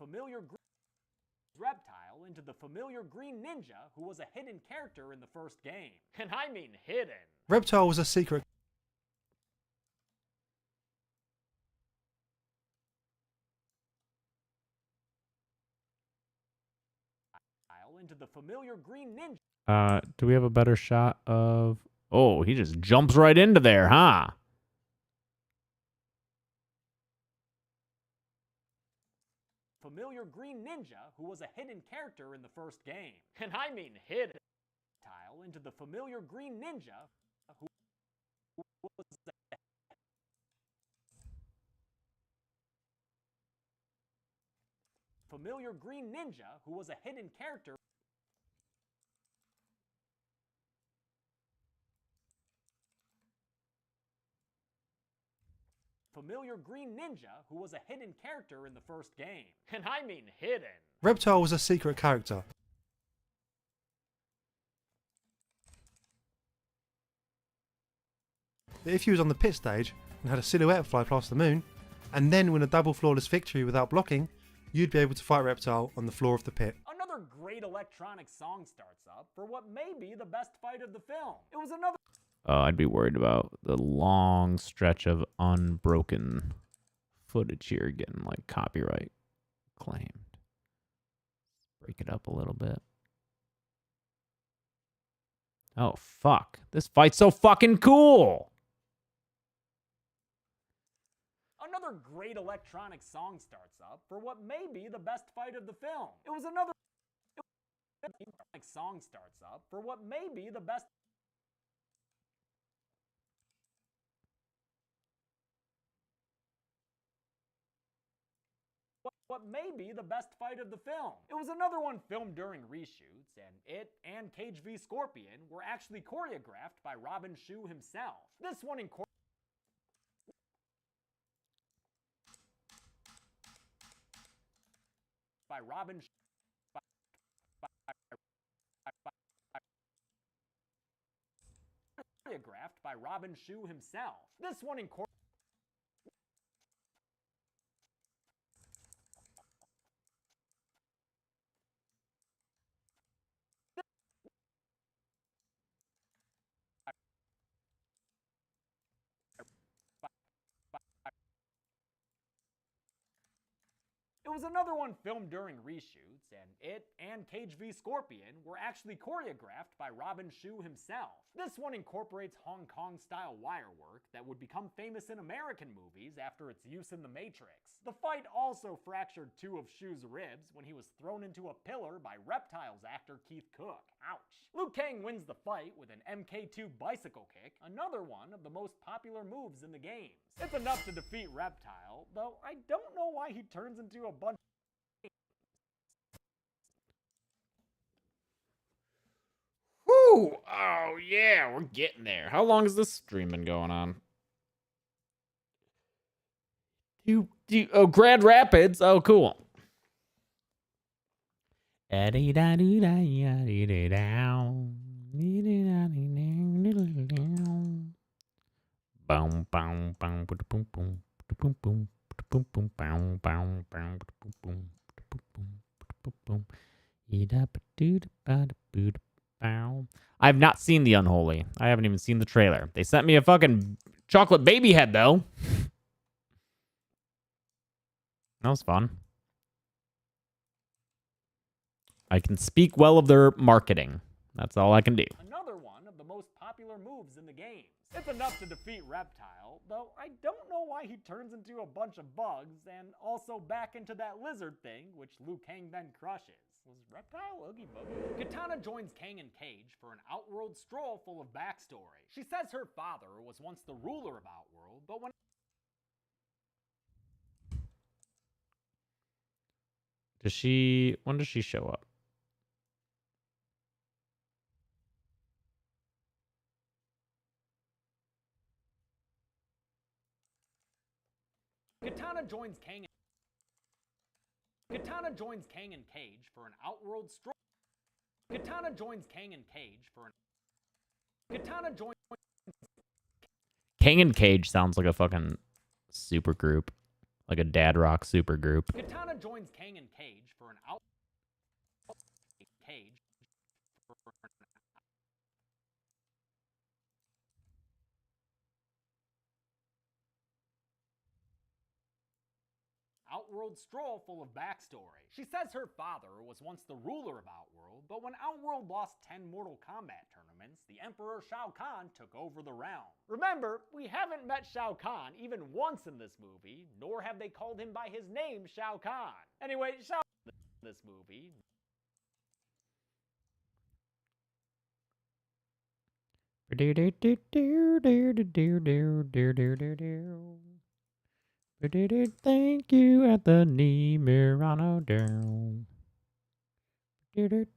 familiar green ninja who was a hidden character in the first game. And I mean hidden. Reptile was a secret. Into the familiar green ninja. Do we have a better shot of... Oh, he just jumps right into there, huh? Familiar green ninja who was a hidden character in the first game. And I mean hidden. Reptile into the familiar green ninja who was familiar green ninja who was a hidden character. Familiar green ninja who was a hidden character in the first game. And I mean hidden. Reptile was a secret character. If he was on the pit stage and had a silhouette fly past the moon, and then win a double flawless victory without blocking, you'd be able to fight Reptile on the floor of the pit. Another great electronic song starts up for what may be the best fight of the film. It was another... I'd be worried about the long stretch of unbroken footage here getting like copyright claimed. Break it up a little bit. Oh, fuck. This fight's so fucking cool. Another great electronic song starts up for what may be the best fight of the film. It was another electronic song starts up for what may be the best what may be the best fight of the film. It was another one filmed during reshoots, and it and Cage v Scorpion were actually choreographed by Robin Shou himself. This one incorporates by Robin choreographed by Robin Shou himself. This one incorporates It was another one filmed during reshoots, and it and Cage v Scorpion were actually choreographed by Robin Shou himself. This one incorporates Hong Kong-style wire work that would become famous in American movies after its use in The Matrix. The fight also fractured two of Shou's ribs when he was thrown into a pillar by Reptile's actor Keith Cook. Ouch. Liu Kang wins the fight with an MK2 bicycle kick, another one of the most popular moves in the games. It's enough to defeat Reptile, though I don't know why he turns into a bunch Woo! Oh, yeah, we're getting there. How long has this stream been going on? Oh, Grand Rapids. Oh, cool. I have not seen The Unholy. I haven't even seen the trailer. They sent me a fucking chocolate baby head, though. That was fun. I can speak well of their marketing. That's all I can do. Another one of the most popular moves in the games. It's enough to defeat Reptile, though I don't know why he turns into a bunch of bugs and also back into that lizard thing, which Liu Kang then crushes. Was Reptile Oogie Boogie? Katana joins Kang and Cage for an Outworld stroll full of backstory. She says her father was once the ruler of Outworld, but when when does she show up? Katana joins Kang and Cage for an Outworld stroll. Katana joins Kang and Cage for an Kang and Cage sounds like a fucking super group. Like a dad rock super group. Katana joins Kang and Cage for an Outworld stroll full of backstory. She says her father was once the ruler of Outworld, but when Outworld lost 10 Mortal Kombat tournaments, the Emperor Shao Kahn took over the realm. Remember, we haven't met Shao Kahn even once in this movie, nor have they called him by his name, Shao Kahn. Anyway, Shao Kahn in this movie. Thank you at the Murano down. Haven't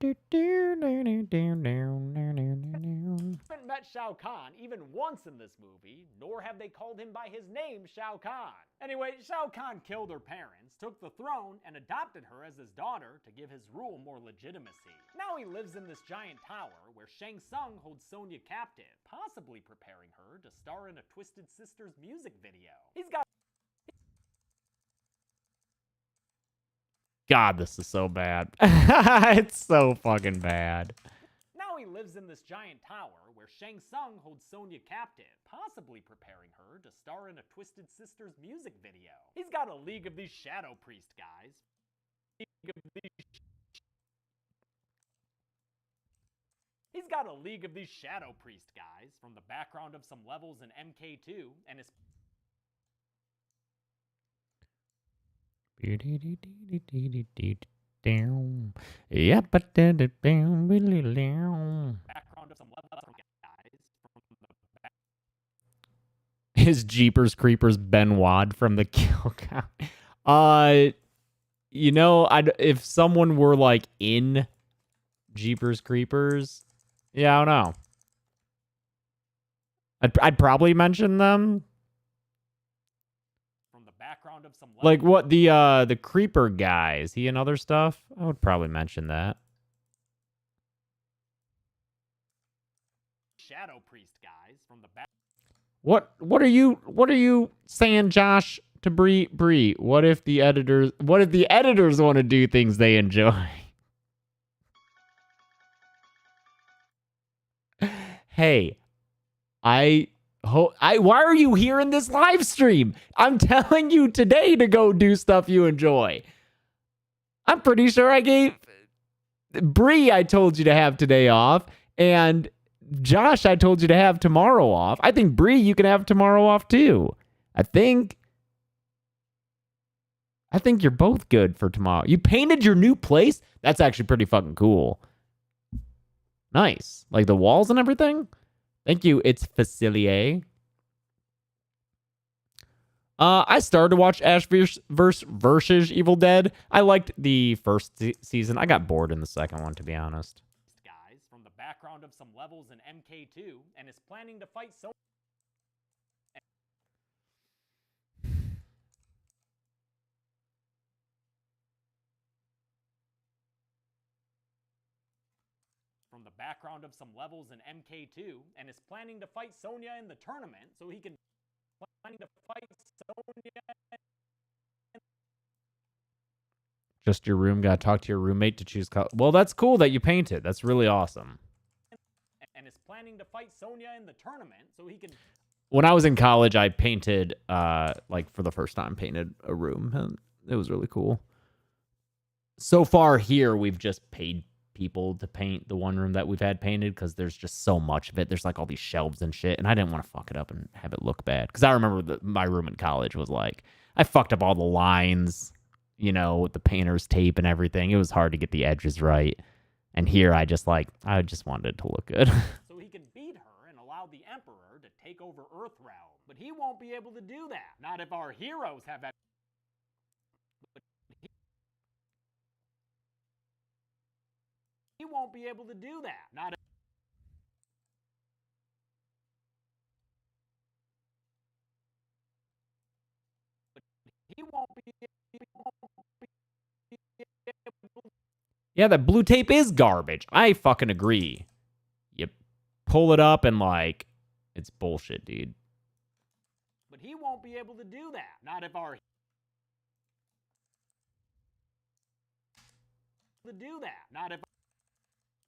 met Shao Kahn even once in this movie, nor have they called him by his name, Shao Kahn. Anyway, Shao Kahn killed her parents, took the throne, and adopted her as his daughter to give his rule more legitimacy. Now he lives in this giant tower where Shang Tsung holds Sonya captive, possibly preparing her to star in a Twisted Sisters music video. He's got God, this is so bad. It's so fucking bad. Now he lives in this giant tower where Shang Tsung holds Sonya captive, possibly preparing her to star in a Twisted Sisters music video. He's got a League of these Shadow Priest guys. He's got a League of these Shadow Priest guys from the background of some levels in MK2 and is Yeah, but background of some levels guys from the His Jeepers Creepers Ben Wad from the Kill Count. You know, if someone were like in Jeepers Creepers, yeah, I don't know. I'd probably mention them. background of some Like what the creeper guy, is he in other stuff? I would probably mention that. Shadow Priest guys from the back. What are you saying, Josh, to Bree? What if the editors want to do things they enjoy? Hey, why are you here in this live stream? I'm telling you today to go do stuff you enjoy. I'm pretty sure I gave Bree, I told you to have today off, and Josh, I told you to have tomorrow off. I think Bree, you can have tomorrow off too. I think you're both good for tomorrow. You painted your new place? That's actually pretty fucking cool. Nice. Like the walls and everything? Thank you, it's Facilier. I started to watch Ash versus Evil Dead. I liked the first season. I got bored in the second one, to be honest. Guys from the background of some levels in MK2 and is planning to fight so from the background of some levels in MK2 and is planning to fight Sonya in the tournament so he can Just your room, gotta talk to your roommate to choose color. Well, that's cool that you painted. That's really awesome. And is planning to fight Sonya in the tournament so he can. When I was in college, I painted, like for the first time, painted a room. And really cool. So far here, we've just paid people to paint the one room that we've had painted because there's just so much of it. There's like all these shelves and shit, and I didn't want to fuck it up and have it look bad. Because I remember my room in college was like, I fucked up all the lines, you know, with the painter's tape and everything. It was hard to get the edges right. And here I just wanted it to look good. So he can beat her and allow the Emperor to take over Earthrealm. But he won't be able to do that. Not if our heroes have that. He won't be able to do that. Not if he won't be Yeah, that blue tape is garbage. I fucking agree. You pull it up and like, it's bullshit, dude. But he won't be able to do that. Not if our to do that. Not if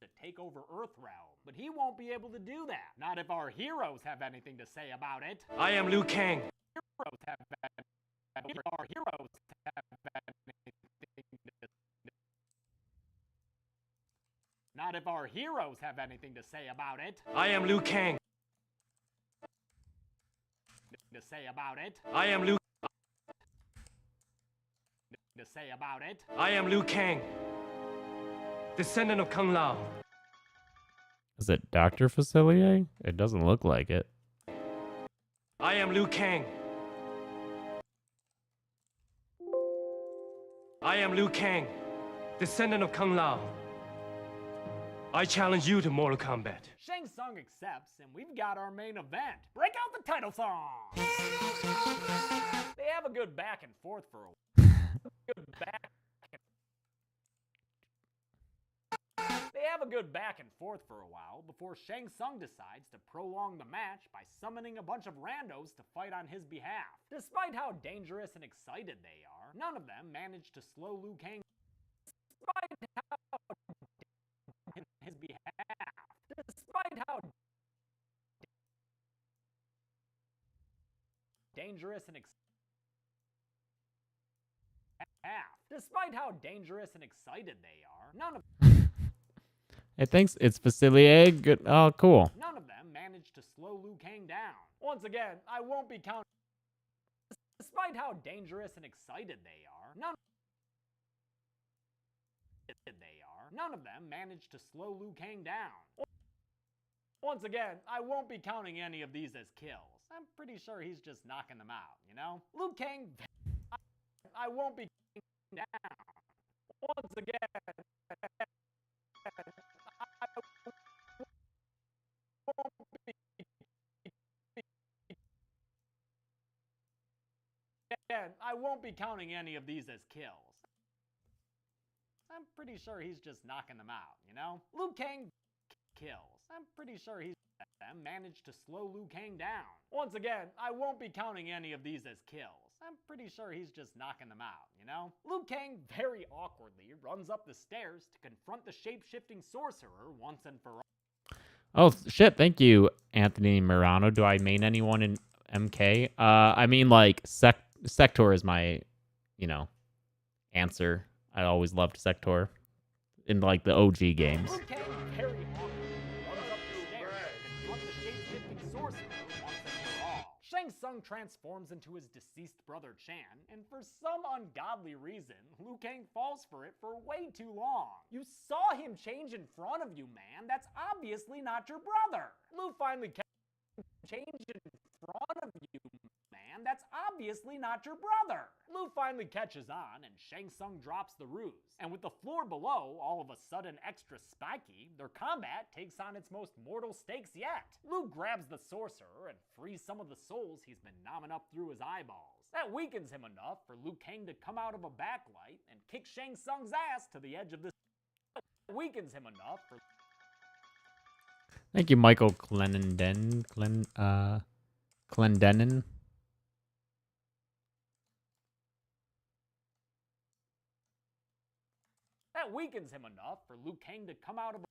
to take over Earthrealm. But he won't be able to do that. Not if our heroes have anything to say about it. I am Liu Kang. Heroes have our heroes have anything to Not if our heroes have anything to say about it. I am Liu Kang. To say about it. I am Liu. To say about it. I am Liu Kang, descendant of Kung Lao. Is it Dr. Facilier? It doesn't look like it. I am Liu Kang. I am Liu Kang, descendant of Kung Lao. I challenge you to Mortal Kombat. Shang Tsung accepts, and we've got our main event. Break out the title song! They have a good back and forth for a while. They have a good back and forth for a while before Shang Tsung decides to prolong the match by summoning a bunch of randos to fight on his behalf. Despite how dangerous and excited they are, none of them manage to slow Liu Kang. Despite how dangerous and excited they are, none of It thinks it's Facilier. Good. Oh, cool. None of them managed to slow Liu Kang down. Once again, I won't be counting. Despite how dangerous and excited they are, none of them managed to slow Liu Kang down. Once again, I won't be counting any of these as kills. I'm pretty sure he's just knocking them out, you know? Liu Kang, I won't be counting down. Once again, I won't be counting any of these as kills. I'm pretty sure he's just knocking them out, you know? Liu Kang kills. I'm pretty sure he's managed to slow Liu Kang down. Once again, I won't be counting any of these as kills. I'm pretty sure he's just knocking them out, you know? Liu Kang very awkwardly runs up the stairs to confront the shape-shifting sorcerer once and for all. Oh, shit. Thank you, Anthony Mirano. Do I main anyone in MK? I mean, like, Sector is my, you know, answer. I always loved Sector in, like, the OG games. Liu Kang very awkwardly runs up the stairs to confront the shape-shifting sorcerer once and for all. Shang Tsung transforms into his deceased brother Chan, and for some ungodly reason, Liu Kang falls for it for way too long. You saw him change in front of you, man. That's obviously not your brother. Liu finally change in front of you, man. That's obviously not your brother. Liu finally catches on, and Shang Tsung drops the ruse. And with the floor below all of a sudden extra spiky, their combat takes on its most mortal stakes yet. Liu grabs the sorcerer and frees some of the souls he's been nomming up through his eyeballs. That weakens him enough for Liu Kang to come out of a backlight and kick Shang Tsung's ass to the edge of the... weakens him enough for... Thank you, Michael Clendenin. Clendenin. That weakens him enough for Liu Kang to come out of...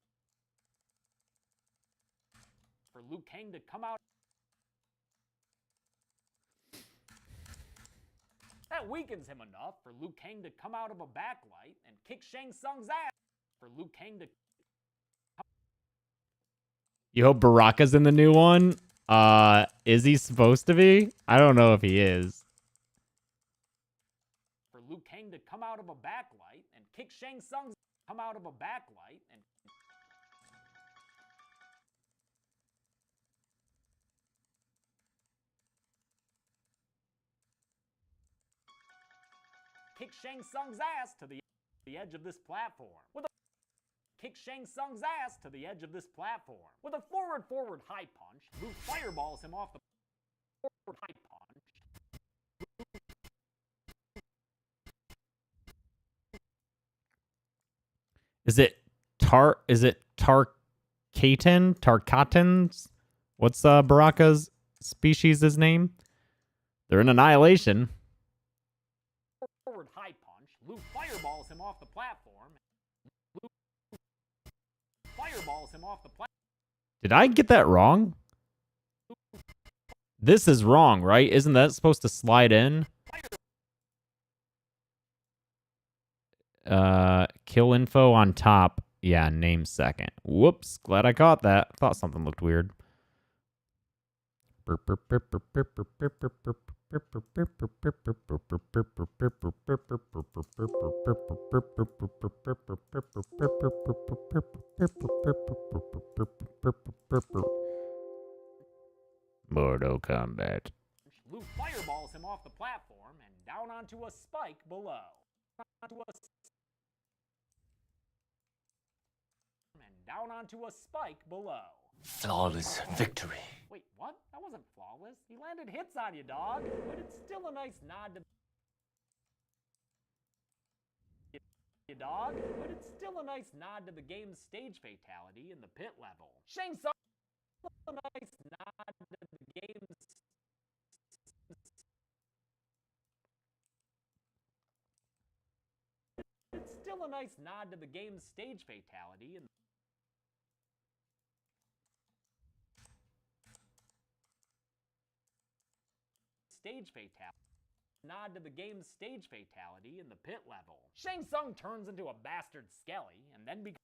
That weakens him enough for Liu Kang to come out of a backlight and kick Shang Tsung's ass. For Liu Kang to... You hope Baraka's in the new one? Is he supposed to be? I don't know if he is. For Liu Kang to come out of a backlight and kick Shang Tsung's... Come out of a backlight and... Kick Shang Tsung's ass to the edge of this platform. With a kick Shang Tsung's ass to the edge of this platform. With a forward high punch, Liu fireballs him off the forward high punch. Is it Tarkatans? What's Baraka's species' name? They're in Annihilation. Forward high punch. Liu fireballs him off the platform. Liu fireballs him off the platform. Did I get that wrong? This is wrong, right? Isn't that supposed to slide in? Kill info on top. Yeah, name second. Whoops. Glad I caught that. Thought something looked weird. Mortal Kombat. Liu fireballs him off the platform and down onto a spike below. Down onto a spike below. Flawless victory. Wait, what? That wasn't flawless. He landed hits on you, dog. But it's still a nice nod to you, dog. But it's still a nice nod to the game's stage fatality in the pit level. Shang Tsung, a nice nod to the game's... It's still a nice nod to the game's stage fatality in stage fatality. Nod to the game's stage fatality in the pit level. Shang Tsung turns into a bastard Skelly and then becomes...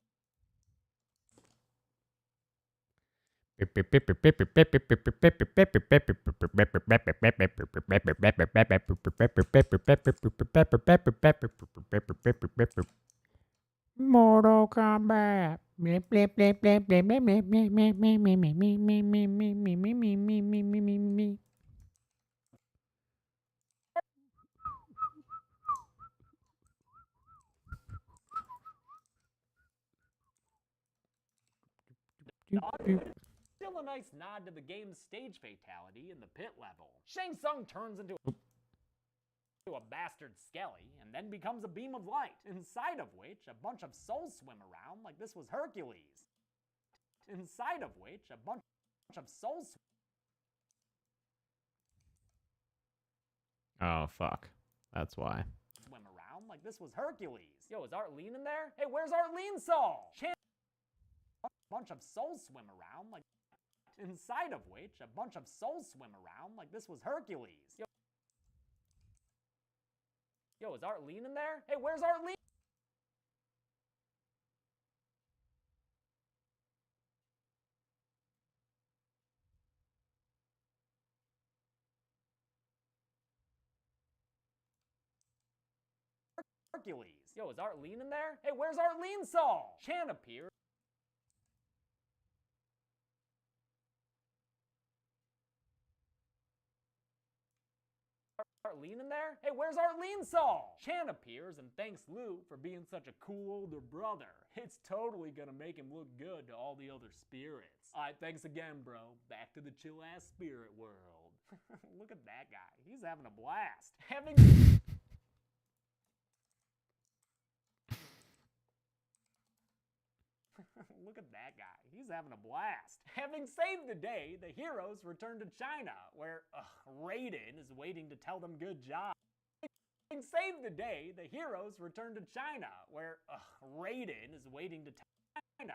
Mortal Kombat. Still a nice nod to the game's stage fatality in the pit level. Shang Tsung turns into a bastard Skelly and then becomes a beam of light, inside of which a bunch of souls swim around like this was Hercules. Inside of which a bunch of souls Oh, fuck. That's why. swim around like this was Hercules. Yo, is Arlene in there? Hey, where's Arlene's soul? A bunch of souls swim around like... Inside of which a bunch of souls swim around like this was Hercules. Yo, is Arlene in there? Hey, where's Arlene? Hercules. Yo, is Arlene in there? Hey, where's Arlene's soul? Chan appears. Arlene in there? Hey, where's Arlene's soul? Chan appears and thanks Liu for being such a cool older brother. It's totally gonna make him look good to all the other spirits. Alright, thanks again, bro. Back to the chill-ass spirit world. Look at that guy. He's having a blast. Look at that guy. He's having a blast. Having saved the day, the heroes return to China, where Raiden is waiting to tell them good job. Having saved the day, the heroes return to China, where Raiden is waiting to tell China.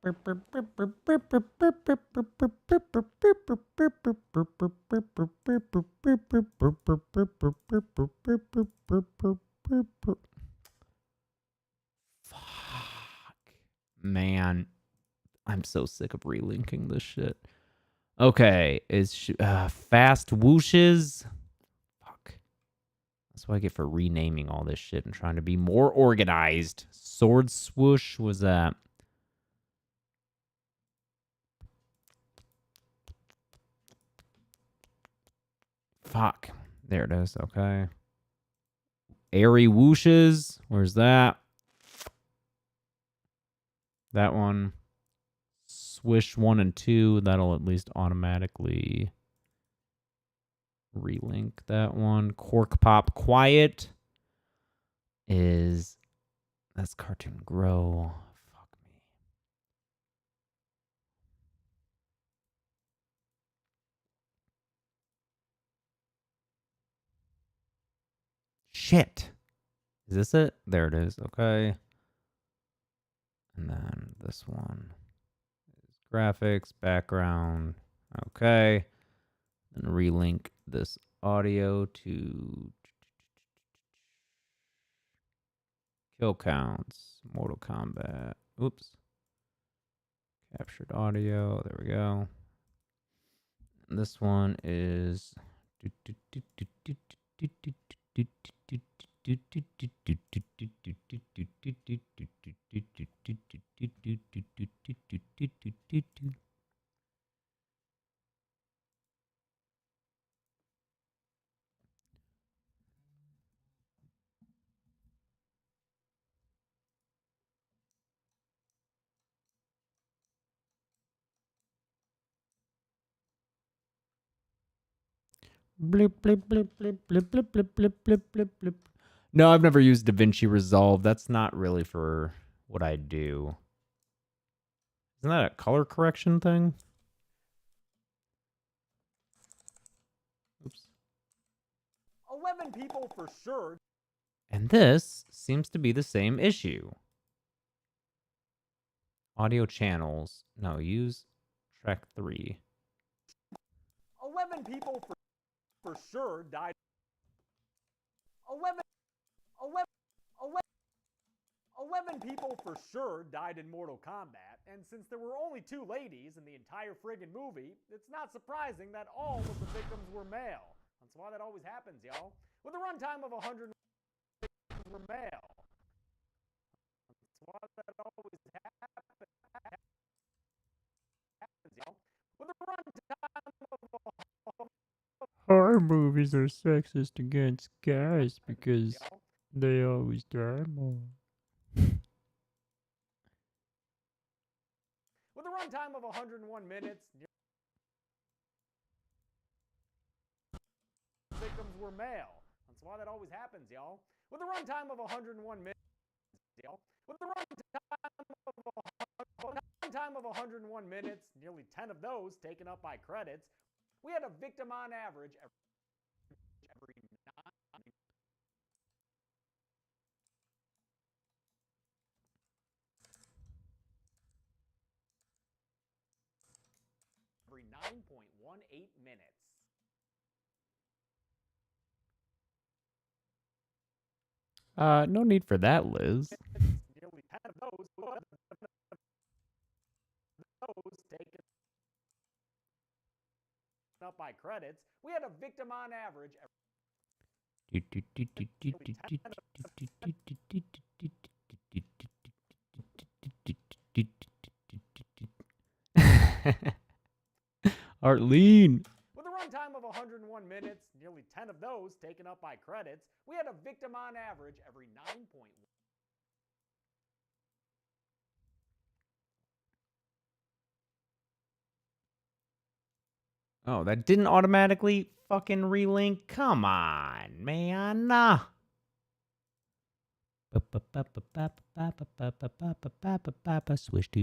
Man, I'm so sick of relinking this shit. Okay, is fast whooshes. Fuck. That's what I get for renaming all this shit and trying to be more organized. Sword swoosh was that? Fuck. There it is. Okay. Airy whooshes. Where's that? That one. Swish 1 and 2. That'll at least automatically relink that one. Cork pop quiet is... That's Cartoon Grow. Fuck me. Shit. Is this it? There it is. Okay. And then this one is graphics, background. Okay. Then relink this audio to kill counts, Mortal Kombat. Oops. Captured audio. There we go. And this one is blip, blip, blip, blip, blip, blip, blip, blip, blip, blip, blip. No, I've never used DaVinci Resolve. That's not really for what I do. Isn't that a color correction thing? Oops. 11 people for sure. And this seems to be the same issue. Audio channels. No, use track 3. 11 people for sure died. 11 people for sure died in Mortal Kombat, and since there were only 2 ladies in the entire friggin' movie, it's not surprising that all of the victims were male. That's why that always happens, y'all. With a runtime of 100 were male. That's why that always happens, y'all. With a runtime of Horror movies are sexist against guys because they always die more. With a runtime of 101 minutes, victims were male. That's why that always happens, y'all. With a runtime of 101 minutes, y'all. With a runtime of 101 minutes, nearly 10 of those taken up by credits, we had a victim on average every 9.18 minutes. No need for that, Liz. Nearly 10 of those taken up by credits. We had a victim on average every Arlene. With a runtime of 101 minutes, nearly 10 of those taken up by credits, we had a victim on average every 9.1. Oh, that didn't automatically fucking relink? Come on, man. Swish to swish to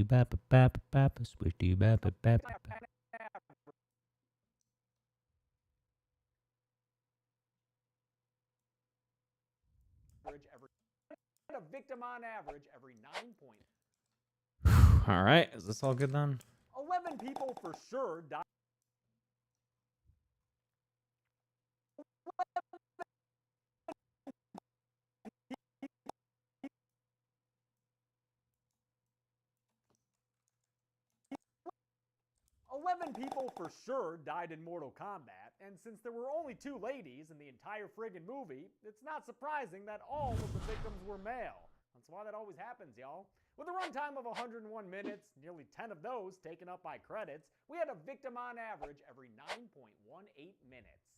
A victim on average every 9 point. All right. Is this all good then? 11 people for sure died. People for sure died in Mortal Kombat, and since there were only 2 ladies in the entire friggin' movie, it's not surprising that all of the victims were male. That's why that always happens, y'all. With a runtime of 101 minutes, nearly 10 of those taken up by credits, we had a victim on average every 9.18 minutes.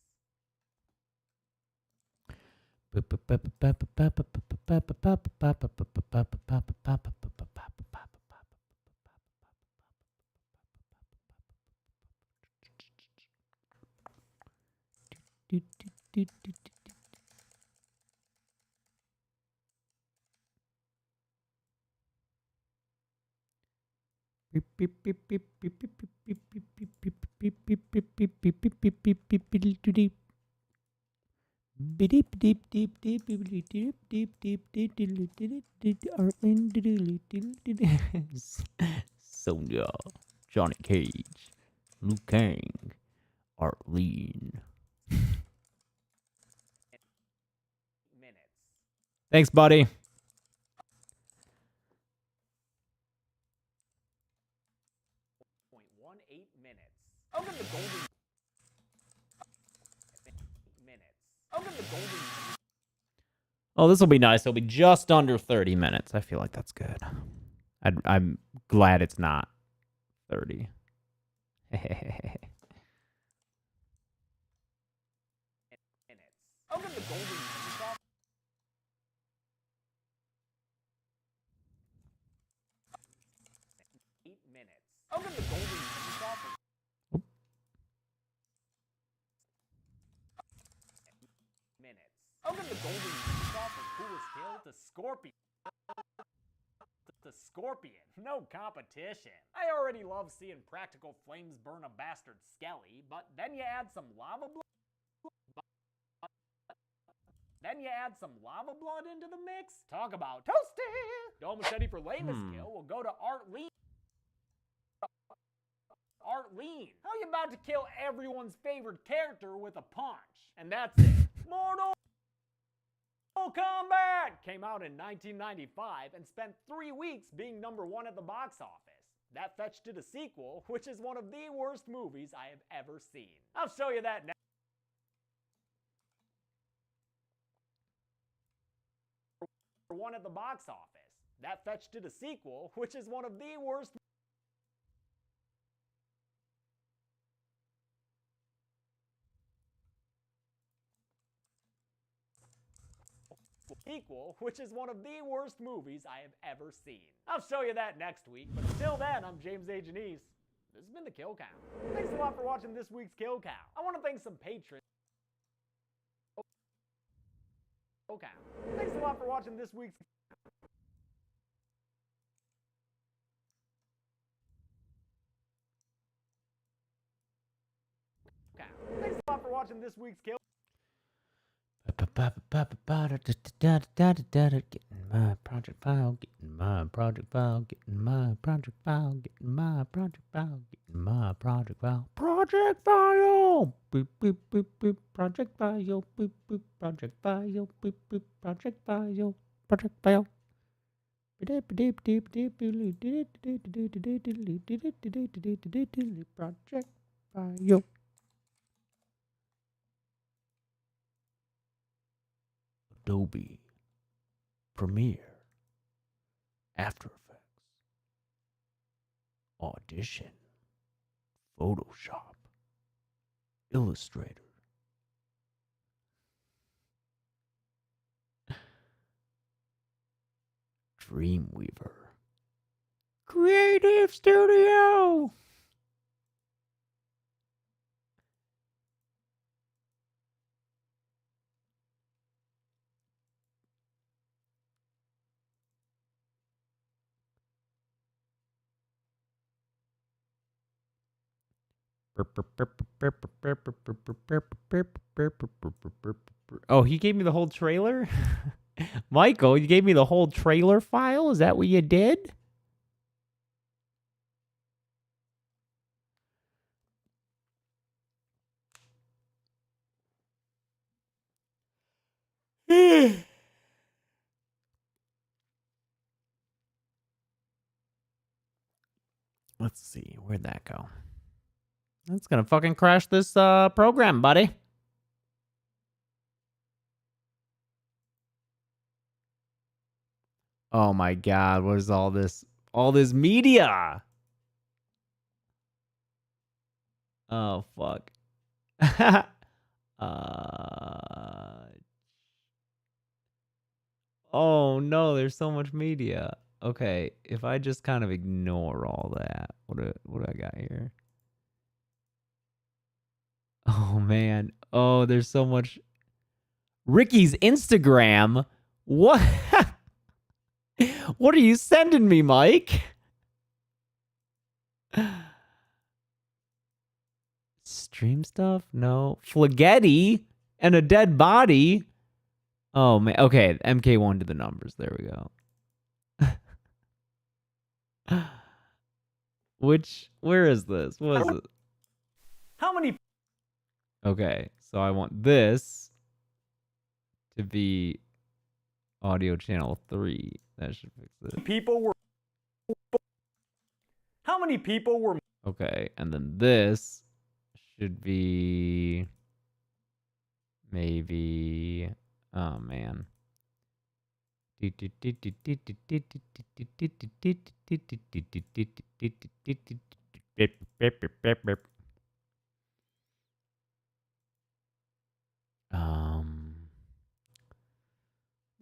Sonya, Johnny Cage, Liu Kang, Arlene. Thanks, buddy. Oh, this will be nice. It'll be just under 30 minutes. I feel like that's good. I'm glad it's not 30. Scorpion, no competition. I already love seeing practical flames burn a bastard skelly, but then you add some lava blood. Into the mix. Talk about toasty. Dome machete for lamest kill will go to Arlene. How you about to kill everyone's favorite character with a punch? And that's it. Mortal Kombat came out in 1995 and spent 3 weeks being #1 at the box office. That fetched it a sequel, which is one of the worst movies I have ever seen. I'll show you that next. #1 at the box office. That fetched it a sequel, which is one of the worst. Which is one of the worst movies I have ever seen. I'll show you that next week, but until then, I'm James A. Janice. This has been the Kill Count. Thanks a lot for watching this week's Kill Count. I want to thank some patrons. Thanks a lot for watching this week's. Thanks a lot for watching this week's Kill. Getting my project file, getting my project file, getting my project file, getting my project file, getting my project file. Project file! Boop, boop, boop, boop. Project file, boop, boop. Project file, boop, boop. Project file, project file. Project file. Adobe Premiere, After Effects, Audition, Photoshop, Illustrator, Dreamweaver, Creative Studio. Oh, he gave me the whole trailer? Michael, you gave me the whole trailer file? Is that what you did? Let's see. Where'd that go? That's gonna fucking crash this program, buddy. Oh my god, what is all this? All this media. Oh fuck. Oh no, there's so much media. Okay, if I just kind of ignore all that, what do I got here? Oh man. Oh, there's so much. Ricky's Instagram. What? What are you sending me, Mike? Stream stuff? No. Flagetti and a dead body. Oh man. Okay, MK1 did the numbers. There we go. Where is this? What is it? How many Okay, so I want this to be audio channel 3. That should fix it. people were... How many people were... Okay, and then this should be maybe... Oh, man. It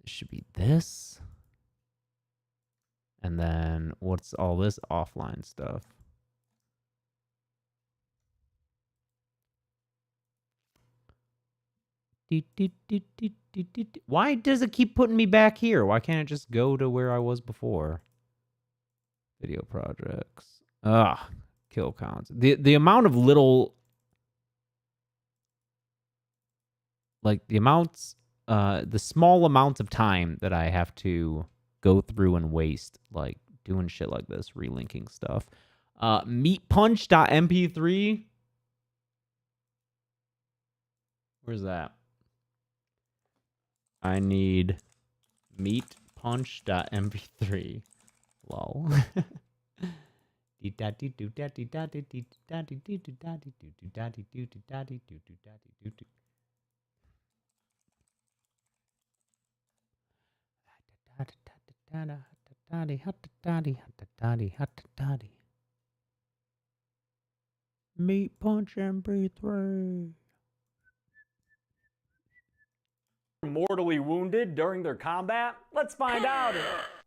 should be this. And then what's all this offline stuff? Why does it keep putting me back here? Why can't it just go to where I was before? Video projects. Kill counts. The amount of little, like the amounts, the small amounts of time that I have to go through and waste, like doing shit like this, relinking stuff. Meatpunch.mp3. Where's that? I need meatpunch.mp3. Lol. Meat punch MP3. mortally wounded during their combat? Let's find out.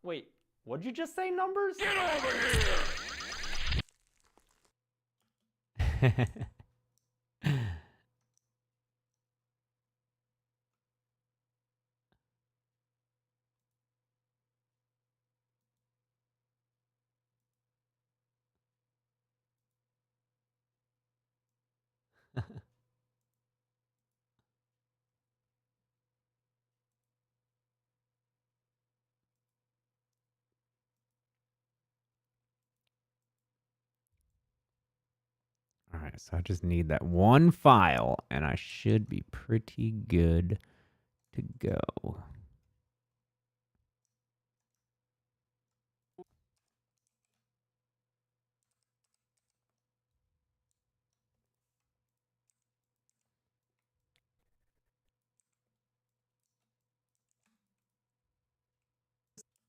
Wait, what'd you just say, numbers? Get over here! All right, so I just need that one file, and I should be pretty good to go.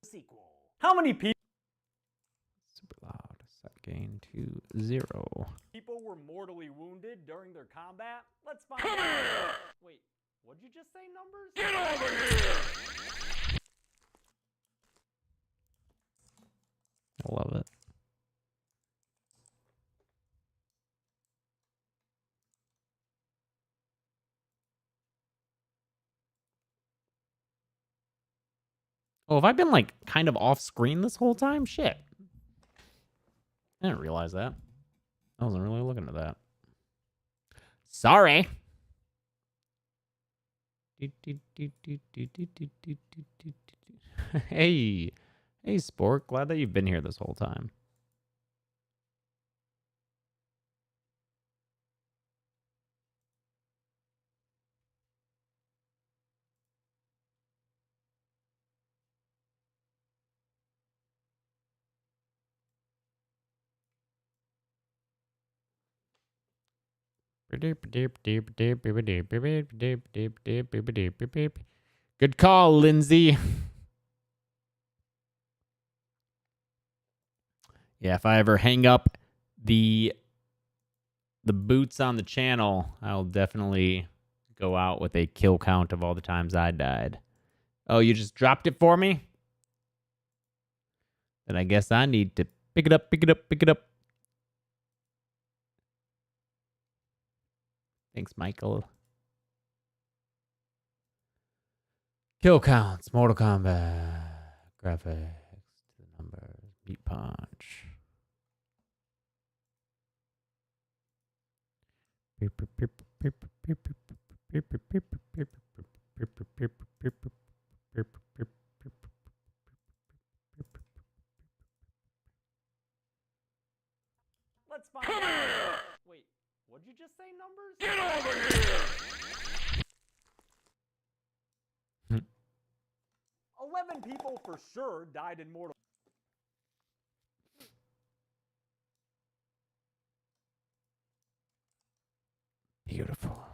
Sequel. How many people? Super loud. Set gain to 0. People were mortally wounded during their combat? Let's find out. Wait, what'd you just say, numbers? Get over here! I love it. Oh, have I been like kind of off screen this whole time? Shit. I didn't realize that. I wasn't really looking at that. Sorry. Hey. Hey, Spork. Glad that you've been here this whole time. Good call, Lindsay. Yeah, if I ever hang up the boots on the channel, I'll definitely go out with a kill count of all the times I died. Oh, you just dropped it for me? Then I guess I need to pick it up, pick it up, pick it up. Thanks, Michael. Kill counts, Mortal Kombat, graphics, the numbers, beat punch. Let's find out. Wait, what'd you just say, numbers? Get over here! 11 people for sure died in Mortal. Beautiful.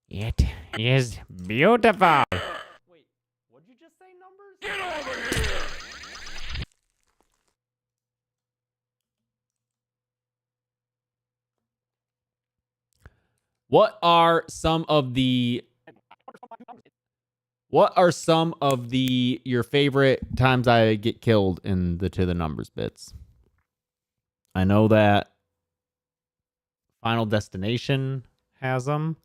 It is beautiful. Wait, what'd you just say, numbers? Get over here! What are some of your favorite times I get killed in the to the numbers bits? I know that Final Destination has them.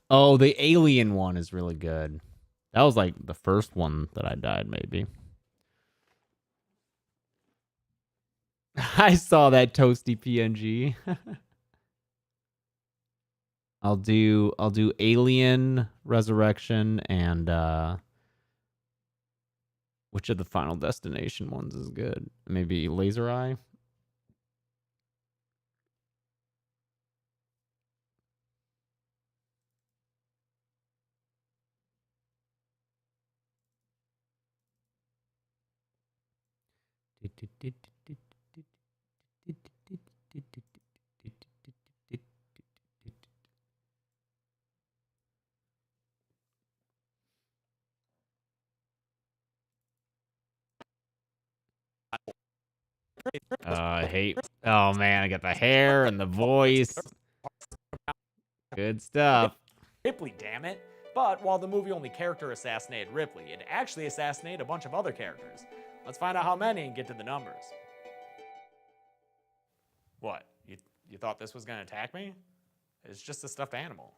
Oh, the alien one is really good. That was like the first one that I died, maybe. I saw that toasty PNG. I'll do Alien Resurrection and which of the Final Destination ones is good? Maybe Laser Eye? I hate. Oh man, I got the hair and the voice. Good stuff. Ripley, damn it. But while the movie only character assassinated Ripley, it actually assassinated a bunch of other characters. Let's find out how many and get to the numbers. What? You thought this was gonna attack me? It's just a stuffed animal.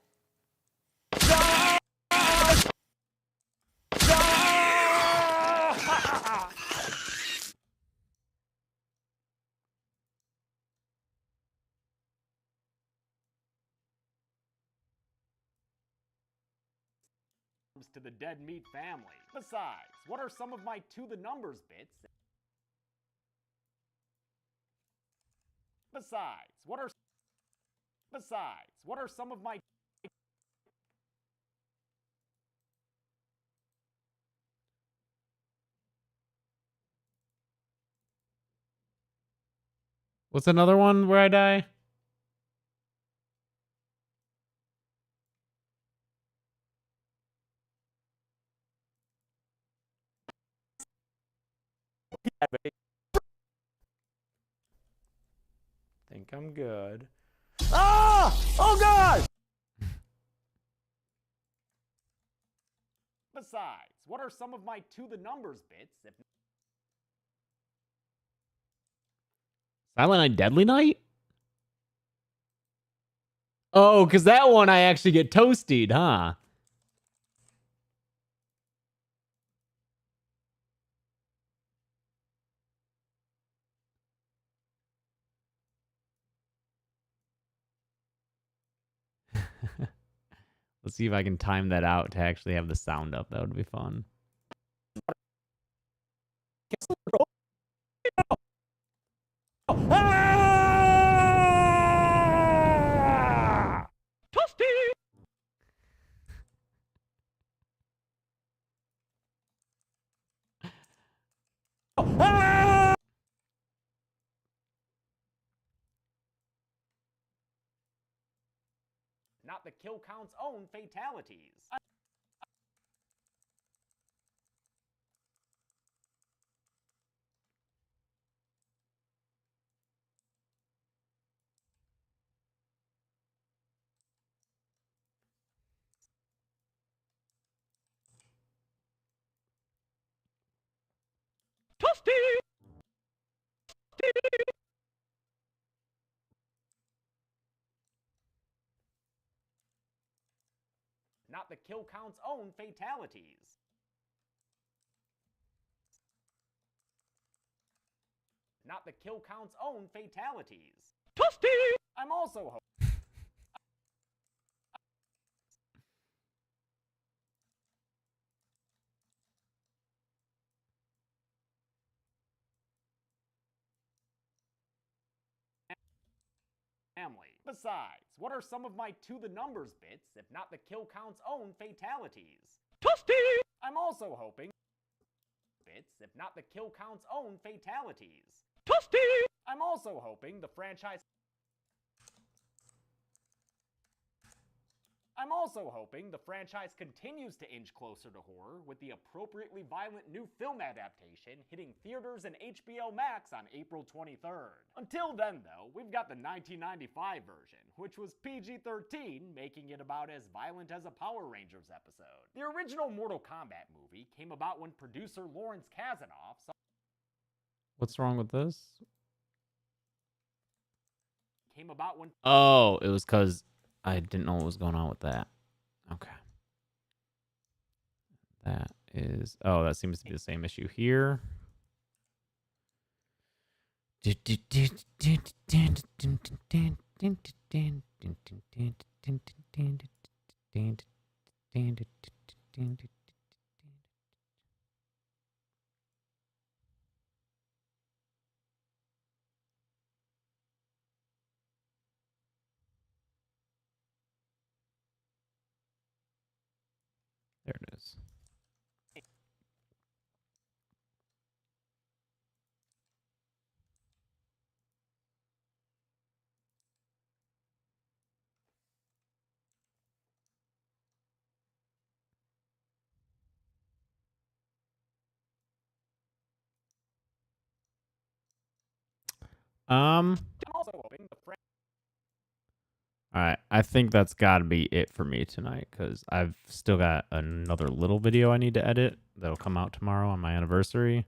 To the dead meat family. Besides, what are some of my to the numbers bits? Besides, what are some of my What's another one where I die? Think I'm good. Ah! Oh God! Besides, what are some of my to the numbers bits? Silent Night, Deadly Night? Oh, because that one I actually get toasted, huh? Let's see if I can time that out to actually have the sound up. That would be fun. not the kill count's own fatalities. Not the kill count's own fatalities. Not the kill count's own fatalities. I'm also family. Besides, what are some of my to the numbers bits if not the kill count's own fatalities? I'm also hoping bits if not the kill count's own fatalities. I'm also hoping the franchise continues to inch closer to horror with the appropriately violent new film adaptation hitting theaters and HBO Max on April 23rd. Until then, though, we've got the 1995 version, which was PG-13, making it about as violent as a Power Rangers episode. The original Mortal Kombat movie came about when producer Lawrence Kasanoff saw What's wrong with this? came about when Oh, it was because I didn't know what was going on with that. Okay. That is... Oh, that seems to be the same issue here. There it is. I'm also hoping the Alright, I think that's got to be it for me tonight, because I've still got another little video I need to edit that'll come out tomorrow on my anniversary,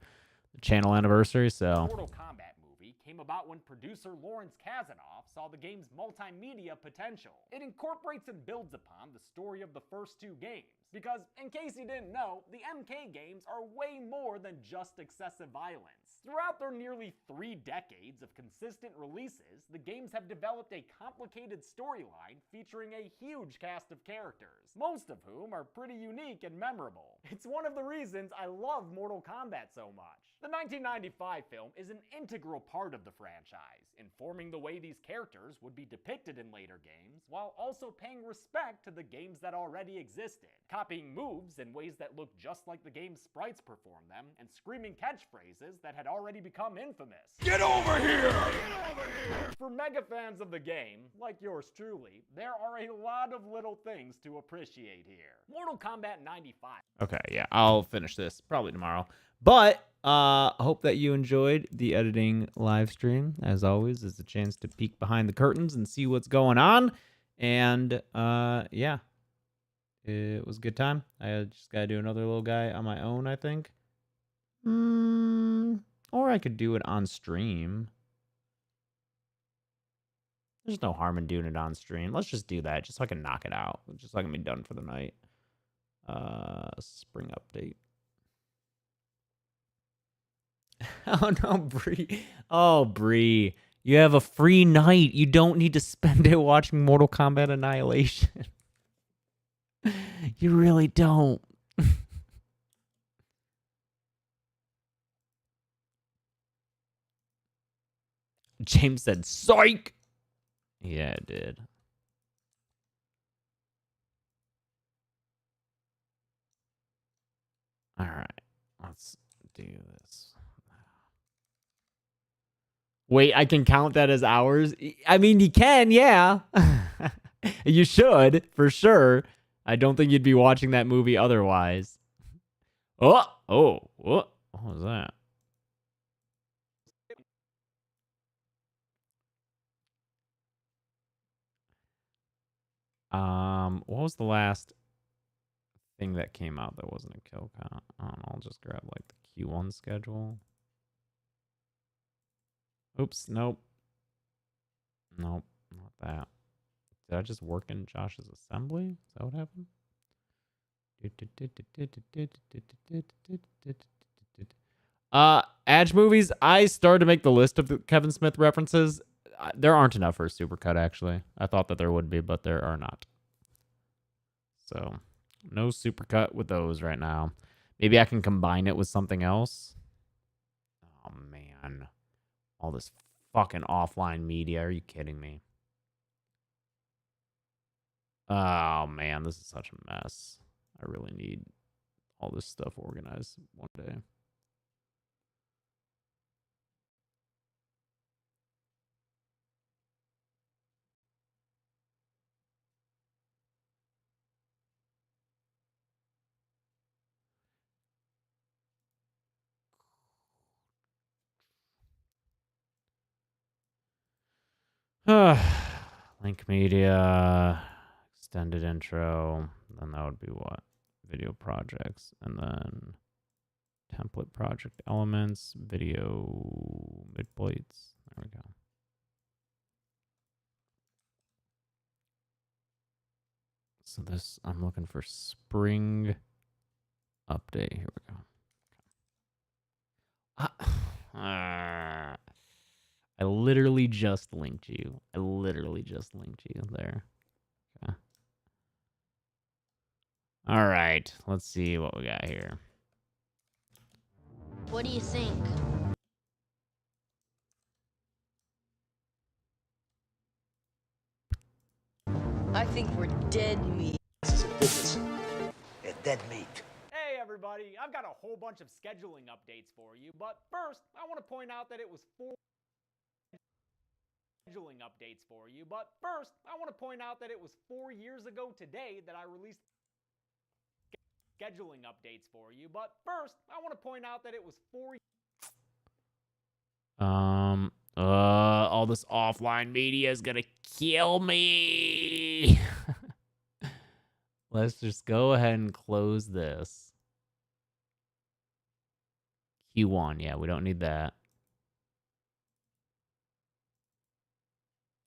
the channel anniversary, so... Mortal Kombat movie came about when producer Lawrence Kasanoff saw the game's multimedia potential. It incorporates and builds upon the story of the first two games, because, in case you didn't know, the MK games are way more than just excessive violence. Throughout their nearly 3 decades of consistent releases, the games have developed a complicated storyline featuring a huge cast of characters, most of whom are pretty unique and memorable. It's one of the reasons I love Mortal Kombat so much. The 1995 film is an integral part of the franchise, informing the way these characters would be depicted in later games, while also paying respect to the games that already existed, copying moves in ways that look just like the game's sprites perform them, and screaming catchphrases that had already become infamous. Get over here! Get over here! For mega fans of the game, like yours truly, there are a lot of little things to appreciate here. Mortal Kombat 95. Okay, yeah, I'll finish this probably tomorrow. But hope that you enjoyed the editing live stream. As always, it's a chance to peek behind the curtains and see what's going on. And yeah, it was a good time. I just gotta do another little guy on my own, I think. Or I could do it on stream. There's no harm in doing it on stream. Let's just do that, just so I can knock it out. Just so I can be done for the night. Spring update. Oh no, Bree. Oh, Bree. You have a free night. You don't need to spend it watching Mortal Kombat Annihilation. You really don't. James said, psych! Yeah, it did. Alright, let's do this. Wait, I can count that as hours? I mean, you can, yeah. You should, for sure. I don't think you'd be watching that movie otherwise. What was that? What was the last thing that came out that wasn't a kill count? I'll just grab like the Q1 schedule. Oops, nope. Nope, not that. Did I just work in Josh's assembly? Is that what happened? Edge movies. I started to make the list of the Kevin Smith references. There aren't enough for a supercut, actually. I thought that there would be, but there are not. So, no supercut with those right now. Maybe I can combine it with something else. Oh, man. All this fucking offline media. Are you kidding me? Oh, man. This is such a mess. I really need all this stuff organized one day. Link media, extended intro, then that would be what? Video projects, and then template project elements, video mid plates. There we go. So this, I'm looking for spring update. Here we go. I literally just linked you. There. Okay. All right. Let's see what we got here. What do you think? I think we're dead meat. This is a business. They're dead meat. Hey everybody, I've got a whole bunch of scheduling updates for you, but first, I want to point out that it was 4 years ago today that I released scheduling updates for you, but first, I want to point out that it was 4 all this offline media is gonna kill me. Let's just go ahead and close this. Q1, yeah, we don't need that.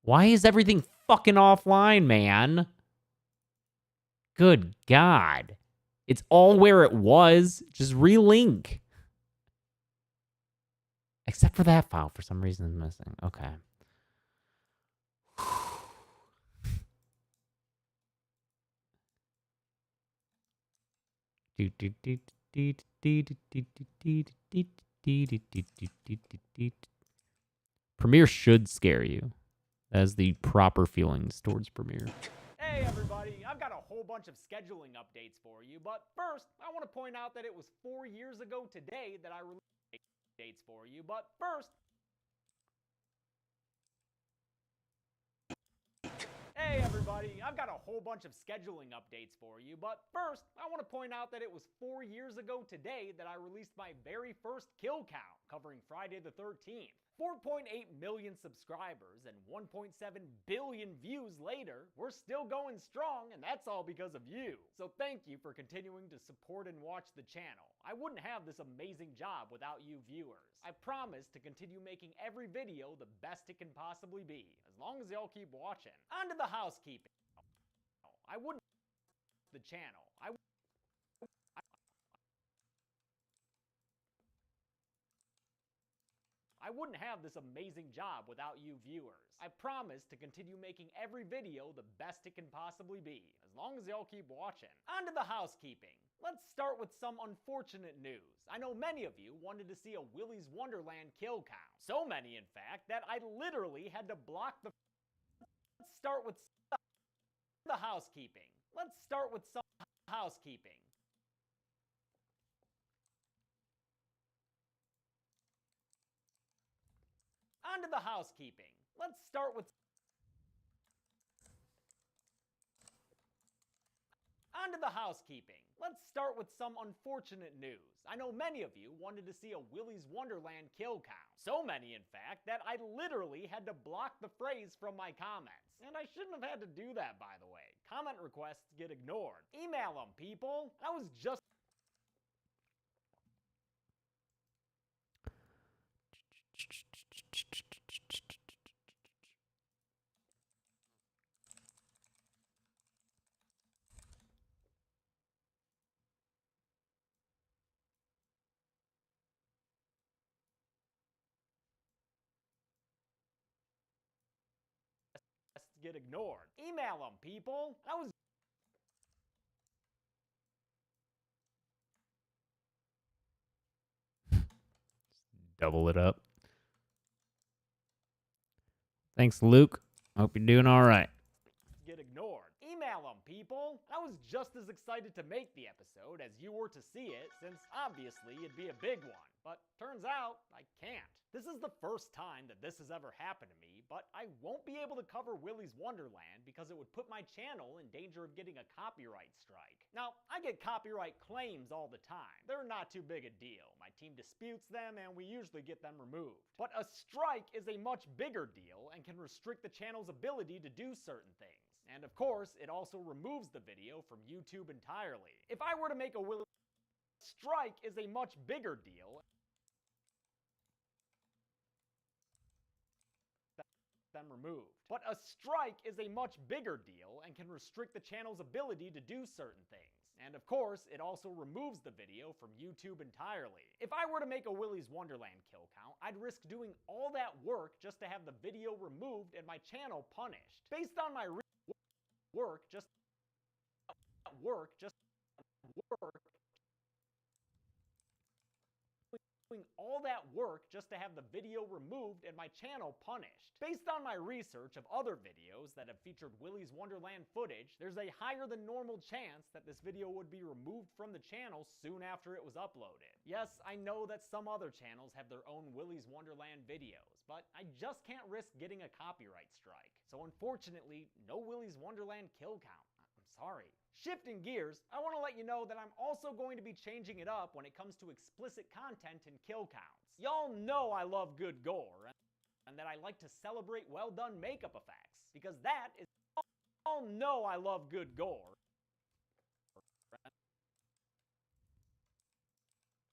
Why is everything fucking offline, man? Good God. It's all where it was. Just relink. Except for that file, for some reason it's missing. Okay. Premiere should scare you. That is the proper feelings towards Premiere. Hey everybody, I've got a whole bunch of scheduling updates for you, but first, I want to point out that it was 4 years ago today that I released updates for you, but first... Hey everybody, I've got a whole bunch of scheduling updates for you, but first, I want to point out that it was 4 years ago today that I released my very first kill count, covering Friday the 13th. 4.8 million subscribers and 1.7 billion views later, we're still going strong, and that's all because of you. So thank you for continuing to support and watch the channel. I wouldn't have this amazing job without you viewers. I promise to continue making every video the best it can possibly be, as long as y'all keep watching. On to the housekeeping. I wouldn't the channel. I wouldn't have this amazing job without you viewers. I promise to continue making every video the best it can possibly be, as long as y'all keep watching. On to the housekeeping. Let's start with some unfortunate news. I know many of you wanted to see a Willy's Wonderland kill count. So many, in fact, that I literally had to block the... Let's start with the housekeeping. Let's start with some housekeeping. On to the housekeeping. Let's start with On to the housekeeping. Let's start with some unfortunate news. I know many of you wanted to see a Willy's Wonderland kill count. So many, in fact, that I literally had to block the phrase from my comments. And I shouldn't have had to do that, by the way. Comment requests get ignored. Email them, people. I was just... get ignored. Email them, people. I was... Double it up. Thanks, Luke. Hope you're doing all right. Get ignored. Email them, people. I was just as excited to make the episode as you were to see it, since obviously it'd be a big one. But turns out, I can't. This is the first time that this has ever happened to me, but I won't be able to cover Willy's Wonderland because it would put my channel in danger of getting a copyright strike. Now, I get copyright claims all the time. They're not too big a deal. My team disputes them and we usually get them removed. But a strike is a much bigger deal and can restrict the channel's ability to do certain things. And of course, it also removes the video from YouTube entirely. If I were to make a Willy strike is a much bigger deal them removed. But a strike is a much bigger deal and can restrict the channel's ability to do certain things. And of course, it also removes the video from YouTube entirely. If I were to make a Willy's Wonderland kill count, I'd risk doing all that work just to have the video removed and my channel punished. Based on my work, just doing all that work just to have the video removed and my channel punished. Based on my research of other videos that have featured Willy's Wonderland footage, there's a higher than normal chance that this video would be removed from the channel soon after it was uploaded. Yes, I know that some other channels have their own Willy's Wonderland videos, but I just can't risk getting a copyright strike. So unfortunately, no Willy's Wonderland kill count. I'm sorry. Shifting gears, I want to let you know that I'm also going to be changing it up when it comes to explicit content and kill counts. Y'all know I love good gore, and that I like to celebrate well-done makeup effects, because that is... Y'all know I love good gore,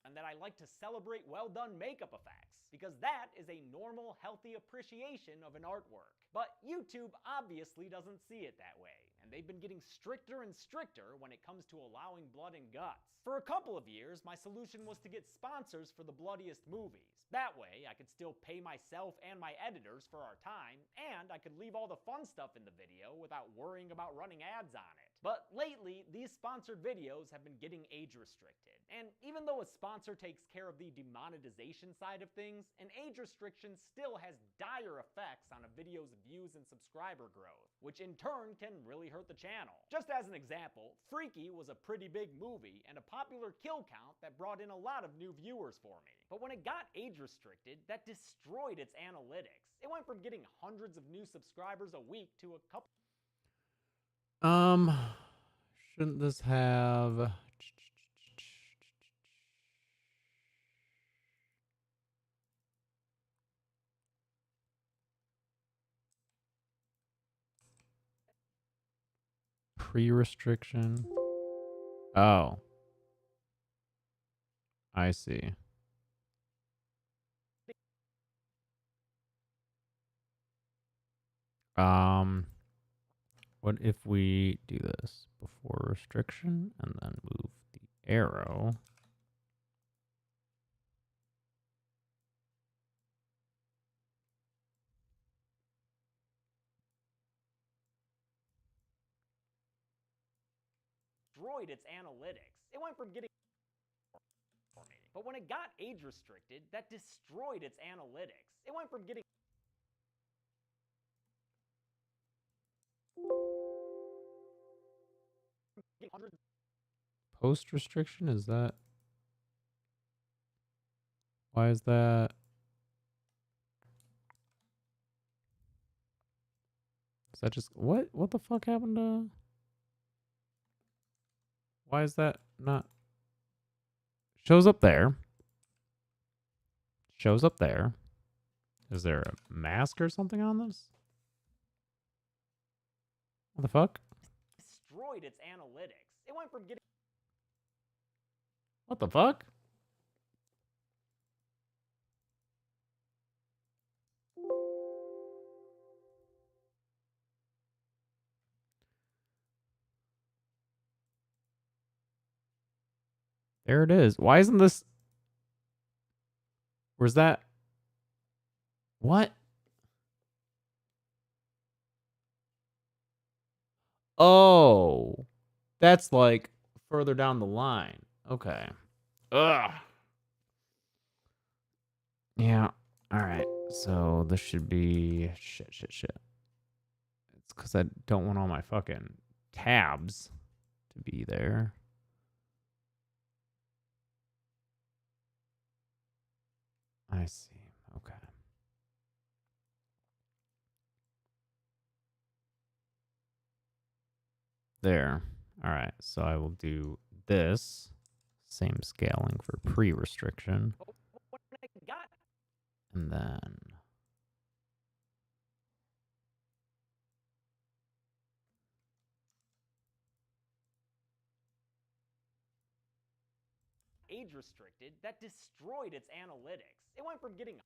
and that I like to celebrate well-done makeup effects, because that is a normal, healthy appreciation of an artwork. But YouTube obviously doesn't see it that way, and they've been getting stricter and stricter when it comes to allowing blood and guts. For a couple of years, my solution was to get sponsors for the bloodiest movies. That way, I could still pay myself and my editors for our time, and I could leave all the fun stuff in the video without worrying about running ads on it. But lately, these sponsored videos have been getting age restricted. And even though a sponsor takes care of the demonetization side of things, an age restriction still has dire effects on a video's views and subscriber growth, which in turn can really hurt the channel. Just as an example, Freaky was a pretty big movie and a popular kill count that brought in a lot of new viewers for me. But when it got age restricted, that destroyed its analytics. It went from getting hundreds of new subscribers a week to a couple... Shouldn't this have... Pre-restriction? Oh. I see. What if we do this before restriction and then move the arrow? Destroyed its analytics. It went from getting... But when it got age restricted, that destroyed its analytics. It went from getting... Post restriction, is that? Why is that? Is that just what the fuck happened to? Why is that not? Shows up there. Shows up there. Is there a mask or something on this? What the fuck? Destroyed its analytics. It went from getting... What the fuck? There it is. Why isn't this... Where's that? What? Oh. That's like further down the line. Okay. Ugh. Yeah. All right. So this should be... Shit. It's because I don't want all my fucking tabs to be there. I see. Okay. There. All right. So I will do this. Same scaling for pre-restriction. And then... age restricted that destroyed its analytics. It went from getting...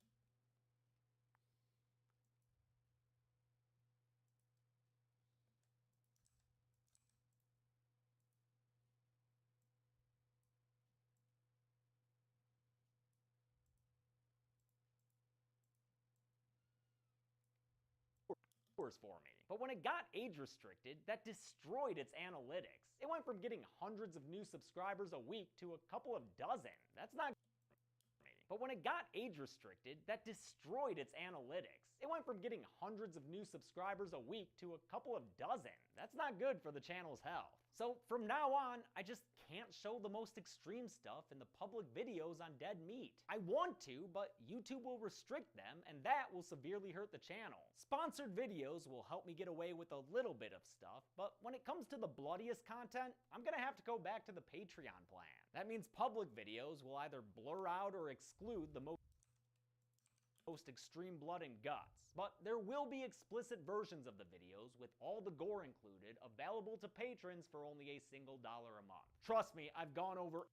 formatting. But when it got age restricted, that destroyed its analytics. It went from getting hundreds of new subscribers a week to a couple of dozen. That's not... But when it got age restricted, that destroyed its analytics. It went from getting hundreds of new subscribers a week to a couple of dozen. That's not good for the channel's health. So from now on, I just can't show the most extreme stuff in the public videos on Dead Meat. I want to, but YouTube will restrict them, and that will severely hurt the channel. Sponsored videos will help me get away with a little bit of stuff, but when it comes to the bloodiest content, I'm gonna have to go back to the Patreon plan. That means public videos will either blur out or exclude the most extreme blood and guts, but there will be explicit versions of the videos with all the gore included available to patrons for only a single $1 a month. Trust me, I've gone over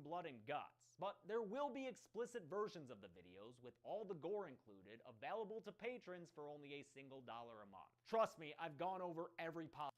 blood and guts, but there will be explicit versions of the videos with all the gore included available to patrons for only a single $1 a month. Trust me, I've gone over every possible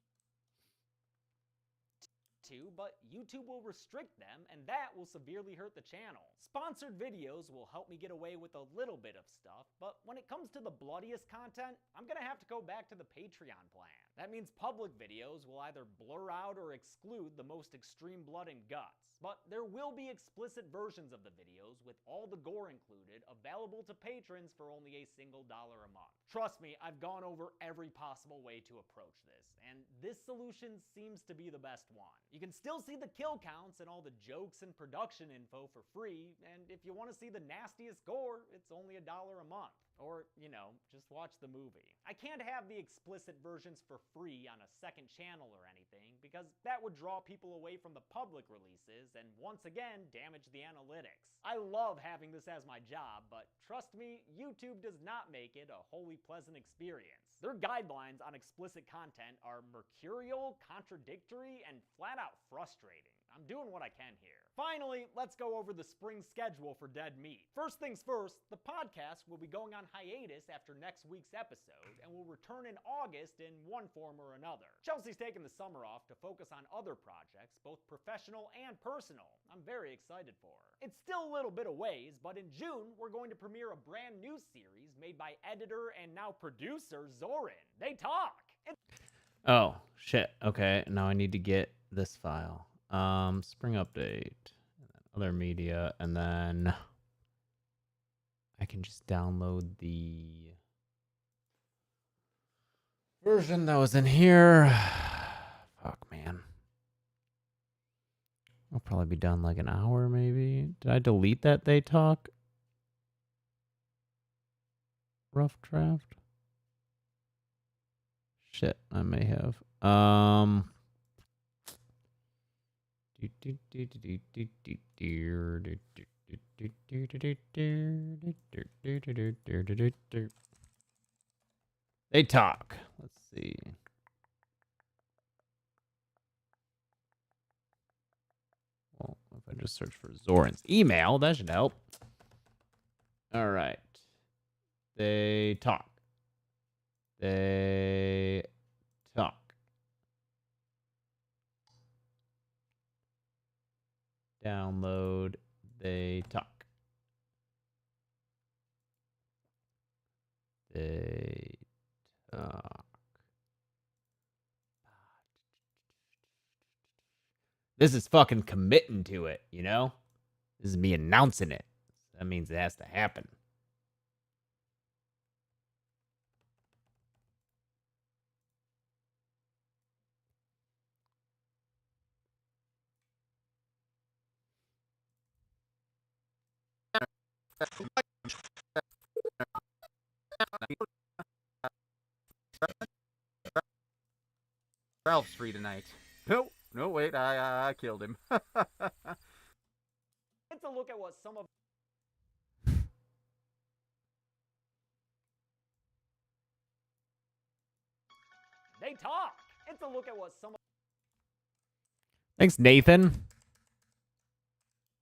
but YouTube will restrict them, and that will severely hurt the channel. Sponsored videos will help me get away with a little bit of stuff, but when it comes to the bloodiest content, I'm gonna have to go back to the Patreon plan. That means public videos will either blur out or exclude the most extreme blood and guts, but there will be explicit versions of the videos with all the gore included available to patrons for only a single $1 a month. Trust me, I've gone over every possible way to approach this, and this solution seems to be the best one. You can still see the kill counts and all the jokes and production info for free, and if you want to see the nastiest gore, it's only $1 a month. Or, you know, just watch the movie. I can't have the explicit versions for free on a second channel or anything, because that would draw people away from the public releases and once again damage the analytics. I love having this as my job, but trust me, YouTube does not make it a wholly pleasant experience. Their guidelines on explicit content are mercurial, contradictory, and flat out frustrating. I'm doing what I can here. Finally, let's go over the spring schedule for Dead Meat. First things first, the podcast will be going on hiatus after next week's episode and will return in August in one form or another. Chelsea's taking the summer off to focus on other projects, both professional and personal. I'm very excited for her. It's still a little bit of ways, but in June, we're going to premiere a brand new series made by editor and now producer Zoran. They talk! Oh, shit. Okay, now I need to get this file. Spring update, other media, and then I can just download the version that was in here. Fuck, man. I'll probably be done like an hour, maybe. Did I delete that they talk? rough draft? Shit, I may have. They talk. Let's see. Well, if I just search for Zoran's email, that should help. All right. They talk. They talk. Download. They talk. They talk. This is fucking committing to it, you know? This is me announcing it. That means it has to happen. Ralph's free tonight. No, wait, I killed him. It's a look at what some of... They talk. It's a look at what some of... Thanks, Nathan.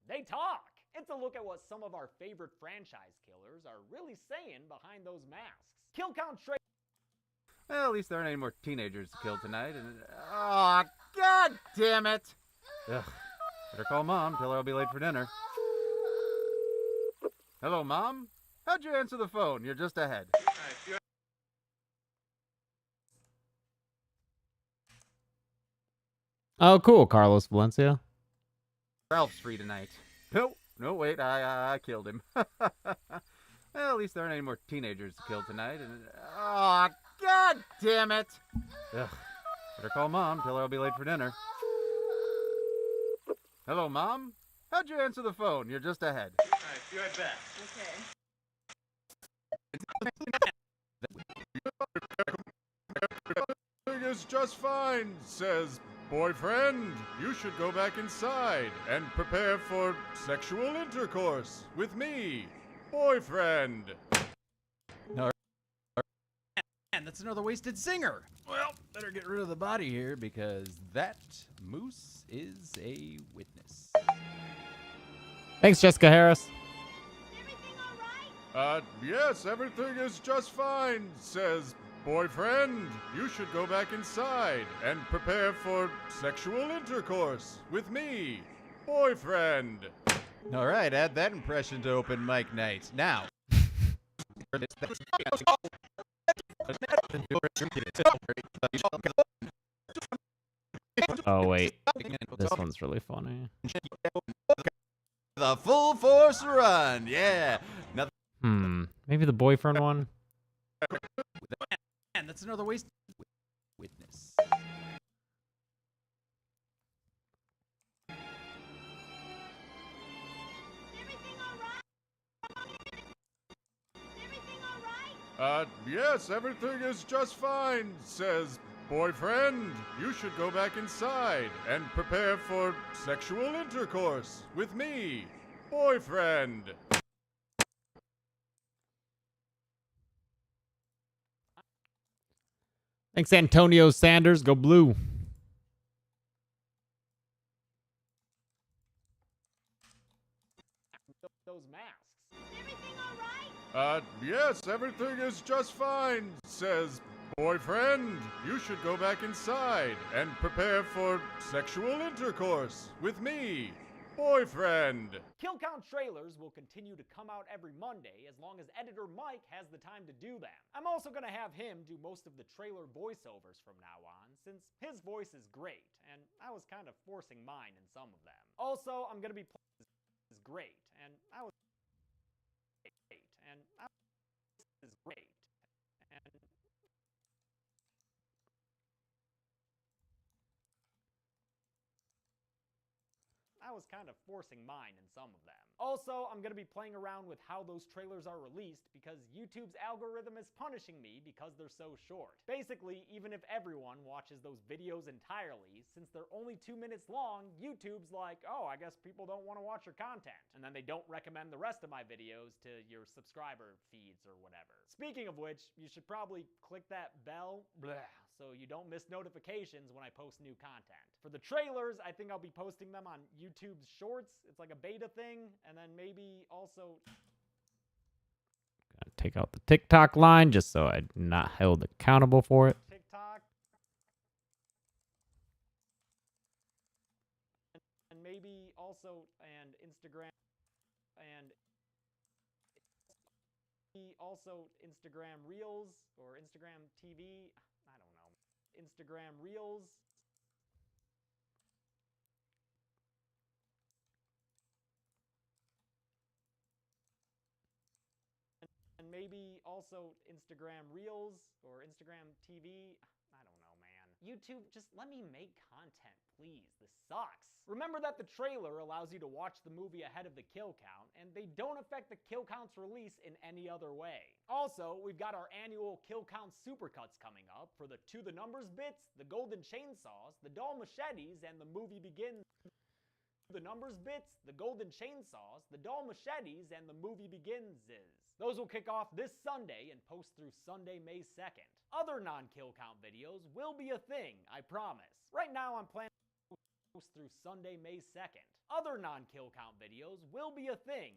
They talk. It's a look at what some of our favorite franchise killers are really saying behind those masks. Kill count trade. Well, at least there aren't any more teenagers to kill tonight. And oh, god damn it! Ugh. Better call Mom. Tell her I'll be late for dinner. Hello, Mom. How'd you answer the phone? You're just ahead. Oh, cool, Carlos Valencia. Ralph's free tonight. No, wait, I killed him. Well, at least there aren't any more teenagers to kill tonight. And oh, god damn it! Ugh. Better call Mom. Tell her I'll be late for dinner. Hello, Mom. How'd you answer the phone? You're just ahead. All right, be right back. Everything is just fine, says boyfriend. You should go back inside and prepare for sexual intercourse with me, boyfriend. Man, that's another wasted singer. Well, better get rid of the body here because that moose is a witness. Thanks, Jessica Harris. Yes, everything is just fine, says boyfriend. You should go back inside and prepare for sexual intercourse with me, boyfriend. All right, add that impression to open mic night. Now. Oh, wait. This one's really funny. The full force run, yeah. Maybe the boyfriend one? Man, that's another wasted witness. Yes, everything is just fine, says boyfriend. You should go back inside and prepare for sexual intercourse with me, boyfriend. Thanks, Antonio Sanders. Go blue. Those masks. Yes, everything is just fine, says boyfriend. You should go back inside and prepare for sexual intercourse with me, boyfriend. Kill count trailers will continue to come out every Monday as long as editor Mike has the time to do them. I'm also going to have him do most of the trailer voiceovers from now on, since his voice is great, and I was kind of forcing mine in some of them. Also, I'm going to be playing is great, and I was great, and I is great, and I was was kind of forcing mine in some of them. Also, I'm going to be playing around with how those trailers are released because YouTube's algorithm is punishing me because they're so short. Basically, even if everyone watches those videos entirely, since they're only 2 minutes long, YouTube's like, oh, I guess people don't want to watch your content. And then they don't recommend the rest of my videos to your subscriber feeds or whatever. Speaking of which, you should probably click that bell so you don't miss notifications when I post new content. For the trailers, I think I'll be posting them on YouTube's Shorts. It's like a beta thing, and then maybe also... Gotta take out the TikTok line just so I'm not held accountable for it. TikTok. And maybe also, and Instagram, and also Instagram Reels or Instagram TV. I don't know. Instagram Reels. And maybe also Instagram Reels or Instagram TV. I don't know, man. YouTube, just let me make content, please. This sucks. Remember that the trailer allows you to watch the movie ahead of the kill count, and they don't affect the kill count's release in any other way. Also, we've got our annual kill count supercuts coming up for the To the Numbers bits, the golden chainsaws, the dull machetes, and the movie begins. The numbers bits, the golden chainsaws, the dull machetes, and the movie begins. Those will kick off this Sunday and post through Sunday, May 2nd. Other non-kill count videos will be a thing, I promise. Right now I'm planning to post through Sunday, May 2nd. Other non-kill count videos will be a thing,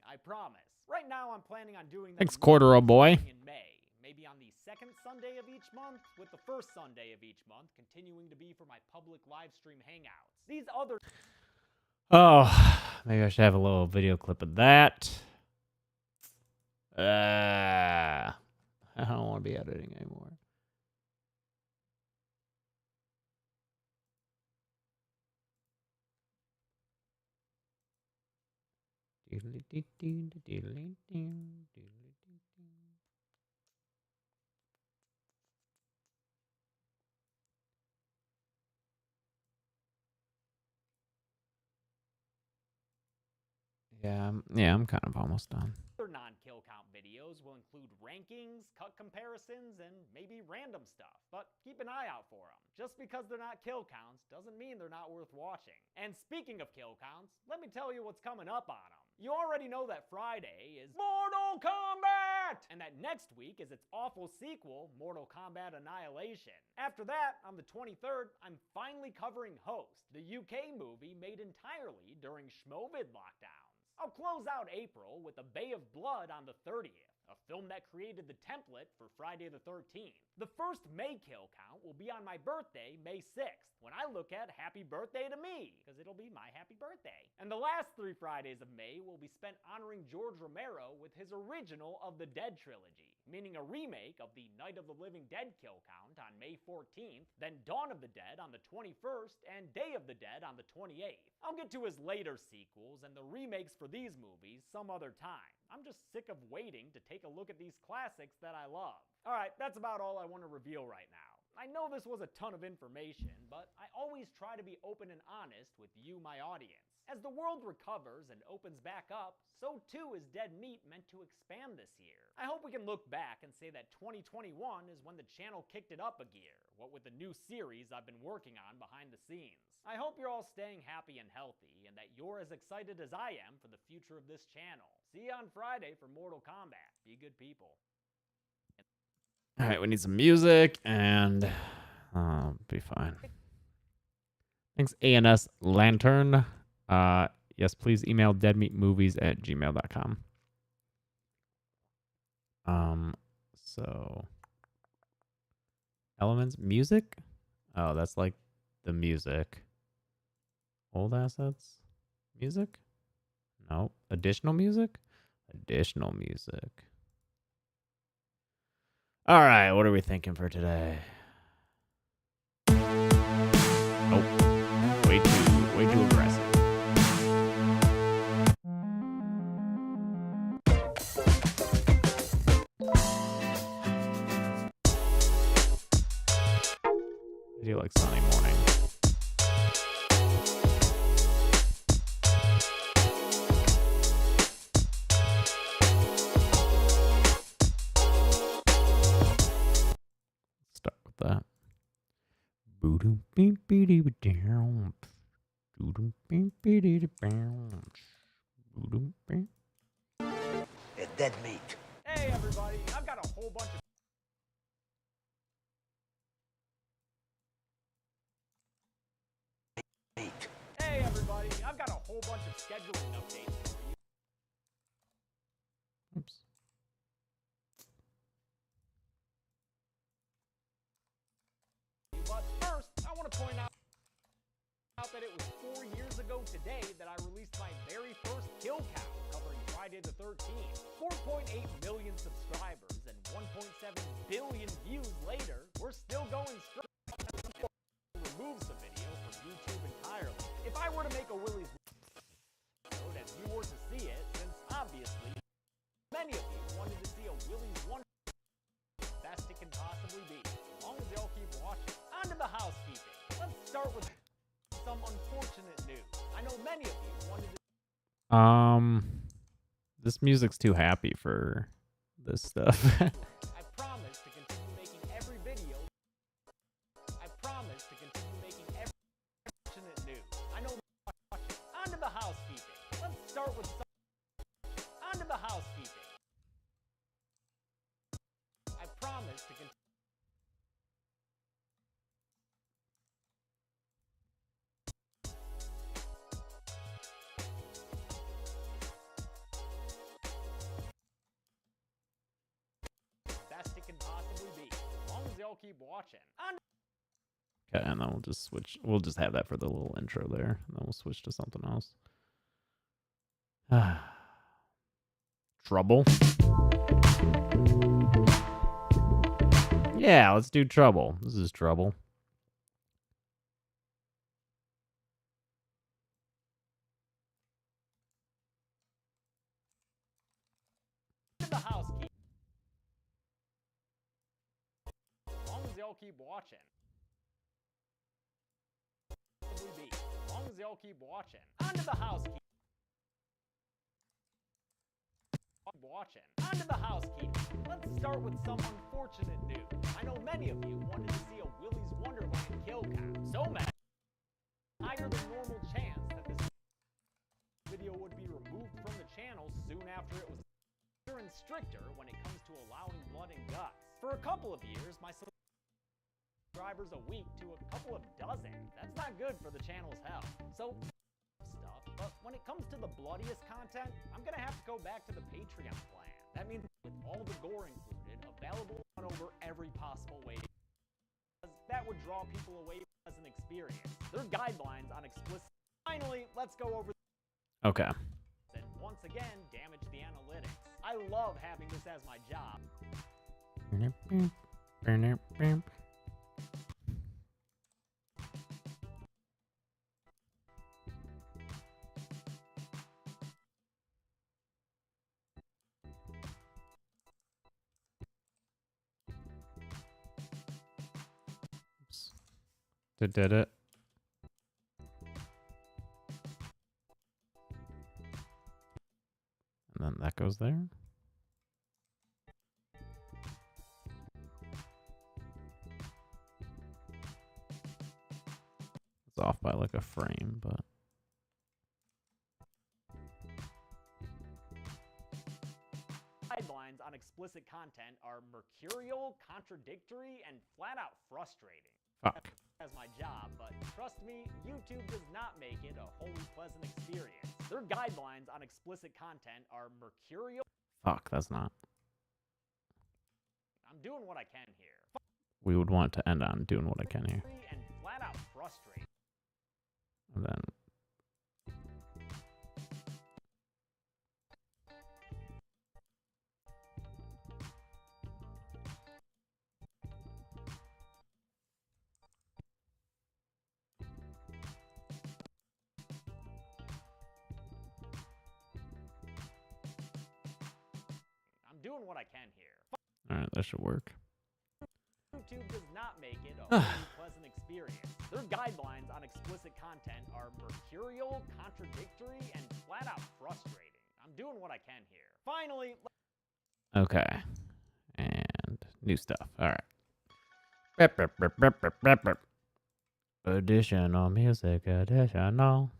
I promise. Right now I'm planning on doing Thanks, Cordero boy. in May. Maybe on the second Sunday of each month, with the first Sunday of each month continuing to be for my public live stream hangouts. These other... Oh, maybe I should have a little video clip of that. I don't want to be editing anymore. Yeah, I'm kind of almost done. Other non-kill count videos will include rankings, cut comparisons, and maybe random stuff, but keep an eye out for them. Just because they're not kill counts doesn't mean they're not worth watching. And speaking of kill counts, let me tell you what's coming up on them. You already know that Friday is Mortal Kombat! And that next week is its awful sequel, Mortal Kombat Annihilation. After that, on the 23rd, I'm finally covering Host, the UK movie made entirely during Schmovid lockdowns. I'll close out April with A Bay of Blood on the 30th, a film that created the template for Friday the 13th. The first May kill count will be on my birthday, May 6th, when I look at Happy Birthday to Me, because it'll be my happy birthday. And the last 3 Fridays of May will be spent honoring George Romero with his original of the Dead trilogy, meaning a remake of the Night of the Living Dead kill count on May 14th, then Dawn of the Dead on the 21st, and Day of the Dead on the 28th. I'll get to his later sequels and the remakes for these movies some other time. I'm just sick of waiting to take a look at these classics that I love. Alright, that's about all I want to reveal right now. I know this was a ton of information, but I always try to be open and honest with you, my audience. As the world recovers and opens back up, so too is Dead Meat meant to expand this year. I hope we can look back and say that 2021 is when the channel kicked it up a gear, what with the new series I've been working on behind the scenes. I hope you're all staying happy and healthy, and that you're as excited as I am for the future of this channel. See you on Friday for Mortal Kombat. Be good people. All right, we need some music, and I'll be fine. Thanks, ANS Lantern. Yes, please email deadmeatmovies@gmail.com. So elements, music. Oh, that's like the music. Old assets, music. No, additional music. Additional music. All right, what are we thinking for today? Oh, way too aggressive. I do like sunny morning. A dead meat. Hey everybody, I've got a whole bunch of meat. Hey everybody, I've got a whole bunch of scheduling updates for you. Oops. But first, I want to point out that it was 4 years ago today that I released my very first kill count covering Friday the 13th. 4.8 million subscribers and 1.7 billion views later, we're still going strong. Removes the video from YouTube entirely. If I were to make a Willie's episode and you were to see it, since obviously many of you wanted to see a Willie's Wonder, best it can possibly be, as long as y'all keep watching. On to the housekeeping. Let's start with some unfortunate news. I know many of you wanted to. This music's too happy for this stuff. I promise to continue making every video. I promise to continue making every unfortunate news. I know. On to the housekeeping. Let's start with some. On to the housekeeping. I promise to continue. Best it can possibly be, as long as y'all keep watching. Okay, and then we'll just switch. We'll just have that for the little intro there, and then we'll switch to something else. Trouble. Yeah, let's do Trouble. This is Trouble. The housekeeping. As long as y'all keep watching. As long as y'all keep watching. On to the housekeeping. Watching. On to the housekeeping. Let's start with some unfortunate news. I know many of you wanted to see a Willy's Wonderland kill count. So many. Higher than normal chance that this video would be removed from the channel soon after it was stricter and stricter when it comes to allowing blood and guts. For a couple of years, my subscribers a week to a couple of dozen. That's not good for the channel's health. So stuff, but when it comes to the bloodiest content, I'm gonna have to go back to the Patreon plan. That means with all the gore included, available on over every possible way. That would draw people away from an experience. There are guidelines on explicit. Finally, let's go over. Okay. And once again, damage the analytics. I love having this as my job. Did it. And then that goes there. It's off by like a frame, but Guidelines on explicit content are mercurial, contradictory, and flat out frustrating. Fuck. As my job, but trust me, YouTube does not make it a wholly pleasant experience. Their guidelines on explicit content are mercurial. Fuck, that's not. I'm doing what I can here. We would want to end on doing what I can here. And flat out frustrating. And then doing what I can here. Alright, that should work. YouTube does not make it a wholly pleasant experience. Their guidelines on explicit content are mercurial, contradictory, and flat out frustrating. I'm doing what I can here. Finally, okay. And new stuff. Alright. Additional music, additional.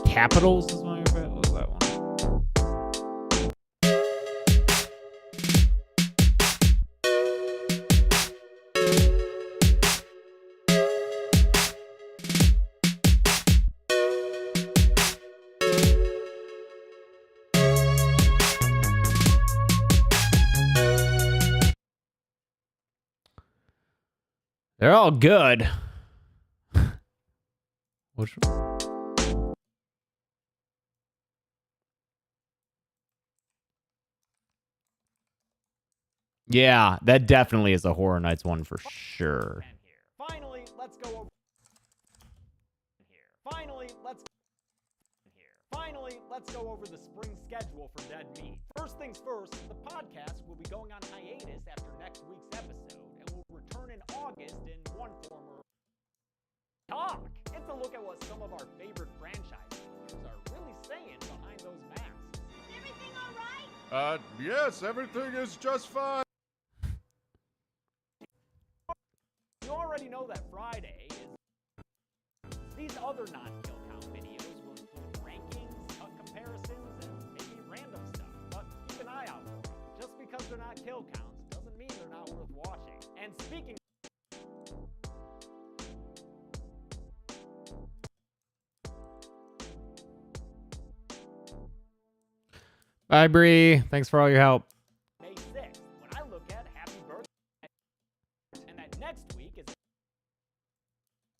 Capitals is my favorite. What was that one? They're all good. Which one? Yeah, that definitely is a Horror Nights one for sure. Finally, let's go over here. Finally, let's go over the spring schedule for Dead Meat. First things first, the podcast will be going on hiatus after next week's episode, and will return in August in one form or talk. It's a look at what some of our favorite franchise viewers are really saying behind those masks. Is everything all right? Yes, everything is just fine. You already know that Friday is... These other non-kill count videos will include rankings, cut comparisons, and maybe random stuff. But keep an eye out for them. Just because they're not kill counts doesn't mean they're not worth watching. And speaking... Bye, Bree. Thanks for all your help. May 6th, when I look at Happy Birthday, and that next week is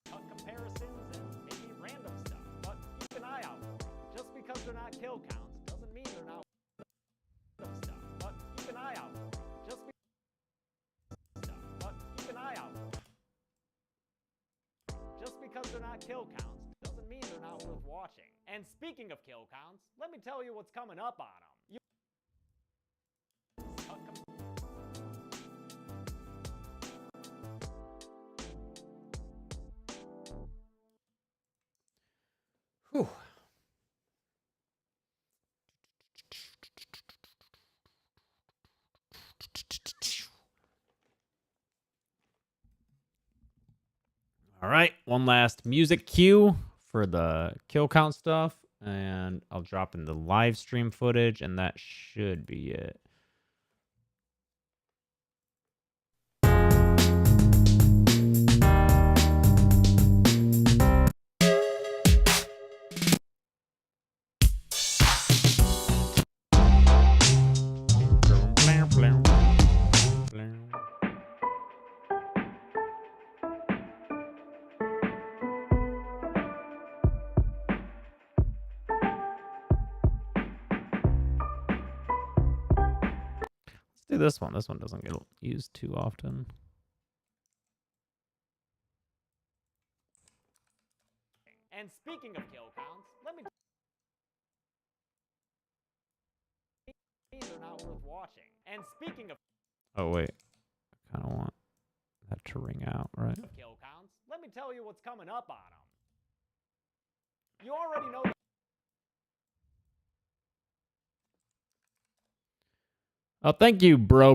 cut comparisons and maybe random stuff. But keep an eye out for them. Just because they're not kill counts doesn't mean they're not random stuff. But keep an eye out for them. Just because they're not kill counts doesn't mean they're not worth watching. And speaking of kill counts, let me tell you what's coming up on them. Whew. All right, one last music cue for the kill count stuff, and I'll drop in the live stream footage, and that should be it. Do this one. This one doesn't get used too often. And speaking of kill counts, let me... They're not worth watching. And speaking of... Oh, wait. I kind of want that to ring out, right? Kill counts, let me tell you what's coming up on them. You already know... Oh, thank you, bro.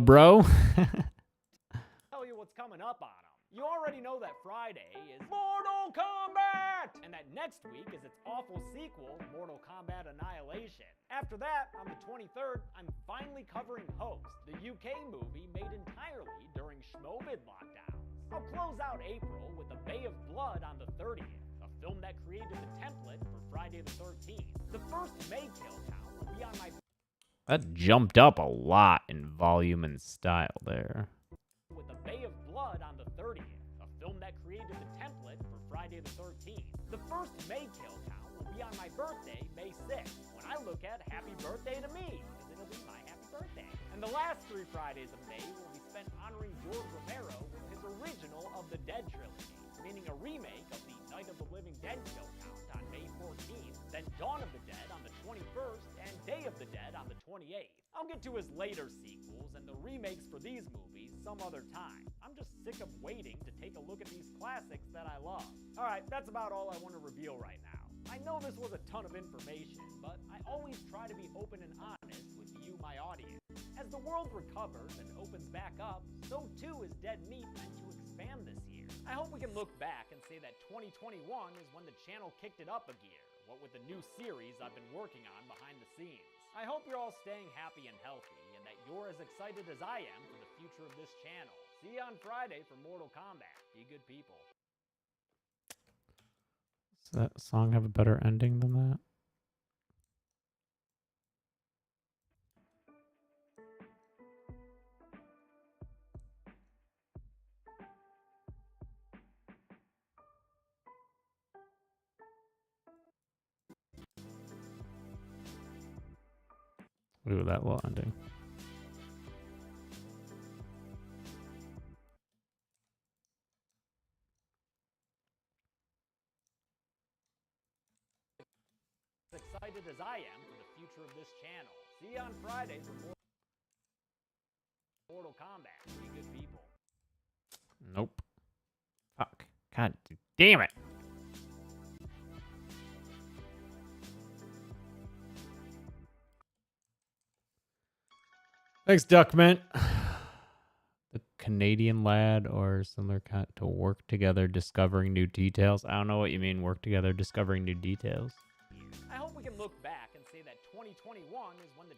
up on them. You already know that Friday is Mortal Kombat! And that next week is its awful sequel, Mortal Kombat Annihilation. After that, on the 23rd, I'm finally covering Host, the UK movie made entirely during Schmovid lockdowns. I'll close out April with A Bay of Blood on the 30th, a film that created the template for Friday the 13th. The first May kill count will be on my... That jumped up a lot in volume and style there. With A Bay of Blood on the 30th, a film that created the template for Friday the 13th. The first May kill count will be on my birthday, May 6th, when I look at Happy Birthday to Me, because it'll be my happy birthday. And the last 3 Fridays of May will be spent honoring George Romero with his original of the Dead trilogy, meaning a remake of the Night of the Living Dead kill count on May 14th, then Dawn of the Dead on the 21st, and Day of the Dead on the 28th. I'll get to his later sequels and the remakes for these movies some other time. I'm just sick of waiting to take a look at these classics that I love. Alright, that's about all I want to reveal right now. I know this was a ton of information, but I always try to be open and honest with you, my audience. As the world recovers and opens back up, so too is Dead Meat meant to expand this year. I hope we can look back and say that 2021 is when the channel kicked it up a gear, what with the new series I've been working on behind the scenes. I hope you're all staying happy and healthy, and that you're as excited as I am for the future of this channel. See you on Friday for Mortal Kombat. Be good people. Does that song have a better ending than that? Ooh, that little ending. As excited as I am for the future of this channel. See you on Friday for Mortal Kombat. Be good people. Nope. Fuck. God damn it. Thanks, Duckman. The Canadian lad or similar kind to work together, discovering new details. I don't know what you mean, work together, discovering new details. I hope we can look back and say that 2021 is when the...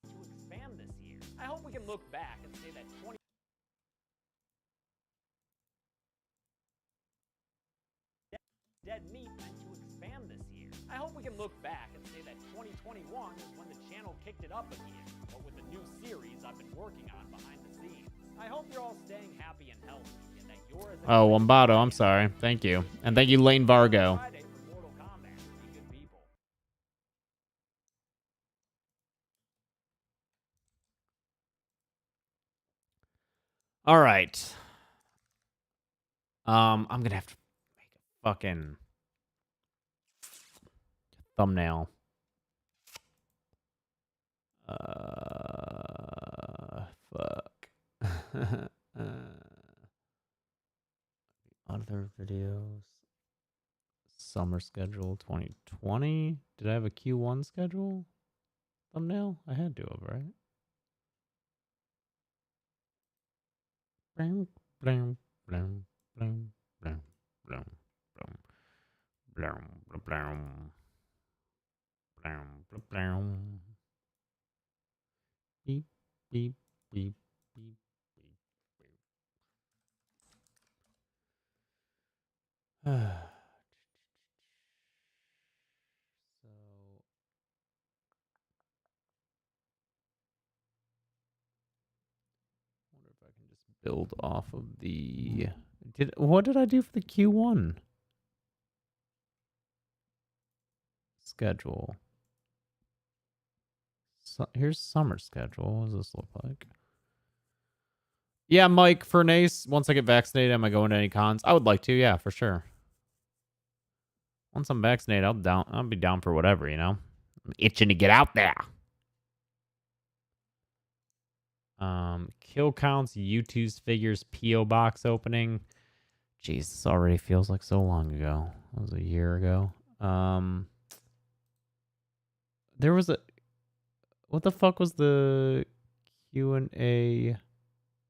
to expand this year. I hope we can look back and say that 20... Dead Meat meant to expand this year. I hope we can look back and say that 2021 is when the channel kicked it up a gear, but with the new series I've been working on behind the scenes. I hope you're all staying happy and healthy, and that you're as... Oh, Wombato, I'm sorry. Thank you. And thank you, Lane Vargo. Friday for Mortal Kombat. Be good people. All right. I'm gonna have to make a fucking thumbnail. Fuck. Other videos. Summer schedule 2020. Did I have a Q1 schedule? Thumbnail? I had to have, right? Blam, blam, blam, blam, blam, blam, blam, blam, blam, blam, blam, blam. Beep, beep, beep, beep, beep, beep. So, wonder if I can just build off of the... What did I do for the Q1 schedule? So, here's summer schedule. What does this look like? Yeah, Mike Furnace, once I get vaccinated, am I going to any cons? I would like to, yeah, for sure. Once I'm vaccinated, I'll be down for whatever, you know? I'm itching to get out there. Kill counts, U2's figures, P.O. box opening. Jeez, this already feels like so long ago. That was a year ago. There was a... What the fuck was the Q&A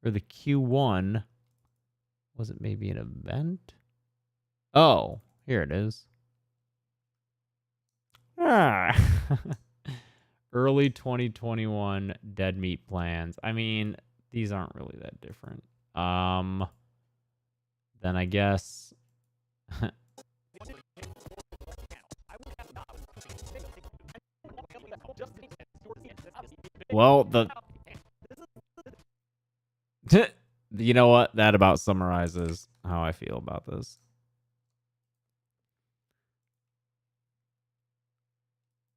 or the Q1. Was it maybe an event? Oh, here it is. Ah. Early 2021 dead meat plans. I mean, these aren't really that different. Then I guess well, you know what? That about summarizes how I feel about this.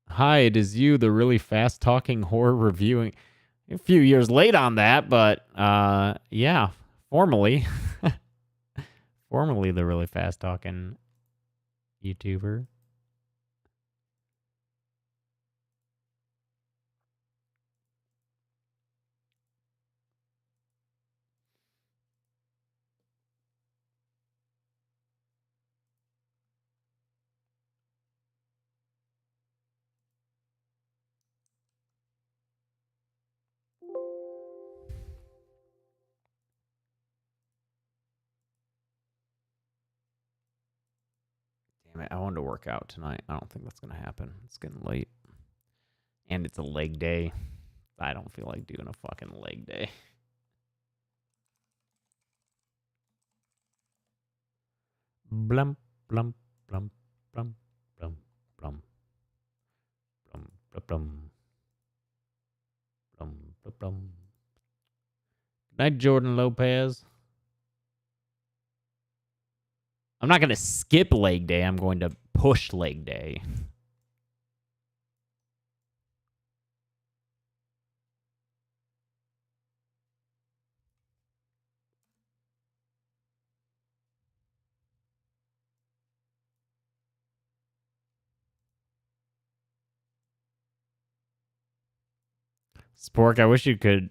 Hi, it is you, the really fast-talking horror reviewing. A few years late on that, but yeah, formally. Formerly the really fast-talking YouTuber. Damn it, I wanted to work out tonight. I don't think that's going to happen. It's getting late. And it's a leg day. I don't feel like doing a fucking leg day. Blum, blum, blum, blum, blum, blum. Blum, blum, blum. Blum, blum, blum. Good night, Jordan Lopez. I'm not going to skip leg day. I'm going to push leg day. Spork, I wish you could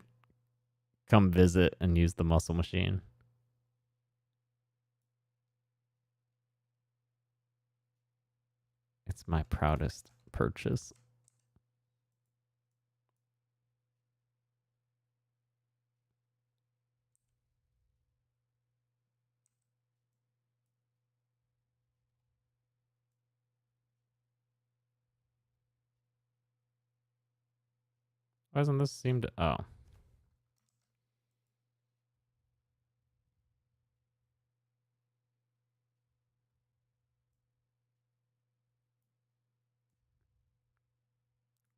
come visit and use the muscle machine. It's my proudest purchase. Why doesn't this seem to... Oh.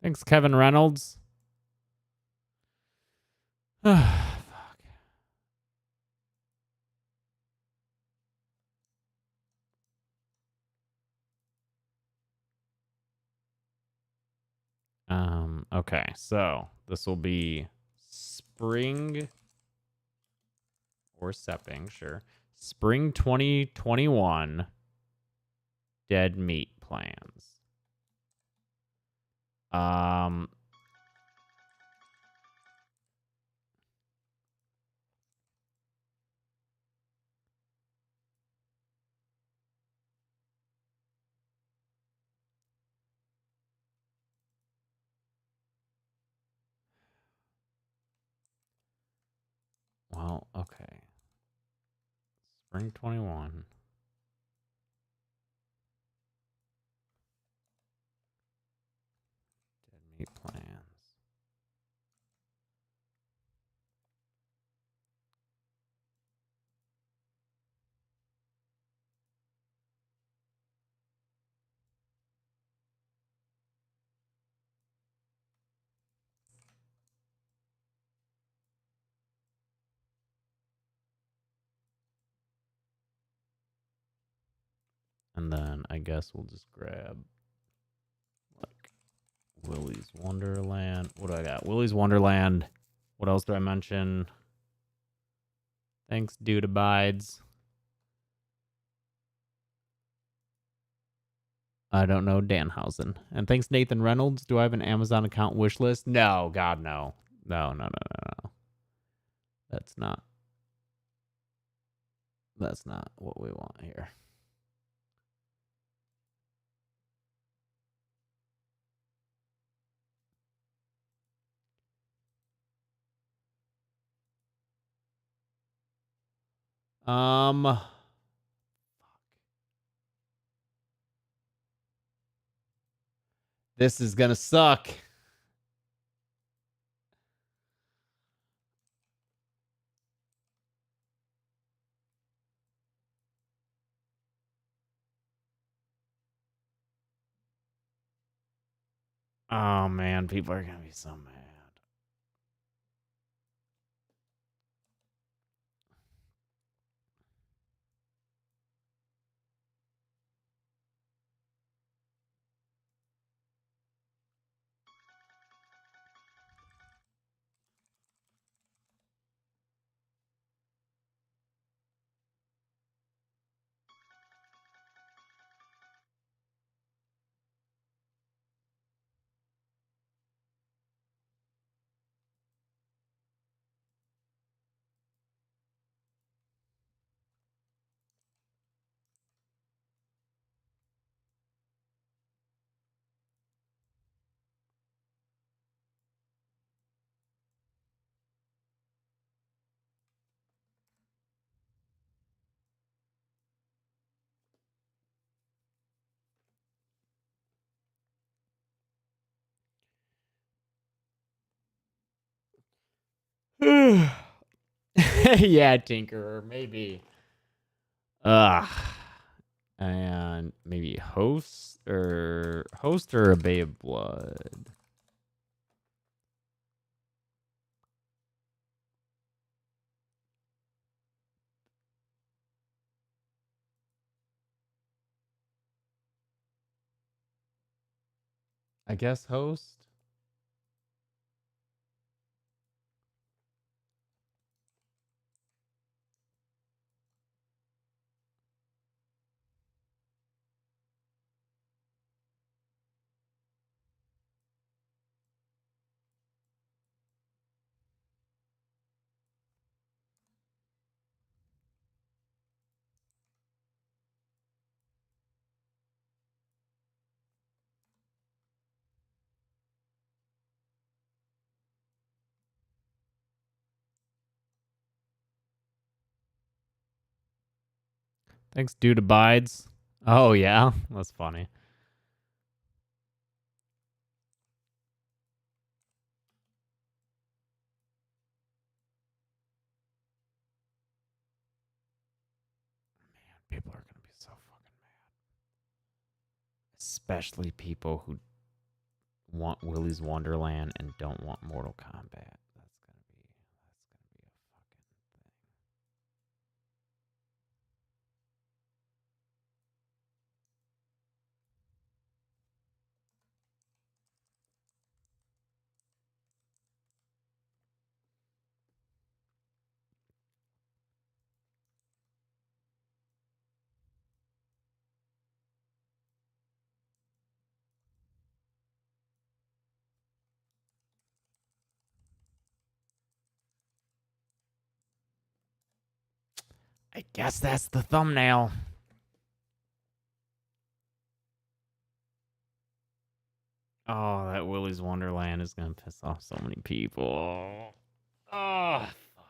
Thanks, Kevin Reynolds. Fuck. Okay, so this will be spring or sepping, sure. Spring 2021 dead meat plans. Well, okay. Spring 21. Dead meat plans. And then I guess we'll just grab like Willy's Wonderland. What do I got? Willy's Wonderland. What else do I mention? Thanks, Dude Abides. I don't know, Danhausen. And thanks, Nathan Reynolds. Do I have an Amazon account wish list? No, God, no. No. That's not what we want here. Fuck. This is gonna suck. Oh man, people are gonna be so mad. Yeah, Tinkerer, maybe. Ugh. And maybe host or a Bay of Blood. I guess host. Thanks, dude abides. Oh yeah, that's funny. Man, people are gonna be so fucking mad. Especially people who want Willy's Wonderland and don't want Mortal Kombat. That's gonna be a fucking thing. I guess that's the thumbnail. Oh, that Willy's Wonderland is gonna piss off so many people. Oh, fuck.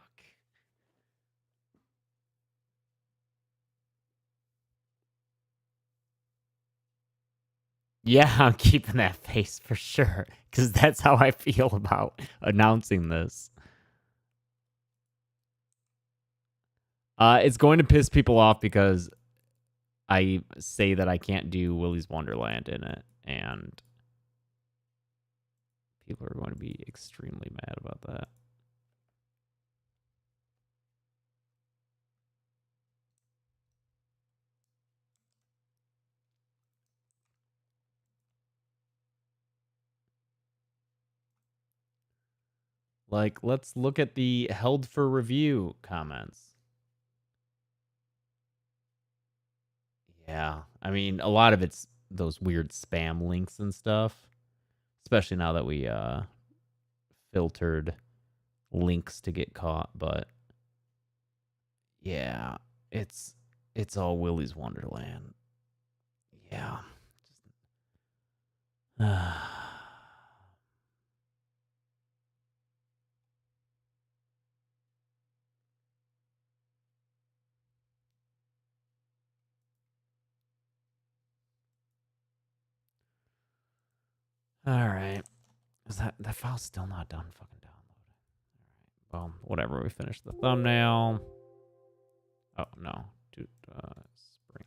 Yeah, I'm keeping that face for sure, because that's how I feel about announcing this. It's going to piss people off because I say that I can't do Willy's Wonderland in it, and people are going to be extremely mad about that. Like, let's look at the held for review comments. Yeah, I mean, a lot of it's those weird spam links and stuff, especially now that we filtered links to get caught, but yeah, it's all Willy's Wonderland. Yeah. All right. Is that file's still not done? Fucking download. All right. Well, whatever. We finished the thumbnail. Oh no. Dude, spring.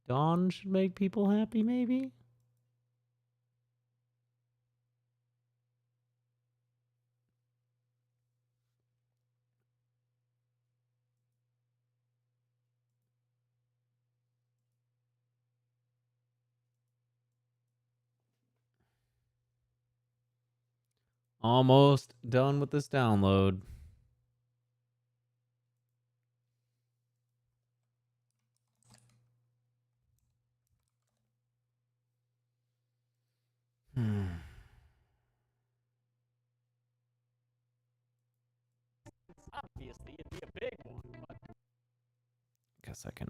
Dawn should make people happy, maybe. Almost done with this download. Obviously, it'd be a big one, but Guess I can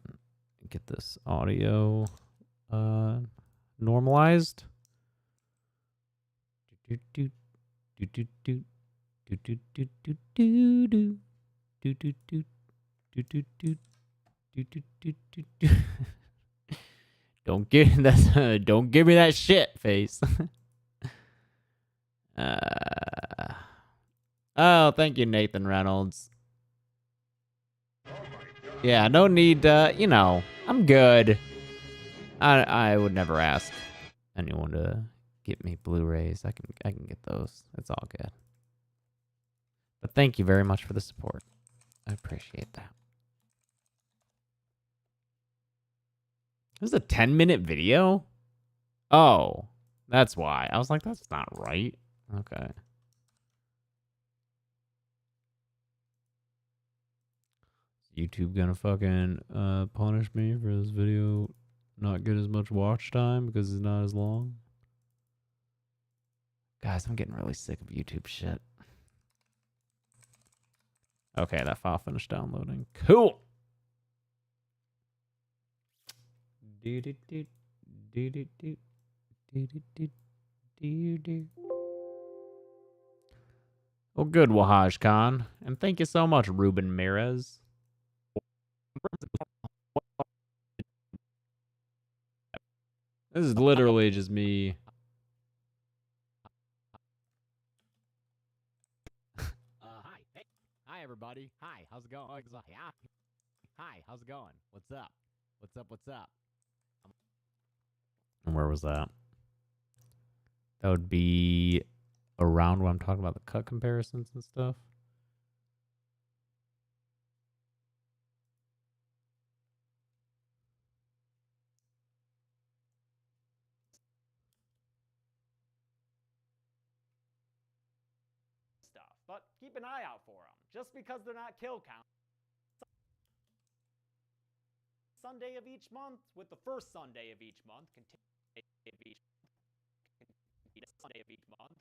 get this audio normalized. Don't give that. Don't give me that shit face. Oh, thank you, Nathan Reynolds. Yeah, no need. You know, I'm good. I would never ask anyone to get me Blu-rays. I can get those. It's all good. But thank you very much for the support. I appreciate that. This is a 10-minute video? Oh, that's why. I was like, that's not right. Okay. YouTube gonna fucking punish me for this video not get as much watch time because it's not as long? Guys, I'm getting really sick of YouTube shit. Okay, that file finished downloading. Cool. Well, good, Wahaj Khan. And thank you so much, Ruben Mirez. This is literally just me. hi. Hey. Hi, everybody. Hi, how's it going? Hi, how's it going? What's up? What's up? What's up? And where was that? That would be around when I'm talking about the cut comparisons and stuff. Stuff, but keep an eye out for them. Just because they're not kill count. Sunday of each month, with the first Sunday of each month, Sunday of each month,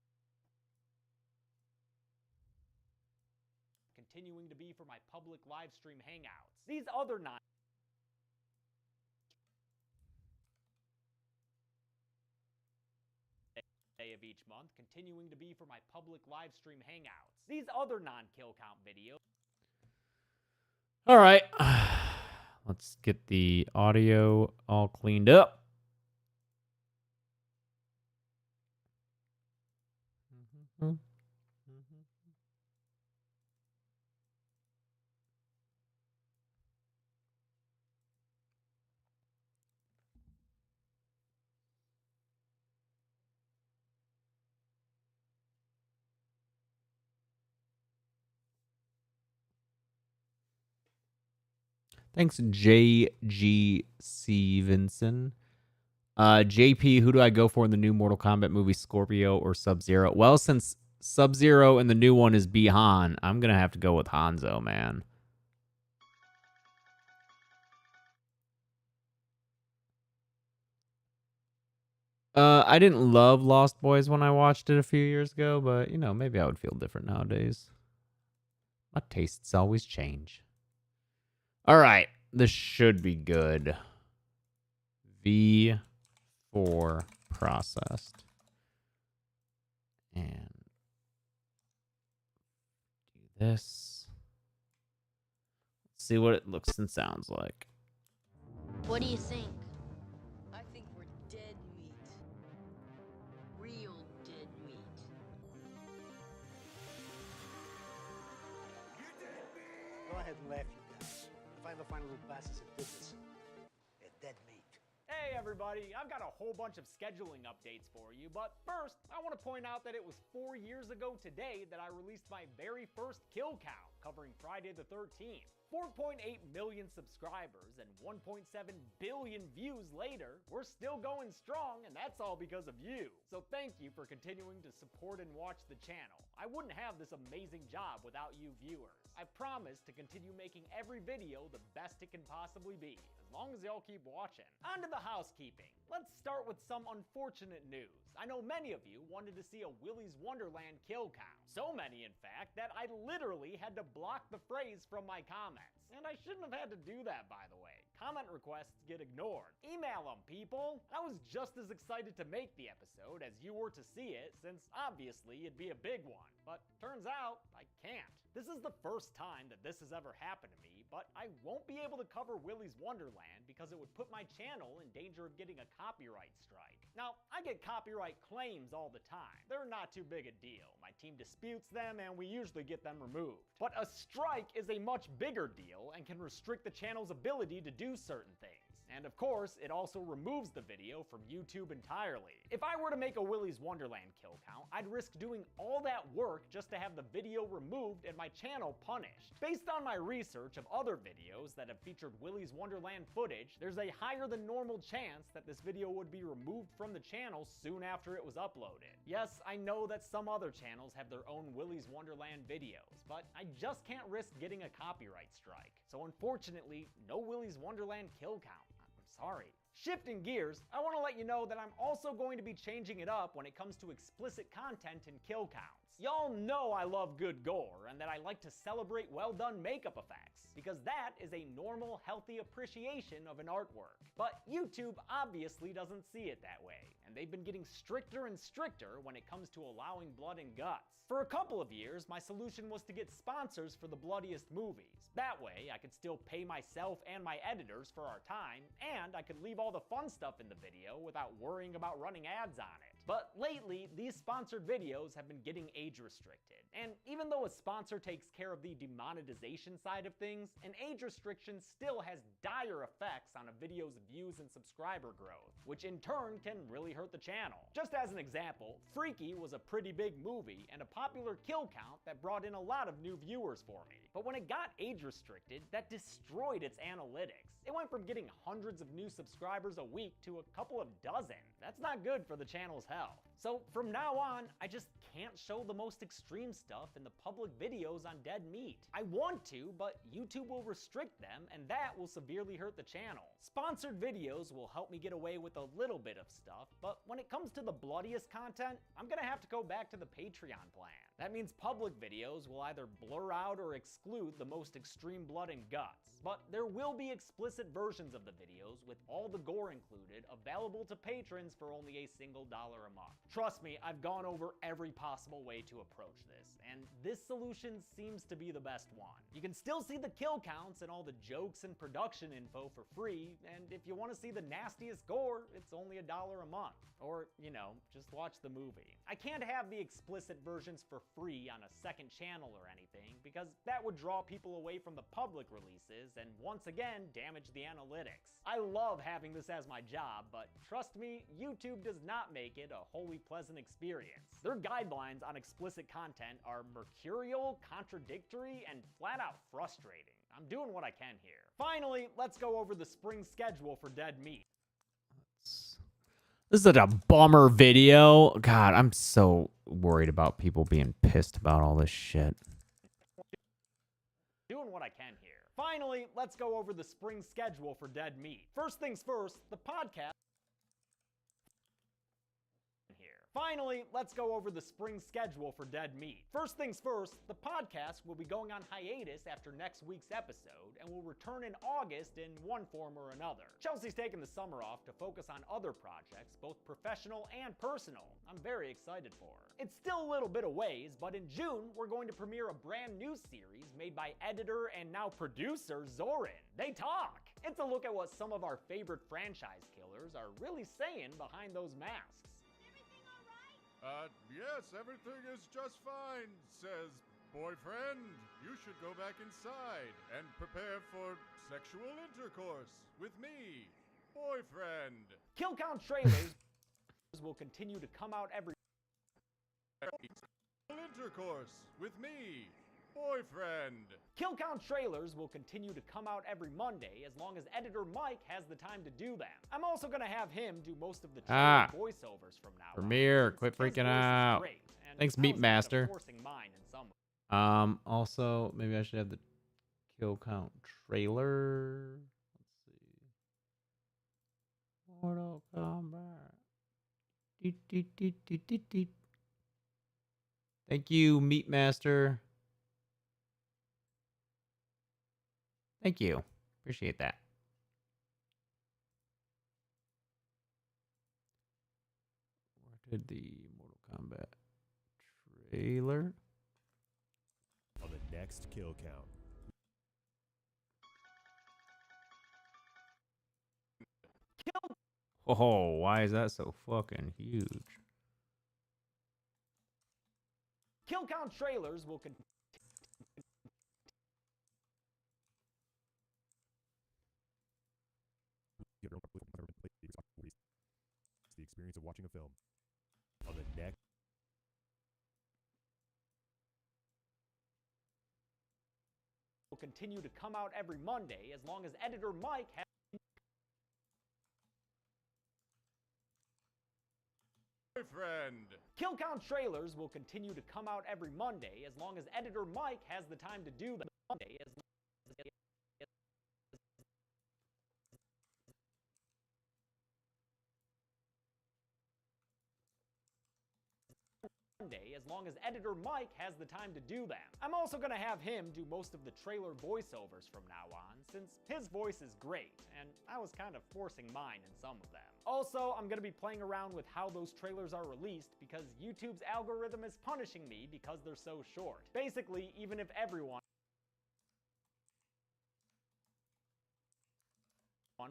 continuing to be for my public live stream hangouts. These other 9 day of each month, continuing to be for my public live stream hangouts. These other non-kill count videos. All right. Let's get the audio all cleaned up. Thanks, J.G. Stevenson. JP, who do I go for in the new Mortal Kombat movie, Scorpio or Sub-Zero? Well, since Sub-Zero in the new one is Bi-Han, I'm going to have to go with Hanzo, man. I didn't love Lost Boys when I watched it a few years ago, but, you know, maybe I would feel different nowadays. My tastes always change. All right, this should be good. V4 processed. And do this. see what it looks and sounds like. What do you think? I think we're dead meat. Real dead meat. Go ahead and laugh, you guys. If I ever find a little bastards that did this, they're dead meat. Hey everybody, I've got a whole bunch of scheduling updates for you, but first, I want to point out that it was 4 years ago today that I released my very first kill count, covering Friday the 13th. 4.8 million subscribers and 1.7 billion views later, we're still going strong, and that's all because of you. So thank you for continuing to support and watch the channel. I wouldn't have this amazing job without you viewers. I promise to continue making every video the best it can possibly be, as long as y'all keep watching. On to the housekeeping. Let's start with some unfortunate news. I know many of you wanted to see a Willy's Wonderland kill count. So many, in fact, that I literally had to block the phrase from my comments. And I shouldn't have had to do that, by the way. Comment requests get ignored. Email them, people! I was just as excited to make the episode as you were to see it, since obviously it'd be a big one. But turns out, I can't. This is the first time that this has ever happened to me, but I won't be able to cover Willy's Wonderland because it would put my channel in danger of getting a copyright strike. Now, I get copyright claims all the time. They're not too big a deal. My team disputes them and we usually get them removed. But a strike is a much bigger deal and can restrict the channel's ability to do certain things. And of course, it also removes the video from YouTube entirely. If I were to make a Willy's Wonderland kill count, I'd risk doing all that work just to have the video removed and my channel punished. Based on my research of other videos that have featured Willy's Wonderland footage, there's a higher than normal chance that this video would be removed from the channel soon after it was uploaded. Yes, I know that some other channels have their own Willy's Wonderland videos, but I just can't risk getting a copyright strike. So unfortunately, no Willy's Wonderland kill count. Sorry. Shifting gears, I want to let you know that I'm also going to be changing it up when it comes to explicit content and kill counts. Y'all know I love good gore and that I like to celebrate well-done makeup effects, because that is a normal, healthy appreciation of an artwork. But YouTube obviously doesn't see it that way, and they've been getting stricter and stricter when it comes to allowing blood and guts. For a couple of years, my solution was to get sponsors for the bloodiest movies. That way, I could still pay myself and my editors for our time, and I could leave all the fun stuff in the video without worrying about running ads on it. But lately, these sponsored videos have been getting age restricted. And even though a sponsor takes care of the demonetization side of things, an age restriction still has dire effects on a video's views and subscriber growth, which in turn can really hurt the channel. Just as an example, Freaky was a pretty big movie and a popular kill count that brought in a lot of new viewers for me. But when it got age restricted, that destroyed its analytics. It went from getting hundreds of new subscribers a week to a couple of dozen. That's not good for the channel's health. So from now on, I just can't show the most extreme stuff in the public videos on Dead Meat. I want to, but YouTube will restrict them, and that will severely hurt the channel. Sponsored videos will help me get away with a little bit of stuff, but when it comes to the bloodiest content, I'm gonna have to go back to the Patreon plan. That means public videos will either blur out or exclude the most extreme blood and guts, but there will be explicit versions of the videos with all the gore included available to patrons for only a single $1 a month. Trust me, I've gone over every possible way to approach this, and this solution seems to be the best one. You can still see the kill counts and all the jokes and production info for free, and if you want to see the nastiest gore, it's only $1 a month. Or, you know, just watch the movie. I can't have the explicit versions for free on a second channel or anything, because that would draw people away from the public releases and once again damage the analytics. I love having this as my job, but trust me, YouTube does not make it a wholly pleasant experience. Their guidelines on explicit content are mercurial, contradictory, and flat out frustrating. I'm doing what I can here. Finally, let's go over the spring schedule for Dead Meat. This is such a bummer video. God, I'm so worried about people being pissed about all this shit. Doing what I can here. Finally, let's go over the spring schedule for Dead Meat. First things first, the podcast here. Finally, let's go over the spring schedule for Dead Meat. First things first, the podcast will be going on hiatus after next week's episode and will return in August in one form or another. Chelsea's taking the summer off to focus on other projects, both professional and personal. I'm very excited for her. It's still a little bit of ways, but in June, we're going to premiere a brand new series made by editor and now producer Zoran. They talk! It's a look at what some of our favorite franchise killers are really saying behind those masks. Yes, everything is just fine, says boyfriend. You should go back inside and prepare for sexual intercourse with me, boyfriend. Kill count trailers will continue to come out every intercourse with me, boyfriend. Kill count trailers will continue to come out every Monday as long as editor Mike has the time to do them. I'm also going to have him do most of the trailer voiceovers from now on. Premiere, quit freaking out. Thanks, Meat Master. Also, maybe I should have the kill count trailer. Let's see. Mortal Kombat. Thank you, Meat Master. Thank you. Appreciate that. Where did the Mortal Kombat trailer? On the next kill count. Oh, why is that so fucking huge? Kill count trailers will continue. The experience of watching a film. On the next. Will continue to come out every Monday as long as editor Mike has. Boyfriend. Kill count trailers will continue to come out every Monday as long as editor Mike has the time to do them. Monday as long as editor Mike has the time to do them. I'm also going to have him do most of the trailer voiceovers from now on, since his voice is great, and I was kind of forcing mine in some of them. Also, I'm going to be playing around with how those trailers are released because YouTube's algorithm is punishing me because they're so short. Basically, even if everyone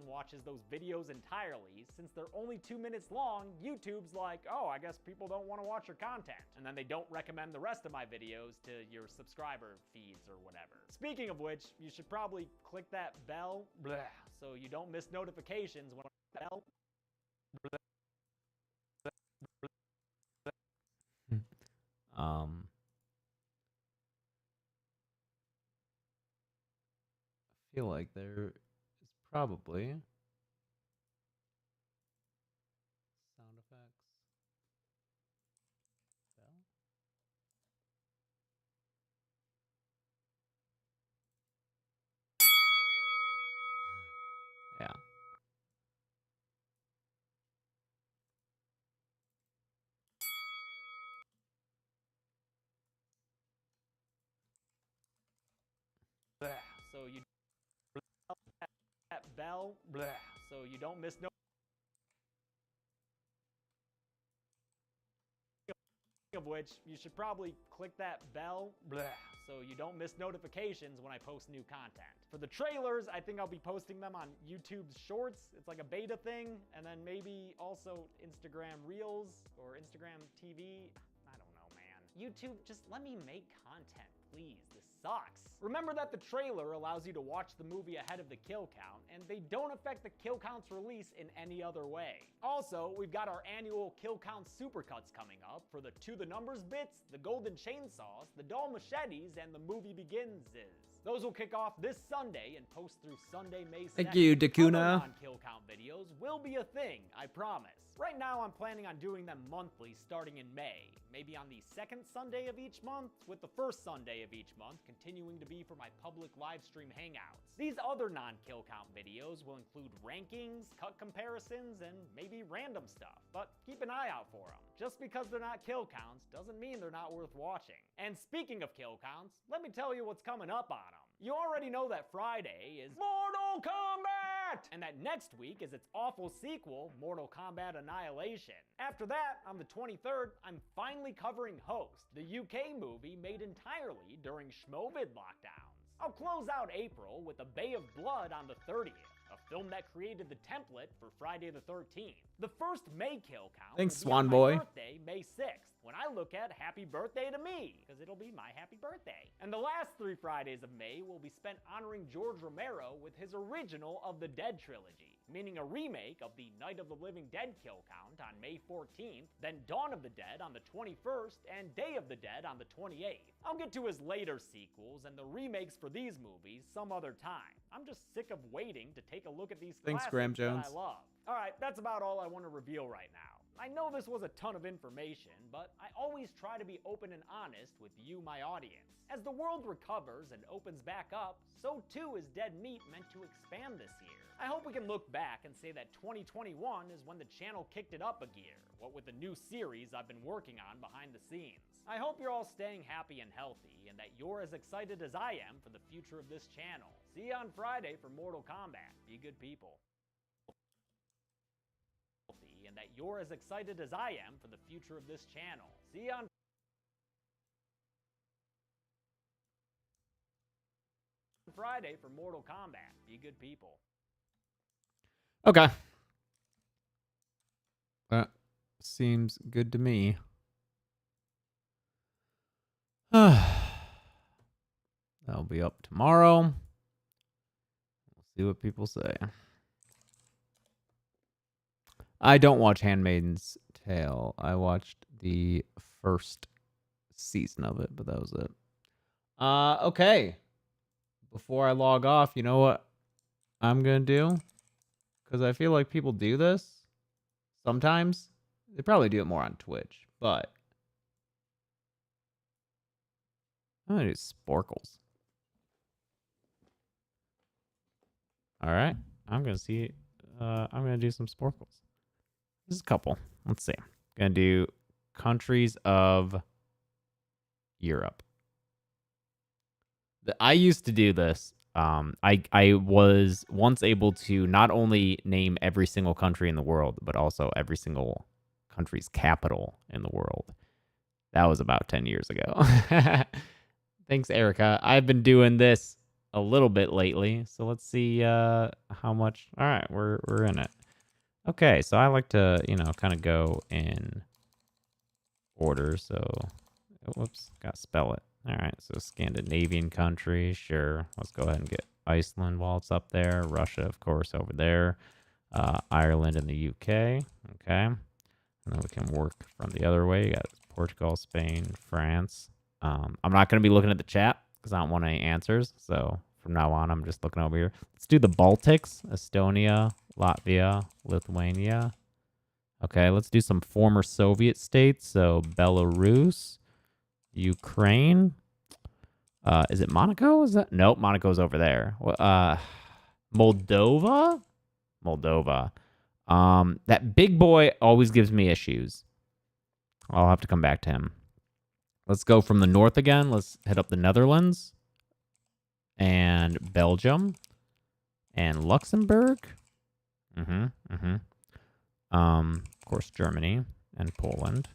watches those videos entirely, since they're only 2 minutes long, YouTube's like, oh, I guess people don't want to watch your content. And then they don't recommend the rest of my videos to your subscriber feeds or whatever. Speaking of which, you should probably click that bell so you don't miss notifications when bell. I feel like there is probably sound effects. Yeah. So you that bell so you don't miss no of which you should probably click that bell so you don't miss notifications when I post new content. For the trailers, I think I'll be posting them on YouTube's Shorts. It's like a beta thing, and then maybe also Instagram Reels or Instagram TV. I don't know, man. YouTube, just let me make content, please. This sucks. Remember that the trailer allows you to watch the movie ahead of the kill count, and they don't affect the kill count's release in any other way. Also, we've got our annual kill count supercuts coming up for the To the Numbers bits, the golden chainsaws, the dull machetes, and the movie beginses. Those will kick off this Sunday and post through Sunday, May 2nd. Thank you, Dakuna. Other non-kill count videos will be a thing, I promise. Right now, I'm planning on doing them monthly starting in May. Maybe on the second Sunday of each month, with the first Sunday of each month continuing to be for my public live stream hangouts. These other non-kill count videos will include rankings, cut comparisons, and maybe random stuff. But keep an eye out for them. Just because they're not kill counts doesn't mean they're not worth watching. And speaking of kill counts, let me tell you what's coming up on them. You already know that Friday is Mortal Kombat! And that next week is its awful sequel, Mortal Kombat Annihilation. After that, on the 23rd, I'm finally covering Host, the UK movie made entirely during Schmovid lockdowns. I'll close out April with A Bay of Blood on the 30th, a film that created the template for Friday the 13th. The first May kill count Thanks, will be on Swan my Boy. birthday, May 6th, when I look at Happy Birthday to Me, because it'll be my happy birthday. And the last 3 Fridays of May will be spent honoring George Romero with his original of the Dead trilogy, meaning a remake of the Night of the Living Dead kill count on May 14th, then Dawn of the Dead on the 21st, and Day of the Dead on the 28th. I'll get to his later sequels and the remakes for these movies some other time. I'm just sick of waiting to take a look at these Thanks, classics Graham that Jones. I love. Alright, that's about all I want to reveal right now. I know this was a ton of information, but I always try to be open and honest with you, my audience. As the world recovers and opens back up, so too is Dead Meat meant to expand this year. I hope we can look back and say that 2021 is when the channel kicked it up a gear, what with the new series I've been working on behind the scenes. I hope you're all staying happy and healthy, and that you're as excited as I am for the future of this channel. See you on Friday for Mortal Kombat. Be good people. And that you're as excited as I am for the future of this channel. See you on Friday for Mortal Kombat. Be good people. Okay. That seems good to me. That'll be up tomorrow. We'll see what people say. I don't watch Handmaid's Tale. I watched the first season of it, but that was it. Okay. Before I log off, you know what I'm going to do? Because I feel like people do this sometimes. They probably do it more on Twitch, but I'm going to do Sporkles. All right. I'm going to see. I'm going to do some Sporkles. There's a couple. Let's see. Gonna do countries of Europe. I used to do this. I was once able to not only name every single country in the world, but also every single country's capital in the world. That was about 10 years ago. Thanks, Erica. I've been doing this a little bit lately, so let's see how much. All right, we're in it. Okay, so I like to, kind of go in order. So, whoops, got to spell it. All right, so Scandinavian countries, sure. Let's go ahead and get Iceland while it's up there. Russia, of course, over there. Ireland and the UK. Okay, and then we can work from the other way. You got Portugal, Spain, France. I'm not going to be looking at the chat because I don't want any answers. So from now on, I'm just looking over here. Let's do the Baltics, Estonia, Latvia, Lithuania. Okay, let's do some former Soviet states. So Belarus, Ukraine. Is it Monaco? Is that? Nope, Monaco's over there. Moldova? Moldova. That big boy always gives me issues. I'll have to come back to him. Let's go from the north again. Let's hit up the Netherlands and Belgium and Luxembourg. Of course, Germany and Poland.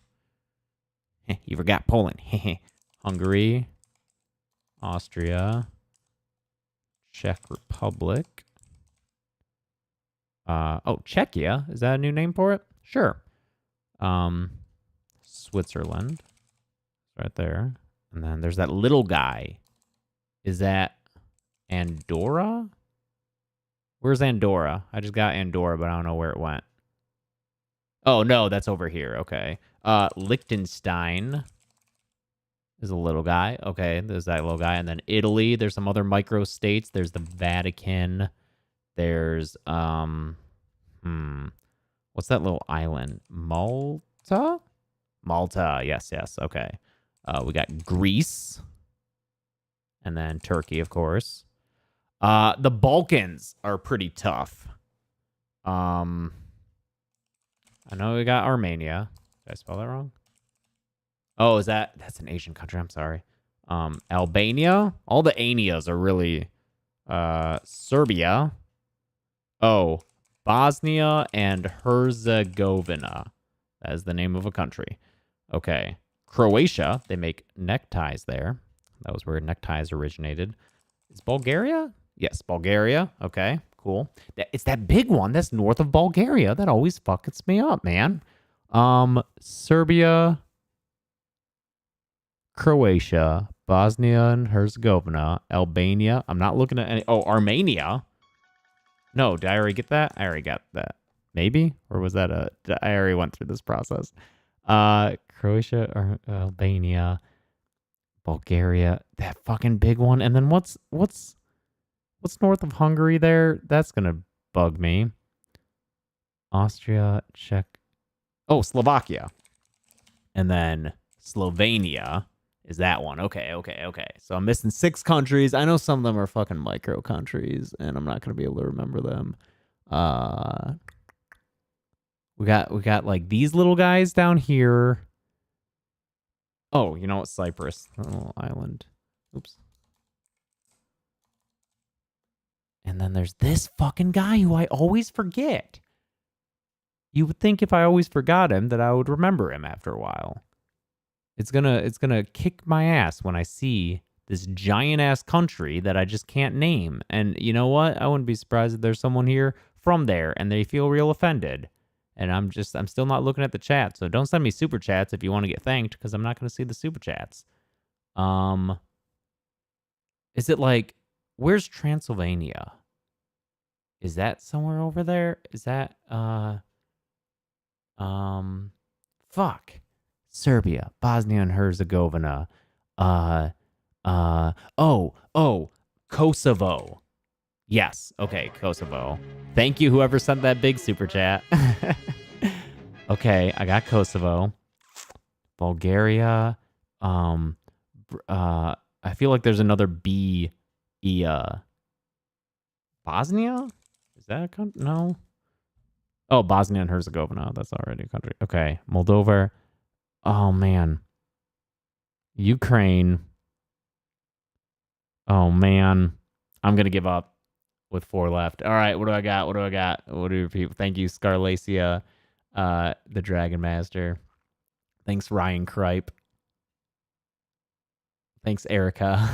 You forgot Poland. Hungary, Austria, Czech Republic. Oh, Czechia. Is that a new name for it? Sure. Switzerland. Right there. And then there's that little guy. Is that Andorra? Where's Andorra? I just got Andorra, but I don't know where it went. Oh, no, that's over here. Okay. Liechtenstein. There's a little guy. Okay, there's that little guy. And then Italy, there's some other micro states. There's the Vatican. There's what's that little island? Malta? Malta. Yes, yes. Okay. We got Greece. And then Turkey, of course. The Balkans are pretty tough. I know we got Armenia. Did I spell that wrong? Oh, that's an Asian country. I'm sorry. Albania. All the Anias are really Serbia. Oh, Bosnia and Herzegovina. That is the name of a country. Okay. Croatia. They make neckties there. That was where neckties originated. Is Bulgaria? Yes, Bulgaria. Okay, cool. It's that big one that's north of Bulgaria that always fucks me up, man. Serbia, Croatia, Bosnia and Herzegovina, Albania. I'm not looking at any. Oh, Armenia. No, did I already get that? I already got that. Maybe? Or was that I already went through this process. Croatia or Albania, Bulgaria, that fucking big one. And then what's north of Hungary there? That's gonna bug me. Austria, Czech. Oh, Slovakia. And then Slovenia is that one. Okay. So I'm missing 6 countries. I know some of them are fucking micro countries, and I'm not gonna be able to remember them. We got like these little guys down here. Oh, you know what? Cyprus, a little island. Oops. And then there's this fucking guy who I always forget. You would think if I always forgot him that I would remember him after a while. It's gonna kick my ass when I see this giant ass country that I just can't name. And you know what? I wouldn't be surprised if there's someone here from there and they feel real offended. And I'm still not looking at the chat, so don't send me super chats if you want to get thanked, because I'm not going to see the super chats. Is it like, where's Transylvania? Is that somewhere over there? Is that, fuck. Serbia, Bosnia and Herzegovina. Kosovo. Yes. Okay, Kosovo. Thank you, whoever sent that big super chat. Okay, I got Kosovo. Bulgaria. I feel like there's another B. Bosnia? Is that a country? No. Oh, Bosnia and Herzegovina. That's already a country. Okay, Moldova. Oh, man. Ukraine. Oh, man. I'm going to give up with 4 left. All right, what do I got? What do people? Thank you, Scarlacia, the Dragon Master. Thanks, Ryan Kripe. Thanks, Erica.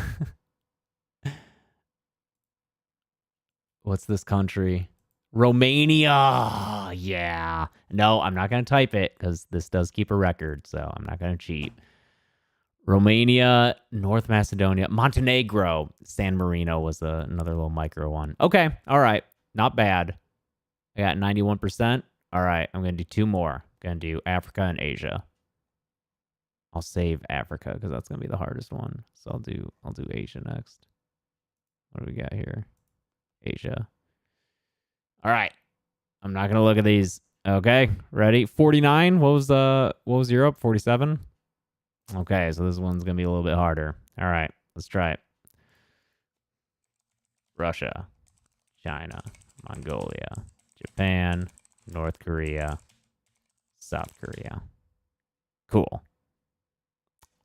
What's this country? Romania. Yeah. No, I'm not going to type it because this does keep a record, so I'm not going to cheat. Romania, North Macedonia, Montenegro. San Marino was another little micro one. Okay. All right. Not bad. I got 91%. All right. I'm going to do 2 more. I'm going to do Africa and Asia. I'll save Africa because that's going to be the hardest one. So I'll do Asia next. What do we got here? Asia. All right. I'm not going to look at these. Okay. Ready? 49. What was Europe? 47? Okay, so this one's going to be a little bit harder. All right, let's try it. Russia, China, Mongolia, Japan, North Korea, South Korea. Cool.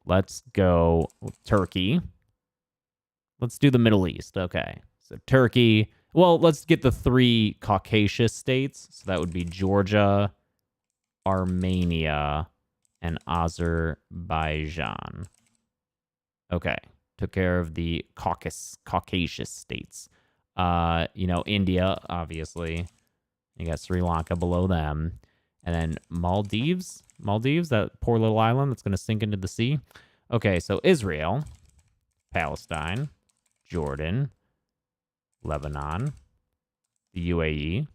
Let's go with Turkey. Let's do the Middle East. Okay, so Turkey. Well, let's get the 3 Caucasus states. So that would be Georgia, Armenia, and Azerbaijan. Okay. Took care of the Caucasus states. India, obviously. You got Sri Lanka below them. And then Maldives. Maldives, that poor little island that's going to sink into the sea. Okay, so Israel, Palestine, Jordan, Lebanon, the UAE,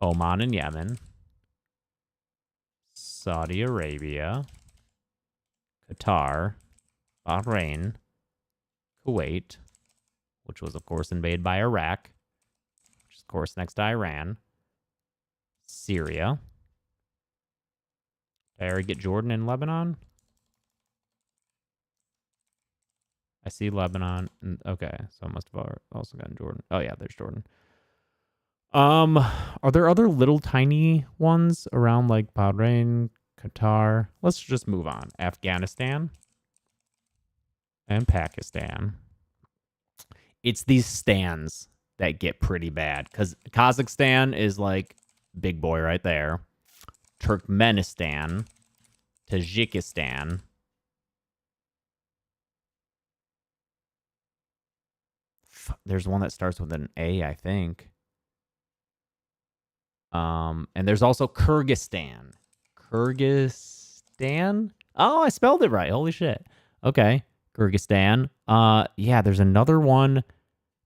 Oman and Yemen, Saudi Arabia, Qatar, Bahrain, Kuwait, which was, of course, invaded by Iraq, which is, of course, next to Iran, Syria. Did I already get Jordan and Lebanon? I see Lebanon. Okay, so I must have also gotten Jordan. Oh, yeah, there's Jordan. Are there other little tiny ones around like Bahrain, Qatar? Let's just move on. Afghanistan and Pakistan. It's these stands that get pretty bad because Kazakhstan is like big boy right there. Turkmenistan, Tajikistan. There's one that starts with an A, I think. And there's also Kyrgyzstan. Kyrgyzstan? Oh, I spelled it right. Holy shit. Okay. Kyrgyzstan. Yeah, there's another one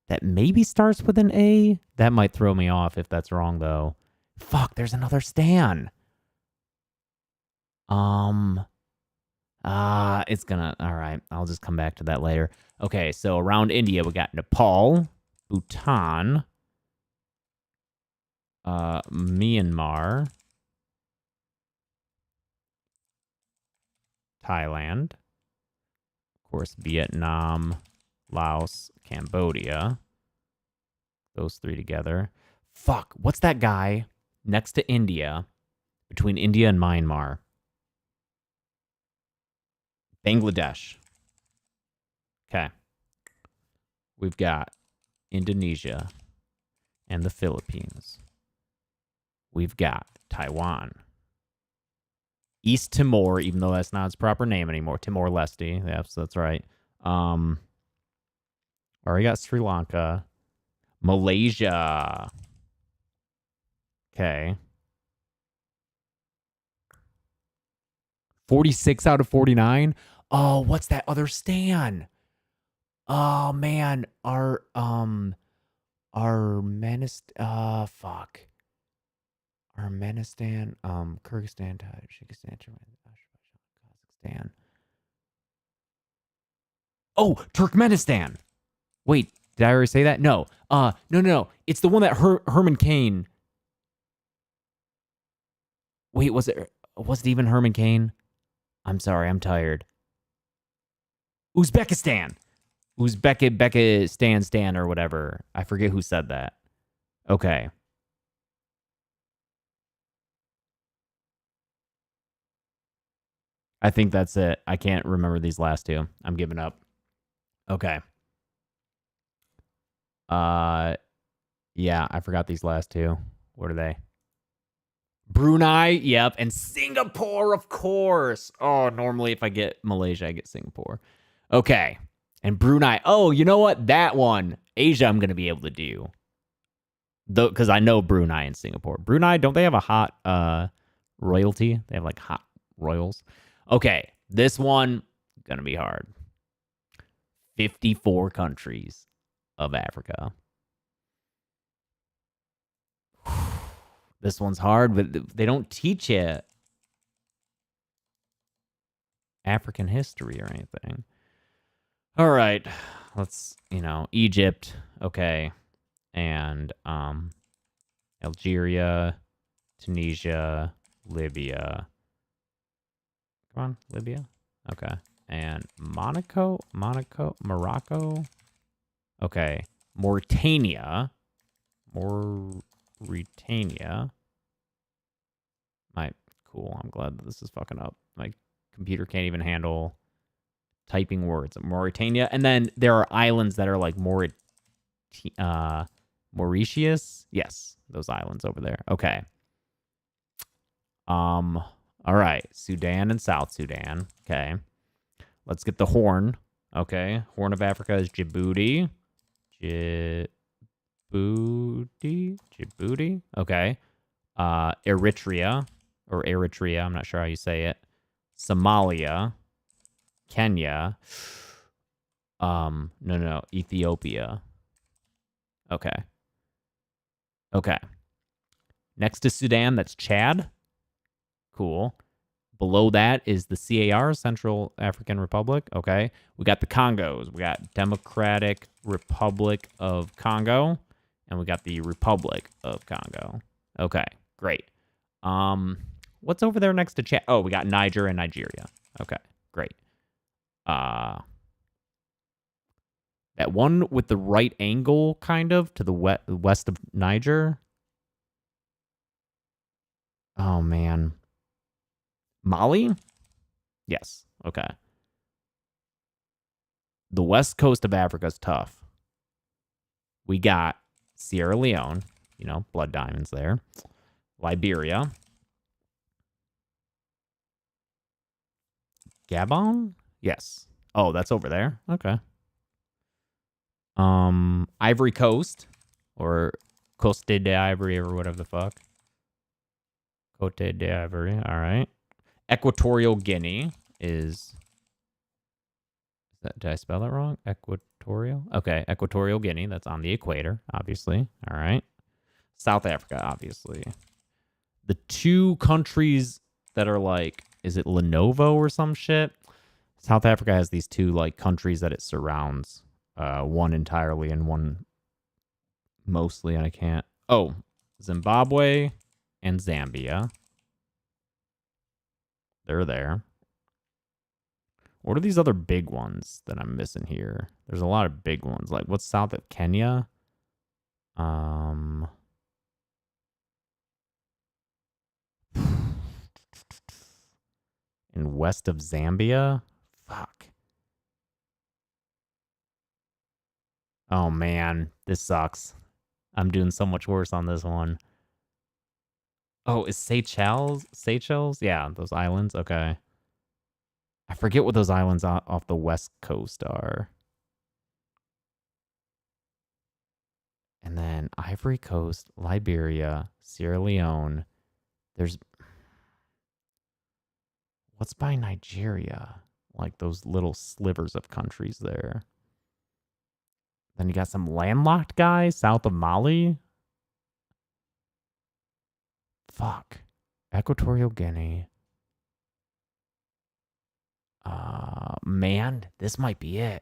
that maybe starts with an A. That might throw me off if that's wrong, though. Fuck, there's another Stan. It's gonna... All right, I'll just come back to that later. Okay, so around India, we got Nepal, Bhutan, Myanmar, Thailand, of course, Vietnam, Laos, Cambodia. Those three together. Fuck, what's that guy next to India, between India and Myanmar? Bangladesh. Okay. We've got Indonesia and the Philippines. We've got Taiwan. East Timor, even though that's not its proper name anymore. Timor-Leste. Yes, that's right. Already got Sri Lanka. Malaysia. Okay. 46 out of 49. Oh, what's that other Stan? Oh man, Armenistan. Fuck. Armenistan, Kyrgyzstan, Tajikistan, Kazakhstan. Oh, Turkmenistan. Wait, did I already say that? No. No. It's the one that Herman Cain. Wait, was it even Herman Cain? I'm sorry, I'm tired. Uzbekistan. Uzbekistan or whatever. I forget who said that. Okay. I think that's it. I can't remember these last two. I'm giving up. Okay. Yeah, I forgot these last two. What are they? Brunei, yep, and Singapore, of course. Oh, normally if I get Malaysia, I get Singapore. Okay. And Brunei. Oh, you know what? That one, Asia, I'm going to be able to do. Because I know Brunei and Singapore. Brunei, don't they have a hot royalty? They have like hot royals. Okay, this one, going to be hard. 54 countries of Africa. This one's hard, but they don't teach you African history or anything. All right, let's, Egypt, okay, and Algeria, Tunisia, Libya. Come on, Libya. Okay, and Morocco. Okay, Mauritania. Cool. I'm glad that this is fucking up. My computer can't even handle typing words. Mauritania, and then there are islands that are like Mauritius. Yes, those islands over there. Okay. All right. Sudan and South Sudan. Okay. Let's get the Horn. Okay. Horn of Africa is Djibouti. Djibouti. Okay. Eritrea. Or Eritrea. I'm not sure how you say it. Somalia. Kenya. No. Ethiopia. Okay. Okay. Next to Sudan, that's Chad. Cool. Below that is the CAR, Central African Republic. Okay. We got the Congos. We got Democratic Republic of Congo. And we got the Republic of Congo. Okay, great. What's over there next to Chad? Oh, we got Niger and Nigeria. Okay, great. That one with the right angle, kind of, to the west of Niger. Oh, man. Mali? Yes, okay. The west coast of Africa is tough. We got Sierra Leone, you know, blood diamonds there. Liberia. Gabon? Yes. Oh, that's over there. Okay. Ivory Coast or Cote d'Ivory or whatever the fuck. Cote d'Ivory. All right. Equatorial Guinea is that, did I spell that wrong? Equatorial? Okay, Equatorial Guinea. That's on the equator, obviously. All right. South Africa, obviously. The two countries that are like, is it Lenovo or some shit? South Africa has these two like countries that it surrounds. One entirely and one mostly, and I can't. Oh, Zimbabwe and Zambia. They're there. What are these other big ones that I'm missing here? There's a lot of big ones. Like, what's south of Kenya? And west of Zambia? Fuck. Oh, man. This sucks. I'm doing so much worse on this one. Oh, is Seychelles? Seychelles? Yeah, those islands. Okay. I forget what those islands off the west coast are. And then Ivory Coast, Liberia, Sierra Leone. There's... What's by Nigeria? Like those little slivers of countries there. Then you got some landlocked guys south of Mali. Fuck. Equatorial Guinea. Man, this might be it.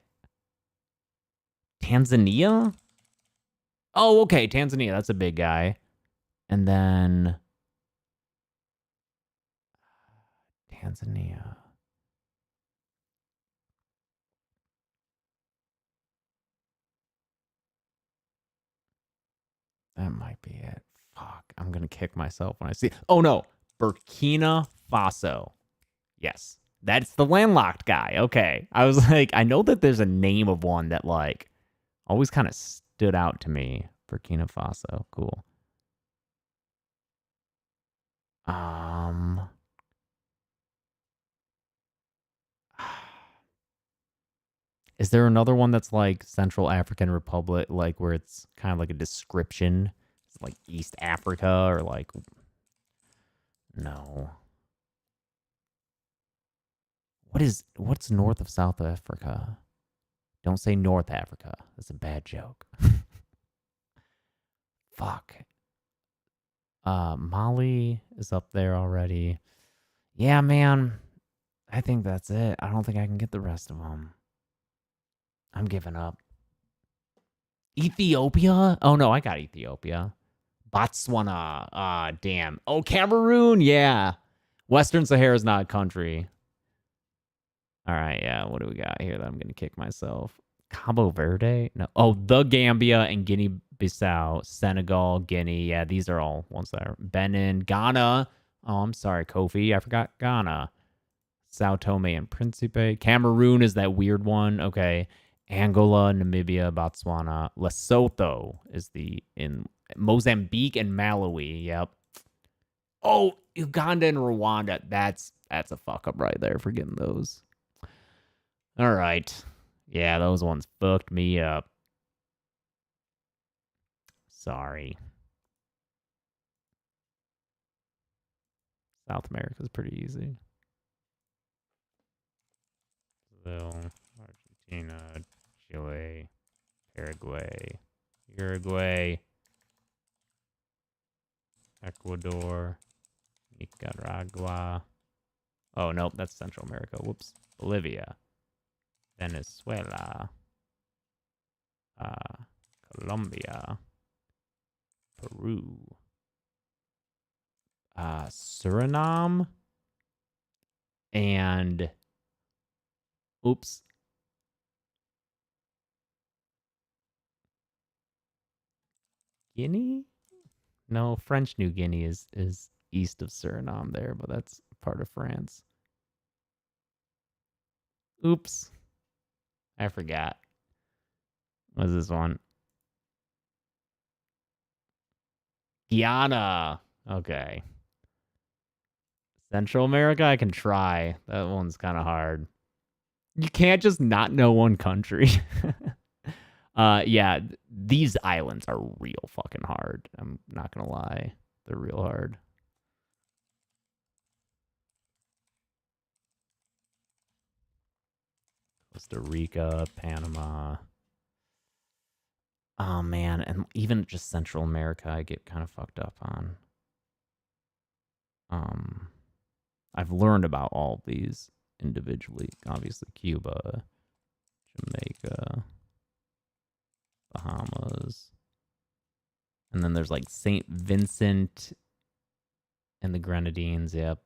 Tanzania? Oh, okay, Tanzania. That's a big guy. And then... Tanzania. That might be it. Fuck, I'm going to kick myself when I see... Oh, no. Burkina Faso. Yes. That's the landlocked guy. Okay. I was like, I know that there's a name of one that, like, always kind of stood out to me. Burkina Faso. Cool. Is there another one that's like Central African Republic, like where it's kind of like a description? It's like East Africa or like... No. What's north of South Africa? Don't say North Africa. That's a bad joke. Fuck. Mali is up there already. Yeah, man. I think that's it. I don't think I can get the rest of them. I'm giving up. Ethiopia? Oh, no, I got Ethiopia. Botswana. Damn. Oh, Cameroon. Yeah. Western Sahara is not a country. All right, yeah. What do we got here that I'm going to kick myself? Cabo Verde? No. Oh, the Gambia and Guinea-Bissau. Senegal, Guinea. Yeah, these are all ones that are. Benin, Ghana. Oh, I'm sorry, Kofi. I forgot Ghana. Sao Tome and Principe. Cameroon is that weird one. Okay. Angola, Namibia, Botswana. Lesotho is in Mozambique and Malawi. Yep. Oh, Uganda and Rwanda. That's a fuck up right there for getting those. All right. Yeah, those ones fucked me up. Sorry. South America's pretty easy. Brazil, Argentina, Chile, Paraguay, Uruguay, Ecuador, Nicaragua. Oh, nope, that's Central America. Whoops. Bolivia. Venezuela. Colombia. Peru. Suriname. And... Oops. Guinea? No, French New Guinea is east of Suriname there, but that's part of France. Oops. I forgot. What's this one? Guyana. Okay. Central America, I can try. That one's kind of hard. You can't just not know one country. Yeah, these islands are real fucking hard. I'm not gonna lie. They're real hard. Costa Rica, Panama. Oh, man. And even just Central America, I get kind of fucked up on. I've learned about all of these individually. Obviously, Cuba, Jamaica, Bahamas. And then there's like St. Vincent and the Grenadines. Yep.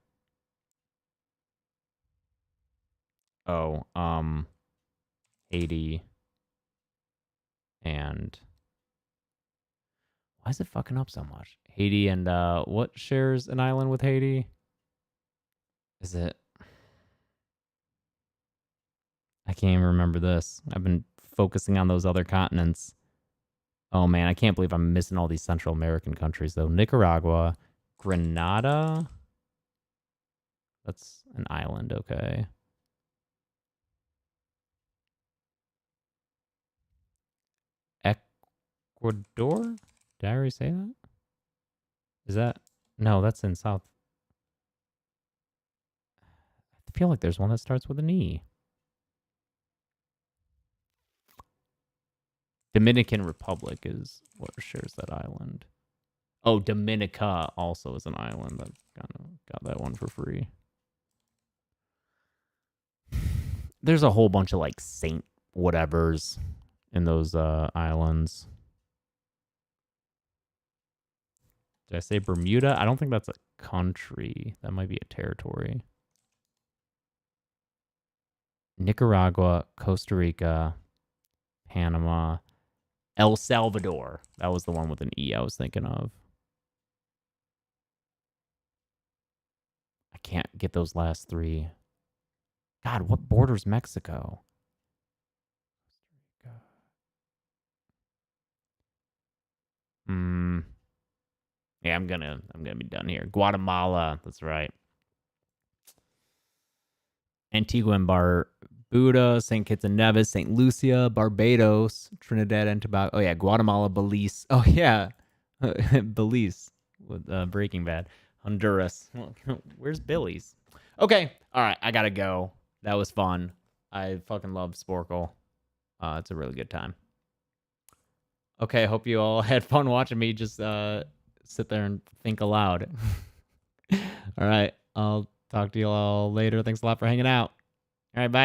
Oh, Haiti. And why is it fucking up so much? Haiti and what shares an island with Haiti? Is it? I can't even remember this. I've been focusing on those other continents. Oh man, I can't believe I'm missing all these Central American countries though. Nicaragua, Grenada. That's an island, okay. Ecuador? Did I already say that? Is that? No, that's in South. I feel like there's one that starts with an E. Dominican Republic is what shares that island. Oh, Dominica also is an island. I've kind of got that one for free. There's a whole bunch of like Saint whatevers in those islands. Did I say Bermuda? I don't think that's a country. That might be a territory. Nicaragua, Costa Rica, Panama, El Salvador. That was the one with an E I was thinking of. I can't get those last three. God, what borders Mexico? Yeah, I'm gonna be done here. Guatemala, that's right. Antigua and Barbuda, St. Kitts and Nevis, St. Lucia, Barbados, Trinidad and Tobago. Oh yeah, Guatemala, Belize. Oh yeah, Belize with Breaking Bad. Honduras. Where's Billy's? Okay, all right, I gotta go. That was fun. I fucking love Sporkle. It's a really good time. Okay, hope you all had fun watching me just sit there and think aloud. All right, I'll talk to you all later. Thanks a lot for hanging out. All right, bye.